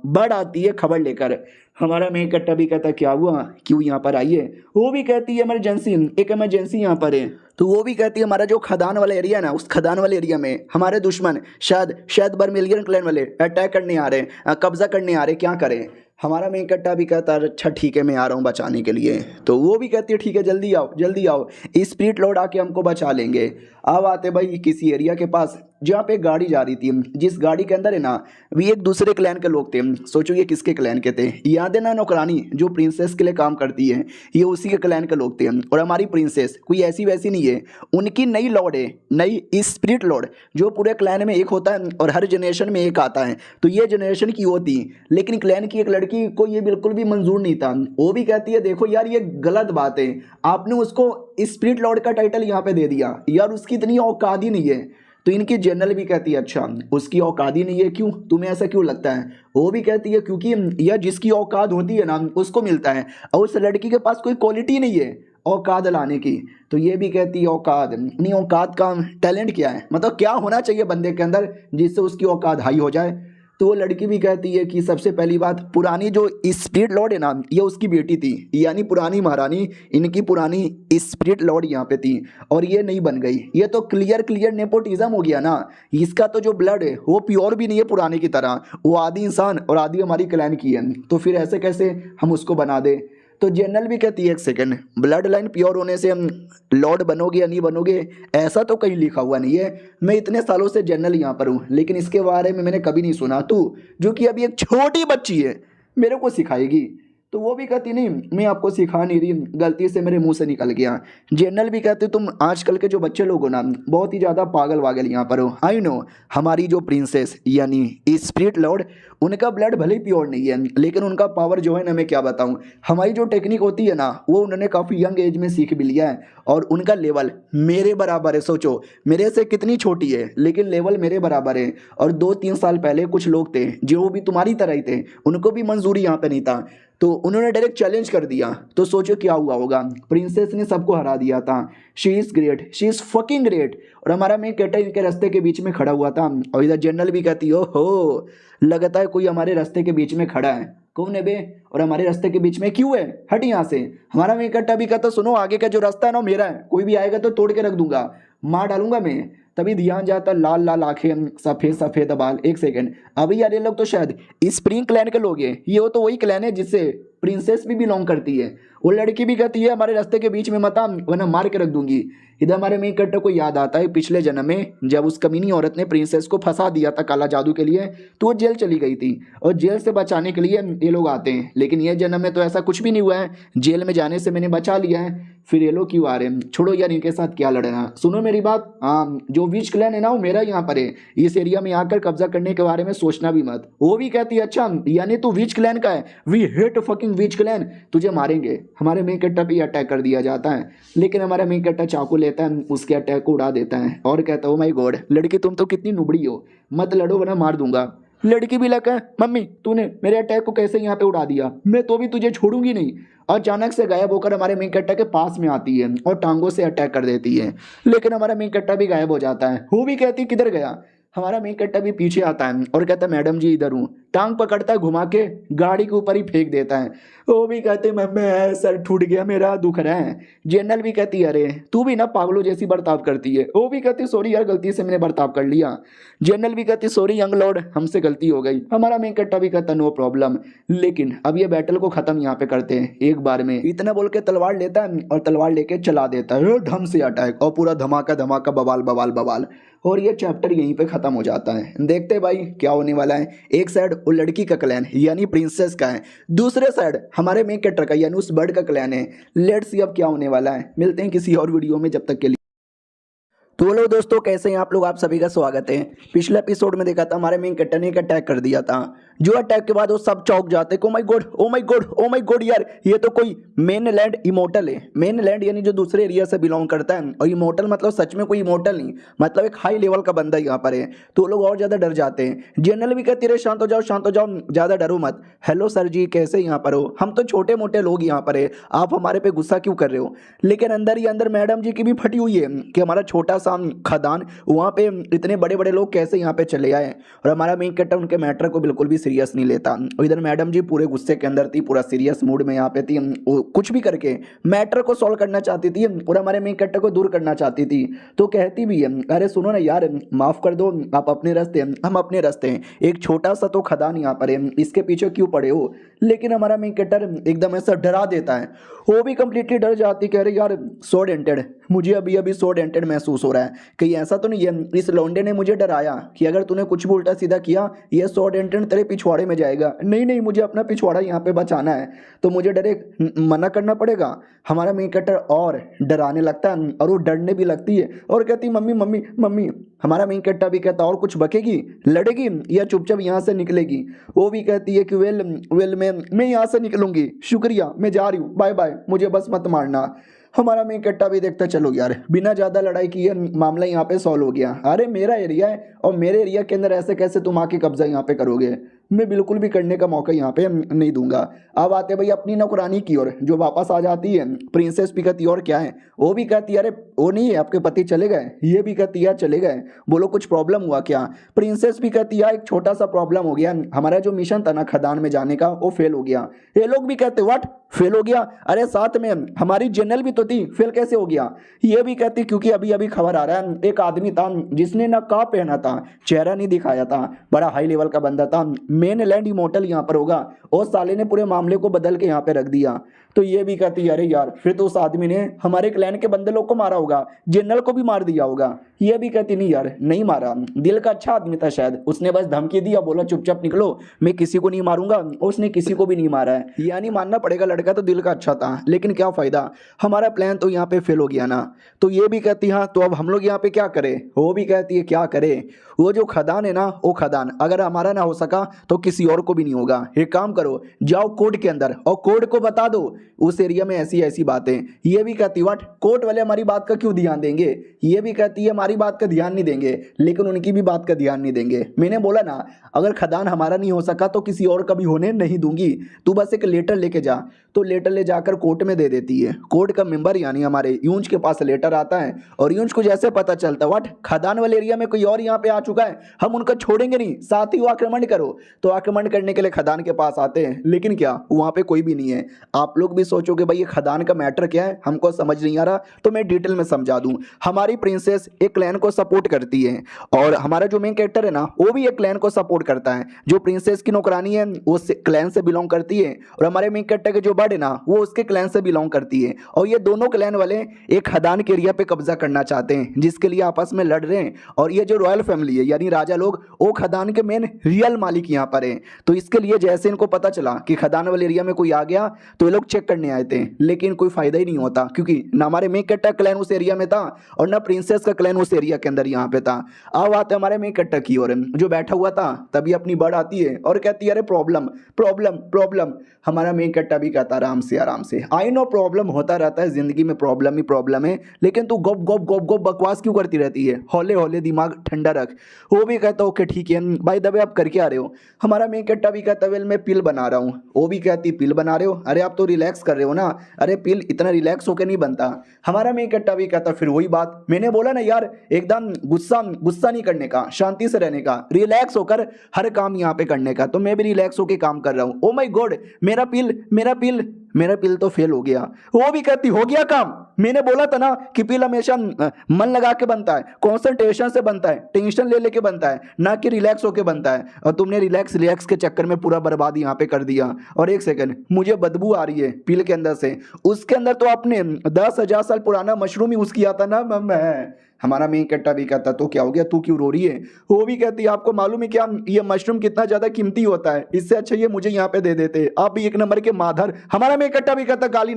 बर्ड आती है खबर लेकर। हमारा मेन कट्टा भी कहता क्या हुआ, क्यों यहाँ पर आई है। वो भी कहती है इमरजेंसी, एक इमरजेंसी यहाँ पर है। तो वो भी कहती है हमारा जो खदान वाला एरिया है ना, उस खदान वाले एरिया में हमारे दुश्मन शायद बर्मिलियन क्लैन वाले अटैक करने आ रहे हैं, कब्जा करने आ रहे हैं, क्या करें। हमारा मेन कट्टा भी कहता है अच्छा ठीक है मैं आ रहा हूँ बचाने के लिए। तो वो भी कहती है ठीक है जल्दी आओ जल्दी आओ, स्पिरिट लॉर्ड आके हमको बचा लेंगे। अब आते भाई किसी एरिया के पास जहाँ पे गाड़ी जा रही थी, जिस गाड़ी के अंदर है ना भी एक दूसरे क्लैन के लोग थे। सोचो ये किसके क्लैन के थे, याद है ना नौकरानी जो प्रिंसेस के लिए काम करती है, ये उसी के क्लैन के लोग थे। और हमारी प्रिंसेस कोई ऐसी वैसी नहीं है, उनकी नई लॉर्ड है, नई स्पिरिट लॉर्ड जो पूरे क्लैन में एक होता है और हर जनरेशन में एक आता है। तो ये जनरेशन की होती, लेकिन क्लैन की एक लड़की को ये बिल्कुल भी मंजूर नहीं था। वो भी कहती है देखो यार ये गलत बात है, आपने उसको स्पिरिट लॉर्ड का टाइटल यहाँ पे दे दिया, यार उसकी इतनी औकात ही नहीं है। तो इनकी जनरल भी कहती है अच्छा उसकी औकात ही नहीं है, क्यों तुम्हें ऐसा क्यों लगता है। वो भी कहती है क्योंकि यह जिसकी औकात होती है ना उसको मिलता है, और उस लड़की के पास कोई क्वालिटी नहीं है औकात लाने की। तो ये भी कहती है औकात नहीं, औकात का टैलेंट क्या है, मतलब क्या होना चाहिए बंदे के अंदर जिससे उसकी औकात हाई हो जाए। तो वो लड़की भी कहती है कि सबसे पहली बात पुरानी जो स्पिरिट लॉर्ड है ना ये उसकी बेटी थी, यानी पुरानी महारानी इनकी पुरानी स्पिरिट लॉर्ड यहाँ पे थी और ये नहीं बन गई। ये तो क्लियर नेपोटिज्म हो गया ना, इसका तो जो ब्लड है वो प्योर भी नहीं है पुराने की तरह, वो आधी इंसान और आधी हमारी क्लैन की है। तो फिर ऐसे कैसे हम उसको बना दे। तो जनरल भी कहती है एक सेकंड, ब्लड लाइन प्योर होने से हम लॉर्ड बनोगे या नहीं बनोगे ऐसा तो कहीं लिखा हुआ नहीं है। मैं इतने सालों से जनरल यहाँ पर हूँ लेकिन इसके बारे में मैंने कभी नहीं सुना, तू जो कि अभी एक छोटी बच्ची है मेरे को सिखाएगी। तो वो भी कहती नहीं मैं आपको सिखा नहीं रही, गलती से मेरे मुंह से निकल गया। जनरल भी कहते तुम आजकल के जो बच्चे लोग हो ना बहुत ही ज़्यादा पागल वागल यहाँ पर हो। आई नो हमारी जो प्रिंसेस यानी स्पिरिट लॉर्ड उनका ब्लड भले ही प्योर नहीं है लेकिन उनका पावर जो है ना मैं क्या बताऊँ, हमारी जो टेक्निक होती है ना वो उन्होंने काफ़ी यंग एज में सीख भी लिया है और उनका लेवल मेरे बराबर है। सोचो मेरे से कितनी छोटी है लेकिन लेवल मेरे बराबर है। और 2-3 साल पहले कुछ लोग थे जो भी तुम्हारी तरह ही थे, उनको भी मंजूरी यहाँ पे नहीं था, तो उन्होंने डायरेक्ट चैलेंज कर दिया। तो सोचो क्या हुआ होगा, प्रिंसेस ने सबको हरा दिया था। She is great, she is fucking great. और हमारा मेन कैरेक्टर इनके रास्ते के बीच में खड़ा हुआ था और इधर जनरल भी कहती हो लगता है कोई हमारे रास्ते के बीच में खड़ा है। कौन है बे, और हमारे रास्ते के बीच में क्यों है, हट यहाँ से। हमारा मेन कैरेक्टर भी कहता सुनो आगे का जो रास्ता है ना मेरा है, कोई भी आएगा तो तोड़ के रख दूंगा, मार डालूंगा मैं। तभी ध्यान जाता लाल लाल आंखें सफेद सफेद बाल। एक सेकंड, अभी यार ये लोग तो शायद स्प्रिंग क्लैन के लोग हैं, ये तो वही क्लैन है जिससे प्रिंसेस भी बिलोंग करती है। वो लड़की भी कहती है हमारे रास्ते के बीच में मत आ वरना मार के रख दूंगी। इधर हमारे मेन कैरेक्टर को याद आता है पिछले जन्म में जब उस कमीनी औरत ने प्रिंसेस को फंसा दिया था काला जादू के लिए, तो वो जेल चली गई थी और जेल से बचाने के लिए ये लोग आते हैं। लेकिन ये जन्म में तो ऐसा कुछ भी नहीं हुआ है, जेल में जाने से मैंने बचा लिया है, फिर ये लोग क्यों आ रहे हैं। छोड़ो यार इनके साथ क्या लड़ना। सुनो मेरी बात, हाँ जो विच क्लैन है ना वो मेरा यहाँ पर है, इस एरिया में आकर कब्जा करने के बारे में सोचना भी मत। वो भी कहती है अच्छा यानी तू विच क्लैन का है, we hate fucking witch clan, तुझे मारेंगे। हमारे मेन कैरेक्टर पे अटैक कर दिया जाता है लेकिन हमारा मेन कैरेक्टर चाकू लेता है, उसके अटैक को उड़ा देता है और कहता है ओ माय गॉड लड़की तुम तो कितनी नुबड़ी हो, मत लड़ो वरना मार दूंगा। लड़की भी लगा मम्मी तूने मेरे अटैक को कैसे यहाँ पे उड़ा दिया, मैं तो भी तुझे छोड़ूंगी नहीं। और अचानक से गायब होकर हमारे मेन कैरेक्टर के पास में आती है और टांगों से अटैक कर देती है, लेकिन हमारा मेन कैरेक्टर भी गायब हो जाता है। वो भी कहती किधर गया। हमारा मेन कैरेक्टर भी पीछे आता है और कहता है मैडम जी इधर हूँ, टांग पकड़ता है घुमा के गाड़ी के ऊपर ही फेंक देता है। वो भी कहते मैं सर टूट गया मेरा दुख रहा है। जनरल भी कहती है अरे तू भी ना पागलों जैसी बर्ताव करती है। वो भी कहती सॉरी यार गलती से मैंने बर्ताव कर लिया। जनरल भी कहती सॉरी यंग लॉर्ड हमसे गलती हो गई। हमारा मेन कैरेक्टर भी कहता नो प्रॉब्लम, लेकिन अब ये बैटल को खत्म यहाँ पे करते हैं एक बार में। इतना बोल के तलवार लेता है और तलवार लेके चला देता है ढम से अटैक और पूरा धमाका धमाका बवाल बवाल बवाल, और ये चैप्टर यहीं पे खत्म हो जाता है। देखते भाई क्या होने वाला है। एक साइड वो लड़की का क्लैन यानी प्रिंसेस का है, दूसरे साइड हमारे मेन कैरेक्टर का यानी उस बर्ड का क्लैन है। लेट्स सी अब क्या होने वाला है। मिलते हैं किसी और वीडियो में, जब तक के लिए। तो बोलो दोस्तों, कैसे हैं आप लोग? आप सभी का स्वागत है। पिछले एपिसोड में देखा था हमारे मेन कैरेक्टर ने एक अटैक कर दिया था, जो अटैक के बाद वो सब चौंक जाते, oh my God oh my God oh my God, यार ये तो कोई मेनलैंड इमोर्टल है। मेनलैंड यानी जो दूसरे एरिया से बिलोंग करता है, और इमोर्टल मतलब सच में कोई इमोर्टल नहीं, मतलब एक हाई लेवल का बंदा यहाँ पर है। तो वो लोग और ज्यादा डर जाते हैं। जनरल भी कहती रहे शांत हो जाओ शांत हो जाओ, ज्यादा डरो मत। हेलो सर जी, कैसे यहाँ पर हो? हम तो छोटे मोटे लोग यहाँ पर है, आप हमारे पे गुस्सा क्यों कर रहे हो? लेकिन अंदर ही अंदर मैडम जी की भी फटी हुई है कि हमारा छोटा सा खदान, वहाँ पे इतने बड़े बड़े लोग कैसे यहाँ पे चले आए। और हमारा मेन कैरेक्टर उनके मैटर को बिल्कुल भी सीरियस नहीं लेता। और इधर मैडम जी पूरे गुस्से के अंदर थी, पूरा सीरियस मूड में यहाँ पे थी। वो कुछ भी करके मैटर को सॉल्व करना चाहती थी और हमारे मेन कैरेक्टर को दूर करना चाहती थी। तो कहती भी है, अरे सुनो ना यार, माफ कर दो, आप अपने रास्ते हम अपने रास्ते हैं। एक छोटा सा तो खदान यहाँ पर है, इसके पीछे क्यों पड़े हो? लेकिन हमारा मेन कैरेक्टर एकदम ऐसा डरा देता है। वो भी कंप्लीटली डर जाती, कह रही यार सो डेंटेड, मुझे अभी अभी सो डेंटेड महसूस हो रहा है। कहीं ऐसा तो नहीं है इस लौंडे ने मुझे डराया कि अगर तूने कुछ भी उल्टा सीधा किया ये सो डेंटेड तेरे पिछवाड़े में जाएगा? नहीं नहीं, मुझे अपना पिछवाड़ा यहाँ पे बचाना है, तो मुझे डायरेक्ट मना करना पड़ेगा। हमारा मेन कैरेक्टर और डराने लगता है और वो डरने भी लगती है और कहती मम्मी मम्मी मम्मी। हमारा मेन कैरेक्टर भी कहता और कुछ बकेगी, लड़ेगी या चुपचाप यहाँ से निकलेगी? वो भी कहती है कि वेल मैं यहाँ से निकलूंगी, शुक्रिया, मैं जा रही हूँ, बाय बाय, मुझे बस मत मारना। हमारा मेन कैरेक्टर भी देखता चलो यार, बिना ज़्यादा लड़ाई किए मामला यहाँ पे सॉल्व हो गया। अरे मेरा एरिया है और मेरे एरिया के अंदर ऐसे कैसे तुम आके कब्जा यहाँ पे करोगे? मैं बिल्कुल भी करने का मौका यहाँ पे नहीं दूंगा। अब आते भाई अपनी नौकरानी की ओर, जो वापस आ जाती है। प्रिंसेस भी कहती और क्या है? वो भी कहती है अरे वो नहीं है, आपके पति चले गए। ये भी कहती है चले गए, बोलो कुछ प्रॉब्लम हुआ क्या? प्रिंसेस भी कहती है एक छोटा सा प्रॉब्लम हो गया, हमारा जो मिशन था ना खदान में जाने का वो फेल हो गया। ये लोग भी कहते व्हाट, फेल हो गया? अरे साथ में हमारी जनरल भी तो थी, फेल कैसे हो गया? ये भी कहती क्योंकि अभी अभी खबर आ रहा है एक आदमी था जिसने नकाब पहना था, चेहरा नहीं दिखाया था, बड़ा हाई लेवल का बंदा था, मेनलैंड इमोर्टल यहाँ पर होगा, और साले ने पूरे मामले को बदल के यहाँ पे रख दिया। तो ये भी कहती अरे यार फिर तो उस आदमी ने हमारे क्लैन के बंदे लोग को मारा होगा, जनरल को भी मार दिया होगा। ये भी कहती नहीं यार नहीं मारा, दिल का अच्छा आदमी था शायद, उसने बस धमकी दी और बोला चुपचाप निकलो, मैं किसी को नहीं मारूंगा। उसने किसी को भी नहीं मारा है, यानी मानना पड़ेगा लड़का तो दिल का अच्छा था, लेकिन क्या फायदा, हमारा प्लान तो यहाँ पे फेल हो गया ना। तो ये भी कहती हाँ तो अब हम लोग यहाँ पे क्या करें? वो भी कहती है क्या करे, वो जो खदान है ना, वो खदान अगर हमारा ना हो सका तो किसी और को भी नहीं होगा। एक काम करो, जाओ कोर्ट के अंदर और कोर्ट को बता दो उस एरिया में ऐसी ऐसी बातें। ये भी कहती व्हाट, कोर्ट वाले हमारी बात का क्यों ध्यान देंगे? ये भी कहती है हमारी बात का ध्यान नहीं देंगे, लेकिन उनकी भी बात का ध्यान नहीं देंगे। मैंने बोला ना अगर खदान हमारा नहीं हो सका तो किसी और का भी होने नहीं दूंगी, तू बस एक लेटर लेके जा। तो लेटर ले जाकर कोर्ट में दे देती है। कोर्ट का मेंबर यानी हमारे यूंज के पास लेटर आता है और यूंज को जैसे पता चलता व्हाट, खदान वाले एरिया में कोई और यहाँ पे आ चुका है, हम उनको छोड़ेंगे नहीं, साथ ही वो आक्रमण करो। तो आक्रमण करने के लिए खदान के पास आते हैं, लेकिन क्या वहाँ पे कोई भी नहीं है। आप लोग भी सोचोगे भाई ये खदान का मैटर क्या है, हमको समझ नहीं आ रहा, तो मैं डिटेल में समझा दूं। हमारी प्रिंसेस एक क्लैन को सपोर्ट करती है और हमारा जो मेन कैरेक्टर है ना वो भी एक क्लैन को सपोर्ट करता है। जो प्रिंसेस की नौकरानी है वो क्लैन से बिलोंग करती है और हमारे मेन कैरेक्टर के जो बर्ड है ना वो उसके क्लैन से बिलोंग करती है। और ये दोनों क्लैन वाले एक खदान के एरिया पे कब्जा करना चाहते हैं, जिसके लिए आपस में लड़ रहे हैं। और ये जो रॉयल फैमिली है यानी राजा लोग, वो खदान के मेन रियल मालिक यहाँ पर है। तो इसके लिए जैसे इनको पता चला कि खदान वाले एरिया में कोई आ गया तो ये लोग चेक करने आए थे, लेकिन कोई फायदा ही नहीं होता क्योंकि ना हमारे मेन कैरेक्टर क्लैन उस एरिया में था और ना प्रिंसेस का क्लैन उस एरिया के अंदर यहाँ पे था। अब आते हमारे मेन कैरेक्टर की ओर, जो बैठा हुआ था तभी अपनी बर्ड आती है और कहती है अरे प्रॉब्लम प्रॉब्लम प्रॉब्लम। हमारा मेन कैरेक्टर भी कहता आराम से आई नो प्रॉब्लम होता रहता है जिंदगी में, प्रॉब्लम ही प्रॉब्लम है, लेकिन तू गप गप गप गप बकवास क्यों करती रहती है, हौले हौले दिमाग ठंडा रख। वो भी कहता ओके ठीक है भाई दबे आप करके आ रहे हो। हमारा मेन कैरेक्टर भी कहता वेल मैं पिल बना रहा हूँ। वो भी कहती पिल बना रहे हो, अरे आप तो रिलैक्स कर रहे हो ना, अरे पिल इतना रिलैक्स होकर नहीं बनता। हमारा मेन कैरेक्टर भी कहता फिर वही बात मैंने बोला ना यार, एकदम गुस्सा नहीं करने का, शांति से रहने का, रिलैक्स होकर हर काम यहाँ पे करने का। तो मैं भी रिलैक्स होकर काम कर रहा हूँ। ओ माय गॉड मेरा पिल तो फेल हो गया। वो भी कहती हो गया काम, मैंने बोला था ना कि पिल हमेशा मन लगा के बनता है, कॉन्सेंट्रेशन से बनता है, टेंशन ले लेके बनता है, ना कि रिलैक्स होके बनता है। और तुमने रिलैक्स के चक्कर में पूरा बर्बाद यहाँ पे कर दिया। और एक सेकंड, मुझे बदबू आ रही है पिल के अंदर से, उसके अंदर तो आपने 10,000 साल पुराना मशरूम यूज किया था ना मैं। हमारा मेन कट्टा भी कहता तो क्या हो गया, तू क्यों रो रही है। वो भी कहती आपको मालूम है क्या ये मशरूम कितना ज्यादा कीमती होता है, इससे अच्छा ये मुझे यहाँ पे दे देते, आप भी एक नंबर के माधर। हमारा मेन कट्टा भी कहता गाली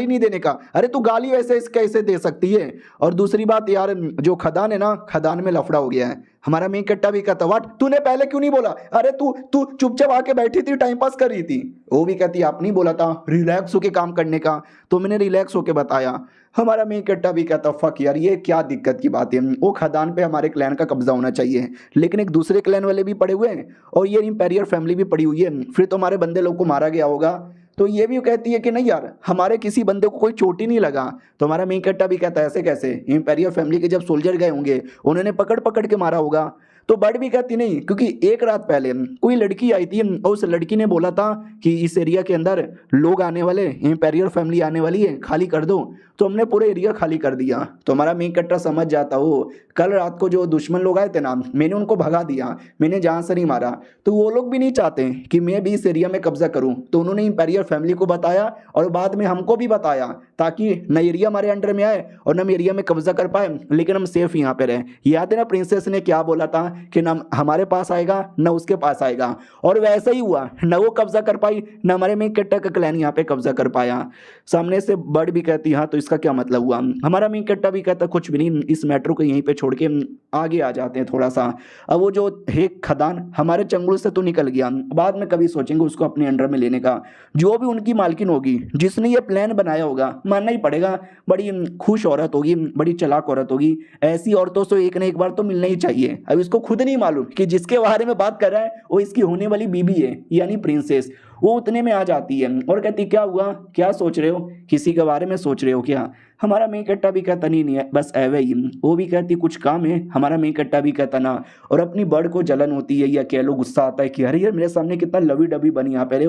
नहीं देने का, अरे तू गाली वैसे कैसे दे सकती है। और दूसरी बात यार, जो खदान है ना, खदान में लफड़ा हो गया है। हमारा मेन कट्टा भी कहता वाट, तूने पहले क्यों नहीं बोला, अरे तू तू चुपचाप आके बैठी थी, टाइम पास कर रही थी। वो भी कहती आप नहीं बोला था रिलैक्स होके काम करने का, तो मैंने रिलैक्स होके बताया। हमारा मेन कट्टा भी कहता फक यार, ये क्या दिक्कत की बात है, वो खदान पे हमारे क्लैन का कब्जा होना चाहिए, लेकिन एक दूसरे क्लैन वाले भी पड़े हुए हैं और ये इंपेरियर फैमिली भी पड़ी हुई है, फिर तो हमारे बंदे लोग को मारा गया होगा। तो ये भी कहती है कि नहीं यार, हमारे किसी बंदे को कोई चोट ही नहीं लगा। तो हमारा मेन कट्टा भी कहता है ऐसे कैसे, इंपेरियर फैमिली के जब सोल्जर गए होंगे उन्होंने पकड़ पकड़ के मारा होगा। तो बर्ड भी कहती नहीं, क्योंकि एक रात पहले कोई लड़की आई थी और उस लड़की ने बोला था कि इस एरिया के अंदर लोग आने वाले, इंपेरियर फैमिली आने वाली है, खाली कर दो। तो हमने पूरे एरिया खाली कर दिया। तो हमारा मेन कट्टा समझ जाता हो, कल रात को जो दुश्मन लोग आए थे ना, मैंने उनको भगा दिया, मैंने जान से नहीं मारा। तो वो लोग भी नहीं चाहते कि मैं भी इस एरिया में कब्जा करूं, तो उन्होंने इंपेरियर फैमिली को बताया और बाद में हमको भी बताया, ताकि न एरिया हमारे अंडर में आए और न एरिया में कब्जा कर पाए, लेकिन हम सेफ यहाँ पे रहे। याद है ना प्रिंसेस ने क्या बोला था कि न हमारे पास आएगा न उसके पास आएगा, और वैसा ही हुआ, न वो कब्जा कर पाई न हमारे मेन कट्टा का क्लैन यहाँ पे कब्जा कर पाया। सामने से बर्ड भी कहती हाँ तो इसका क्या मतलब हुआ। हमारा मेन कट्टा भी कहता कुछ भी नहीं, इस मैटर को यहीं पे छोड़ के आगे आ जाते हैं थोड़ा सा। अब वो जो है खदान हमारे चंगुल से तो निकल गया, बाद में कभी सोचेंगे उसको अपने अंडर में लेने का। जो भी उनकी मालकिन होगी, जिसने ये प्लान बनाया होगा, मानना ही पड़ेगा, बड़ी खुश औरत होगी, बड़ी चालाक औरत होगी। ऐसी औरतों से एक ना एक बार तो मिलना ही चाहिए। अब इसको खुद नहीं मालूम कि जिसके बारे में बात कर रहा है वो इसकी होने वाली बीबी है, यानी प्रिंसेस। वो उतने में आ जाती है और कहती क्या हुआ, क्या सोच रहे हो, किसी के बारे में सोच रहे हो क्या। हमारा मेन कट्टा भी कहता नहीं है, बस एवे ही। वो भी कहती कुछ काम है, हमारा मेन कट्टा भी कहता ना। और अपनी बर्ड को जलन होती है या कह लो गुस्सा आता है कि अरे यार मेरे सामने कितना लवी डबी बनी यहाँ पे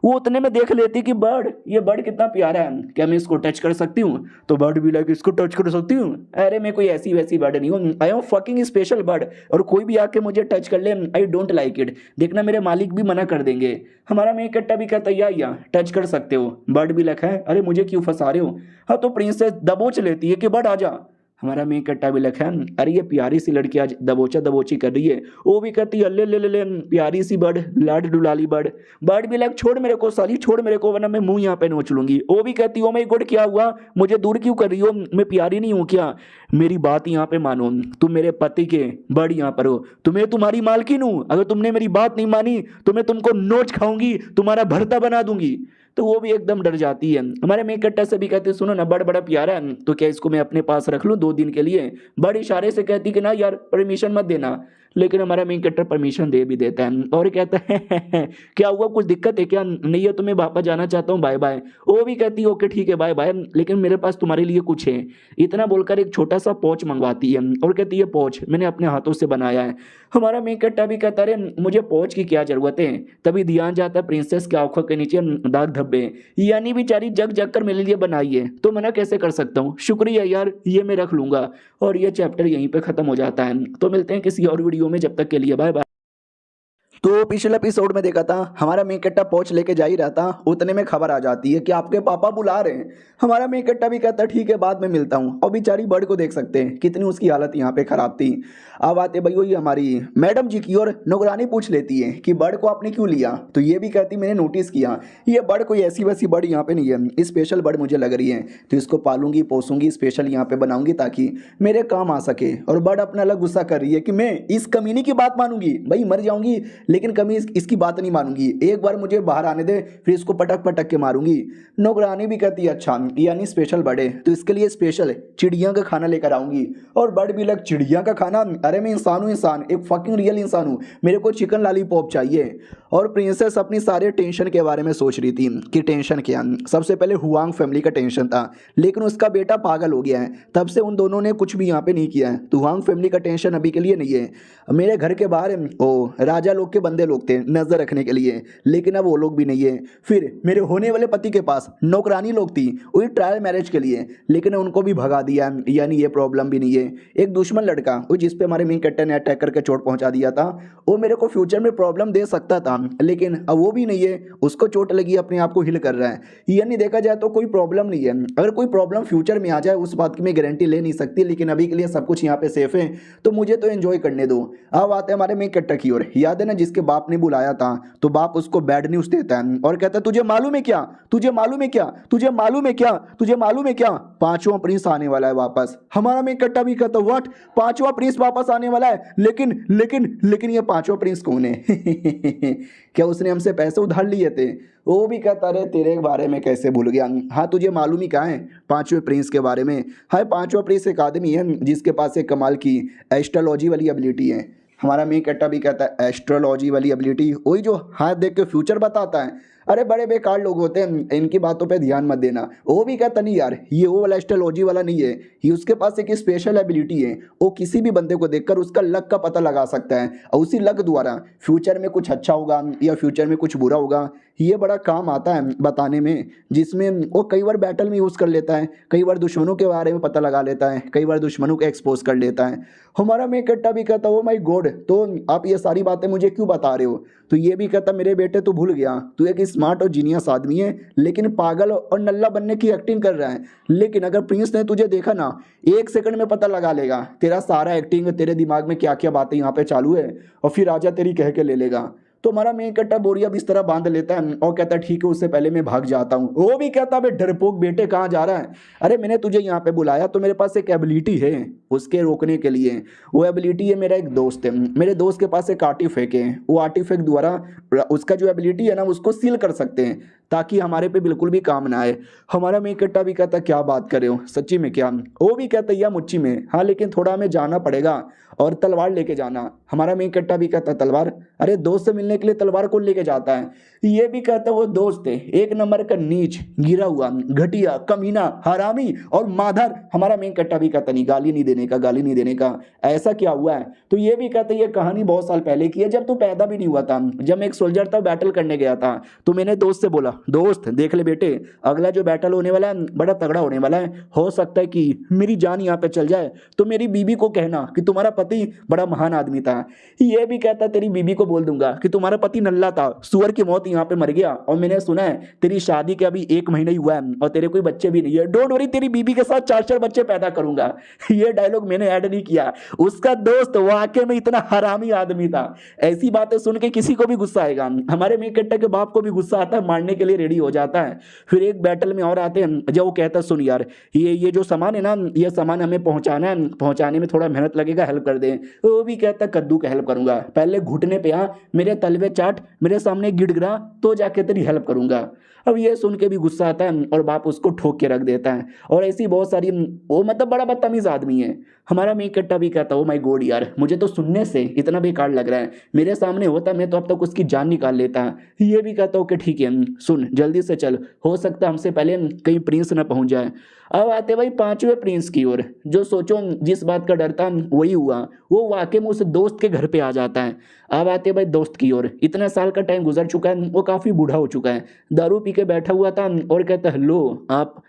वो उतने में देख लेती कि ये बर्ड कितना प्यारा है, क्या मैं इसको टच कर सकती हूँ। तो बर्ड भी लाइक इसको टच कर सकती हूँ, अरे मैं कोई ऐसी वैसी बर्ड नहीं हूँ, I am fucking special bird, और कोई भी आके मुझे टच कर ले आई डोंट लाइक इट, देखना मेरे मालिक भी मना कर देंगे। हमारा मेन कट्टा भी कहता या टच कर सकते हो। बर्ड भी लिखा है अरे मुझे क्यों फंसा रहे हो। हाँ तो प्रिंसेस दबोच लेती है कि बर्ड आजा। हमारा मेन कट्टा भी लिखा है अरे ये प्यारी सी लड़की आज दबोचा दबोची कर रही है। वो भी कहती है ले ले ले ले प्यारी सी बर्ड, लाड डुलाली बर्ड। बर्ड भी लाइक छोड़ मेरे को साली, छोड़ मेरे को, वरना मैं मुंह यहाँ पे नोच लूंगी। वो भी कहती ओ माय गॉड क्या हुआ, मुझे दूर क्यों कर रही हो, मैं प्यारी नहीं हूँ क्या, मेरी बात यहाँ पे मानो, तुम मेरे पति के बर्ड यहाँ पर हो, तुम्हें तुम्हारी मालकिन हूँ, अगर तुमने मेरी बात नहीं मानी तो मैं तुमको नोच खाऊंगी, तुम्हारा भरता बना दूंगी। तो वो भी एकदम डर जाती है। हमारे मेन कट्टा से भी कहते सुनो ना बड़ बड़ा प्यारा है, तो क्या इसको मैं अपने पास रख लूं 2 दिन के लिए। बड़ इशारे से कहती कि ना यार परमिशन मत देना, लेकिन हमारा मेन कट्टर परमिशन दे भी देता है और कहता है क्या हुआ, कुछ दिक्कत है क्या, नहीं है तो मैं वापस जाना चाहता हूँ, बाय बाय। वो भी कहती है ओके ठीक है बाय बाय, लेकिन मेरे पास तुम्हारे लिए कुछ है। इतना बोलकर एक छोटा सा पॉच मंगवाती है और कहती है पॉच मैंने अपने हाथों से बनाया है। हमारा मेन कट्टा भी कहता है मुझे पॉच की क्या जरूरत है। तभी ध्यान जाता है प्रिंसेस की आंखों के नीचे दाग धब्बे, यानी बेचारी जग जग कर मेरे लिए बनाई है, तो मना कैसे कर सकता हूँ, शुक्रिया यार ये मैं रख लूंगा। और ये चैप्टर यहीं पे खत्म हो जाता है। तो मिलते हैं किसी और वीडियो में, जब तक के लिए बाय बाय। तो पिछले एपिसोड में देखा था हमारा मेन कट्टा पहुंच लेके जा ही रहा था, उतने में खबर आ जाती है कि आपके पापा बुला रहे हैं। हमारा मेन कट्टा भी कहता ठीक है बाद में मिलता हूं। और बेचारी बर्ड को देख सकते हैं कितनी उसकी हालत यहाँ पे खराब थी। अब आते भाई वही हमारी मैडम जी की, और नौकरानी पूछ लेती है कि बर्ड को आपने क्यों लिया। तो ये भी कहती मैंने नोटिस किया ये बर्ड कोई ऐसी वैसी बर्ड यहाँ पे नहीं है, स्पेशल बर्ड मुझे लग रही है, तो इसको पालूंगी पोसूंगी, स्पेशल यहाँ पे बनाऊंगी ताकि मेरे काम आ सके। और बर्ड अपना अलग गुस्सा कर रही है कि मैं इस कमीनी की बात मानूंगी, भाई मर जाऊंगी लेकिन कमी इसकी बात नहीं मानूंगी, एक बार मुझे बाहर आने दे फिर इसको पटक पटक के मारूंगी। नौकरानी भी कहती है अच्छा यानी स्पेशल बर्ड है तो इसके लिए स्पेशल चिड़िया का खाना लेकर आऊंगी। और बर्ड भी लग चिड़िया का खाना, अरे मैं इंसान हूँ, इंसान एक फकिंग रियल इंसान हूँ, मेरे को चिकन लॉलीपॉप चाहिए। और प्रिंसेस अपनी सारे टेंशन के बारे में सोच रही थी कि टेंशन क्या। सबसे पहले हुआंग फैमिली का टेंशन था, लेकिन उसका बेटा पागल हो गया है, तब से उन दोनों ने कुछ भी यहाँ पे नहीं किया है। तो हुआंग फैमिली का टेंशन अभी के लिए नहीं है। मेरे घर के बाहर राजा लोग के बंदे लोग थे नजर रखने के लिए, लेकिन अब वो लोग भी नहीं है। फिर मेरे होने वाले पति के पास नौकरानी लोग थी वही ट्रायल मैरिज के लिए, लेकिन उनको भी भगा दिया, यानी ये प्रॉब्लम भी नहीं है। एक दुश्मन लड़का वो जिसपे हमारे मेन कट्टर ने अटैक करके चोट पहुंचा दिया था, वो मेरे को फ्यूचर में प्रॉब्लम दे सकता था, लेकिन अब वो भी नहीं है, उसको चोट लगी, अपने आप को हिल कर रहा है। यानी देखा जाए तो कोई प्रॉब्लम नहीं है। अगर कोई प्रॉब्लम फ्यूचर में आ जाए उस बात की मैं गारंटी ले नहीं सकती, लेकिन अभी के लिए सब कुछ यहाँ पे सेफ है, तो मुझे तो एंजॉय करने दो। अब आते हैं हमारे मेन कैरेक्टर की ओर। याद है ना, जिसके बाप ने बुलाया था, तो बाप उसको बैड न्यूज देता है और कहता है तुझे मालूम है क्या, तुझे मालूम है क्या, तुझे मालूम है क्या, तुझे मालूम है क्या, पांचवा प्रिंस आने वाला है वापस। हमारा मेन कैरेक्टर भी कहता है व्हाट, पांचवा प्रिंस वापस आने वाला है, लेकिन लेकिन लेकिन ये पांचवा प्रिंस कौन है? क्या उसने हमसे पैसे उधार लिए थे? वो भी कहता अरे तेरे बारे में कैसे भूल गया। हाँ तुझे मालूम ही कहाँ है पांचवें प्रिंस के बारे में? हाँ पांचवा प्रिंस एक आदमी है जिसके पास एक कमाल की एस्ट्रोलॉजी वाली एबिलिटी है। हमारा मेन कैरेक्टर भी कहता है एस्ट्रोलॉजी वाली एबिलिटी, वही जो हाथ देख के फ्यूचर बताता है। अरे बड़े बेकार लोग होते हैं, इनकी बातों पे ध्यान मत देना। वो भी कहता नहीं यार, ये वो वाला एस्ट्रोलॉजी वाला नहीं है, ये उसके पास एक स्पेशल एबिलिटी है। वो किसी भी बंदे को देखकर उसका लक का पता लगा सकता है और उसी लक द्वारा फ्यूचर में कुछ अच्छा होगा या फ्यूचर में कुछ बुरा होगा, ये बड़ा काम आता है बताने में। जिसमें वो कई बार बैटल में यूज़ कर लेता है, कई बार दुश्मनों के बारे में पता लगा लेता है, कई बार दुश्मनों को एक्सपोज कर लेता है। हमारा मेन कैरेक्टर भी कहता ओ माय गॉड, तो आप ये सारी बातें मुझे क्यों बता रहे हो? तो ये भी कहता मेरे बेटे तू भूल गया, तू एक स्मार्ट और जीनियस आदमी है, लेकिन पागल और नल्ला बनने की एक्टिंग कर रहा है। लेकिन अगर प्रिंस ने तुझे देखा ना, 1 सेकंड में पता लगा लेगा तेरा सारा एक्टिंग, तेरे दिमाग में क्या क्या बातें यहाँ पे चालू है, और फिर राजा तेरी कह के ले लेगा। तो हमारा मेन कैरेक्टर बोरिया बिस्तर बांध लेता है और कहता है ठीक है, उससे पहले मैं भाग जाता हूँ। वो भी कहता है डरपोक बेटे कहाँ जा रहा है? अरे मैंने तुझे यहाँ पे बुलाया तो मेरे पास एक एबिलिटी है उसके रोकने के लिए। वो एबिलिटी है, मेरा एक दोस्त है, मेरे दोस्त के पास एक आर्टिफैक्ट है, वो आर्टिफैक्ट द्वारा उसका जो एबिलिटी है ना उसको सील कर सकते हैं ताकि हमारे पे बिल्कुल भी काम ना आए। हमारा मेन कैरेक्टर भी कहता क्या बात कर रहे हो, सच्ची में क्या? वो भी कहता या मुच्ची में, हाँ लेकिन थोड़ा हमें जाना पड़ेगा और तलवार लेके जाना। हमारा मेन कैरेक्टर भी कहता तलवार? अरे दोस्त से मिलने के लिए तलवार कौन लेके जाता है? ये भी कहता वो दोस्त है एक नंबर का नीच, गिरा हुआ, घटिया, कमीना, हरामी और माधर। हमारा मेन कैरेक्टर भी कहता नहीं, गाली नहीं देने का, गाली नहीं देने का, ऐसा क्या हुआ है? तो ये भी कहता ये कहानी बहुत साल पहले की है, जब तू पैदा भी नहीं हुआ था। जब मैं एक सोल्जर था, बैटल करने गया था, तो मैंने दोस्त से बोला दोस्त देख ले बेटे, अगला जो बैटल होने वाला है बड़ा तगड़ा होने वाला है, हो सकता है कि मेरी जान यहाँ पे चल जाए, तो मेरी बीबी को कहना कि तुम्हारा पति बड़ा महान आदमी था। ये भी कहता तेरी बीबी को बोल दूंगा कि तुम्हारा पति नल्ला था, सुअर की मौत यहाँ पे मर गया, और मैंने सुना है तेरी शादी के अभी 1 महीना ही हुआ है और तेरे कोई बच्चे भी नहीं है, डोंट वरी तेरी बीबी के साथ 4-4 बच्चे पैदा करूंगा। ये डायलॉग मैंने ऐड नहीं किया, उसका दोस्त वाकई में इतना हरामी आदमी था। ऐसी बातें सुन के किसी को भी गुस्सा आएगा। हमारे मेन कैरेक्टर के बाप को भी गुस्सा आता है, मारने के लिए रेडी हो जाता है। फिर एक बैटल में और आते हैं जब वो कहता है सुन यार, ये जो सामान है ना, ये सामान हमें पहुंचाना है, पहुंचाने में थोड़ा मेहनत लगेगा, हेल्प कर दे। वो भी कहता कद्दू का हेल्प करूंगा, पहले घुटने पे आ, मेरे तलवे चाट, मेरे सामने गिड़गिड़ा, तो जाके तेरी हेल्प करूंगा। अब ये सुन के भी गुस्सा आता है और बाप उसको ठोक के रख देता है। और ऐसी बहुत सारी, वो मतलब बड़ा बदतमीज आदमी है। हमारा मेन कैरेक्टर भी कहता है ओ माय गॉड यार, मुझे तो सुनने से इतना बेकार लग रहा है, मेरे सामने होता मैं तो अब तक उसकी जान निकाल लेता। ये भी कहता हूँ कि ठीक है सुन जल्दी से चल, हो सकता है हमसे पहले कहीं प्रिंस ना पहुंच जाए। अब आते भाई 5वें प्रिंस की ओर। जो सोचो जिस बात का डर था वही हुआ, वो वाकई में उस दोस्त के घर पे आ जाता है। अब आते भाई दोस्त की ओर। इतना साल का टाइम गुजर चुका है, वो काफ़ी बूढ़ा हो चुका है, दारू पी के बैठा हुआ था और कहता हेलो आप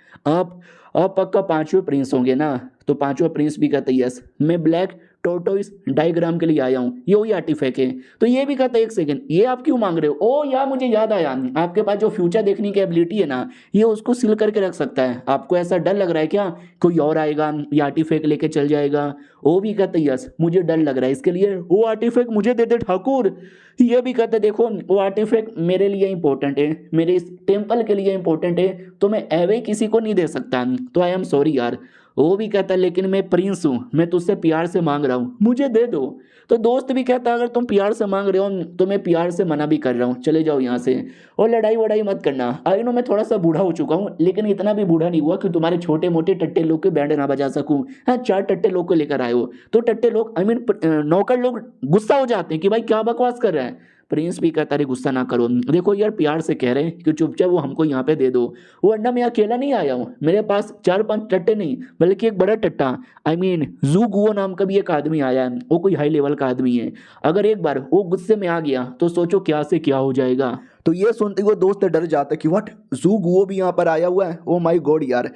पक्का 5वें प्रिंस होंगे ना? तो 5वां प्रिंस भी कहता यस, मैं ब्लैक टोर्टोइस डायग्राम के लिए आया हूँ, ये वही आर्टिफैक्ट है। तो ये भी कहता है 1 सेकंड, ये आप क्यों मांग रहे हो? ओ यार मुझे याद आया, आपके पास जो फ्यूचर देखने की एबिलिटी है ना, ये उसको सील करके रख सकता है। आपको ऐसा डर लग रहा है क्या कोई और आएगा ये आर्टिफैक्ट लेके चल जाएगा? वो भी कहता है यस मुझे डर लग रहा है, इसके लिए वो आर्टिफैक्ट मुझे दे दे ठाकुर। ये भी कहते देखो वो आर्टिफैक्ट मेरे लिए इंपॉर्टेंट है, मेरे इस टेम्पल के लिए इंपॉर्टेंट है, तो मैं एवे किसी को नहीं दे सकता, तो आई एम सॉरी यार। वो भी कहता है लेकिन मैं प्रिंस हूँ, मैं तुझसे प्यार से मांग रहा हूँ, मुझे दे दो। तो दोस्त भी कहता है अगर तुम प्यार से मांग रहे हो तो मैं प्यार से मना भी कर रहा हूँ, चले जाओ यहाँ से, और लड़ाई वड़ाई मत करना। आई नो मैं थोड़ा सा बूढ़ा हो चुका हूँ, लेकिन इतना भी बूढ़ा नहीं हुआ कि तुम्हारे छोटे मोटे टट्टे लोग के बैंड ना बजा सकूँ। हाँ 4 टट्टे लोग को लेकर आए हो, तो टट्टे लोग आई मीन नौकर लोग गुस्सा हो जाते हैं कि भाई क्या बकवास कर रहा है। प्रिंस भी कहता है गुस्सा ना करो, देखो यार प्यार से कह रहे हैं कि चुपचाप वो हमको यहाँ पे दे दो, वरना मैं अकेला नहीं आया हूँ, मेरे पास 4-5 टट्टे नहीं बल्कि एक बड़ा टट्टा आई मीन जू गुओ नाम का भी एक आदमी आया है, वो कोई हाई लेवल का आदमी है। अगर एक बार वो गुस्से में आ गया तो सोचो क्या से क्या हो जाएगा। तो ये सुनते वो दोस्त डर जाता कि व्हाट जू गुओ भी यहाँ पर आया हुआ है, ओ माय गॉड यार।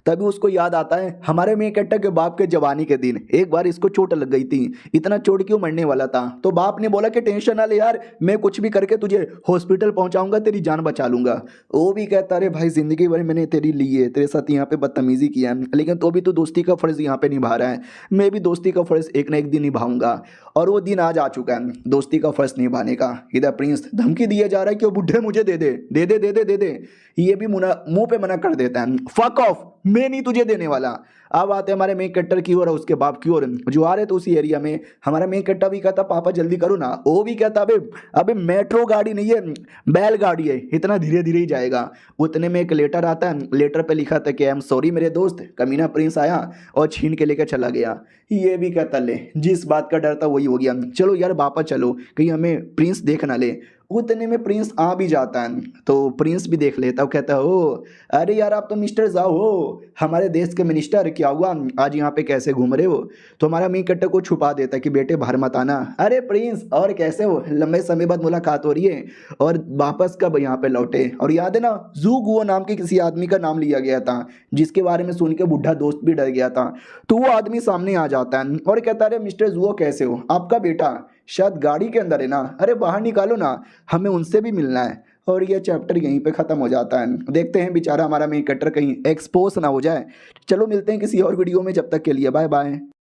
तभी उसको याद आता है हमारे मेन कैरेक्टर के बाप के जवानी के दिन एक बार इसको चोट लग गई थी, इतना चोट क्यों मरने वाला था। तो बाप ने बोला कि टेंशन ना ले यार, मैं कुछ भी करके तुझे हॉस्पिटल पहुंचाऊंगा, तेरी जान बचा लूंगा। वो भी कहता अरे भाई जिंदगी भर मैंने तेरी ली है, तेरे साथ यहाँ पे बदतमीजी किया है, लेकिन तो भी तू दोस्ती का फर्ज यहाँ पे निभा रहा है, मैं भी दोस्ती का फर्ज एक ना एक दिन निभाऊंगा। और वो दिन आज आ चुका है दोस्ती का फर्ज निभाने का। इधर प्रिंस धमकी दिया जा रहा है कि वो बुढ़े मुझे दे दे दे दे दे दे दे दे, ये भी मुंह पे मना कर देता है, फक ऑफ, मैं नहीं तुझे देने वाला। अब आते हैं हमारे मेन कैरेक्टर की ओर और उसके बाप की ओर जो आ रहे थे उसी एरिया में। हमारा मेन कैरेक्टर भी कहता पापा जल्दी करो ना, वो भी कहता अबे अबे मेट्रो गाड़ी नहीं है, बैलगाड़ी है, इतना धीरे धीरे ही जाएगा। उतने में एक लेटर आता है, लेटर पे लिखा था कि आई एम सॉरी मेरे दोस्त, कमीना प्रिंस आया और छीन के लेकर चला गया। ये भी कहता ले जिस बात का डर था वही हो गया, चलो यार वापस चलो कहीं हमें प्रिंस देख ना ले। उतने में प्रिंस आ भी जाता है तो प्रिंस भी देख लेता है, कहता है ओ अरे यार आप तो मिस्टर जाओ हो, हमारे देश के मिनिस्टर, क्या हुआ आज यहाँ पे कैसे घूम रहे हो। तो हमारा मेन कैरेक्टर को छुपा देता है कि बेटे बाहर मत आना। अरे प्रिंस और कैसे हो, लंबे समय बाद मुलाकात हो रही है, और वापस कब यहाँ पे लौटे। और याद है ना जू गुओ नाम के किसी आदमी का नाम लिया गया था जिसके बारे में सुन के बुढ़ा दोस्त भी डर गया था। तो वो आदमी सामने आ जाता है और कहता है अरे मिस्टर जुओ कैसे हो, आपका बेटा शायद गाड़ी के अंदर है ना, अरे बाहर निकालो ना, हमें उनसे भी मिलना है। और ये चैप्टर यहीं पे ख़त्म हो जाता है। देखते हैं बेचारा हमारा मेन कैरेक्टर कहीं एक्सपोज ना हो जाए। चलो मिलते हैं किसी और वीडियो में, जब तक के लिए बाय बाय।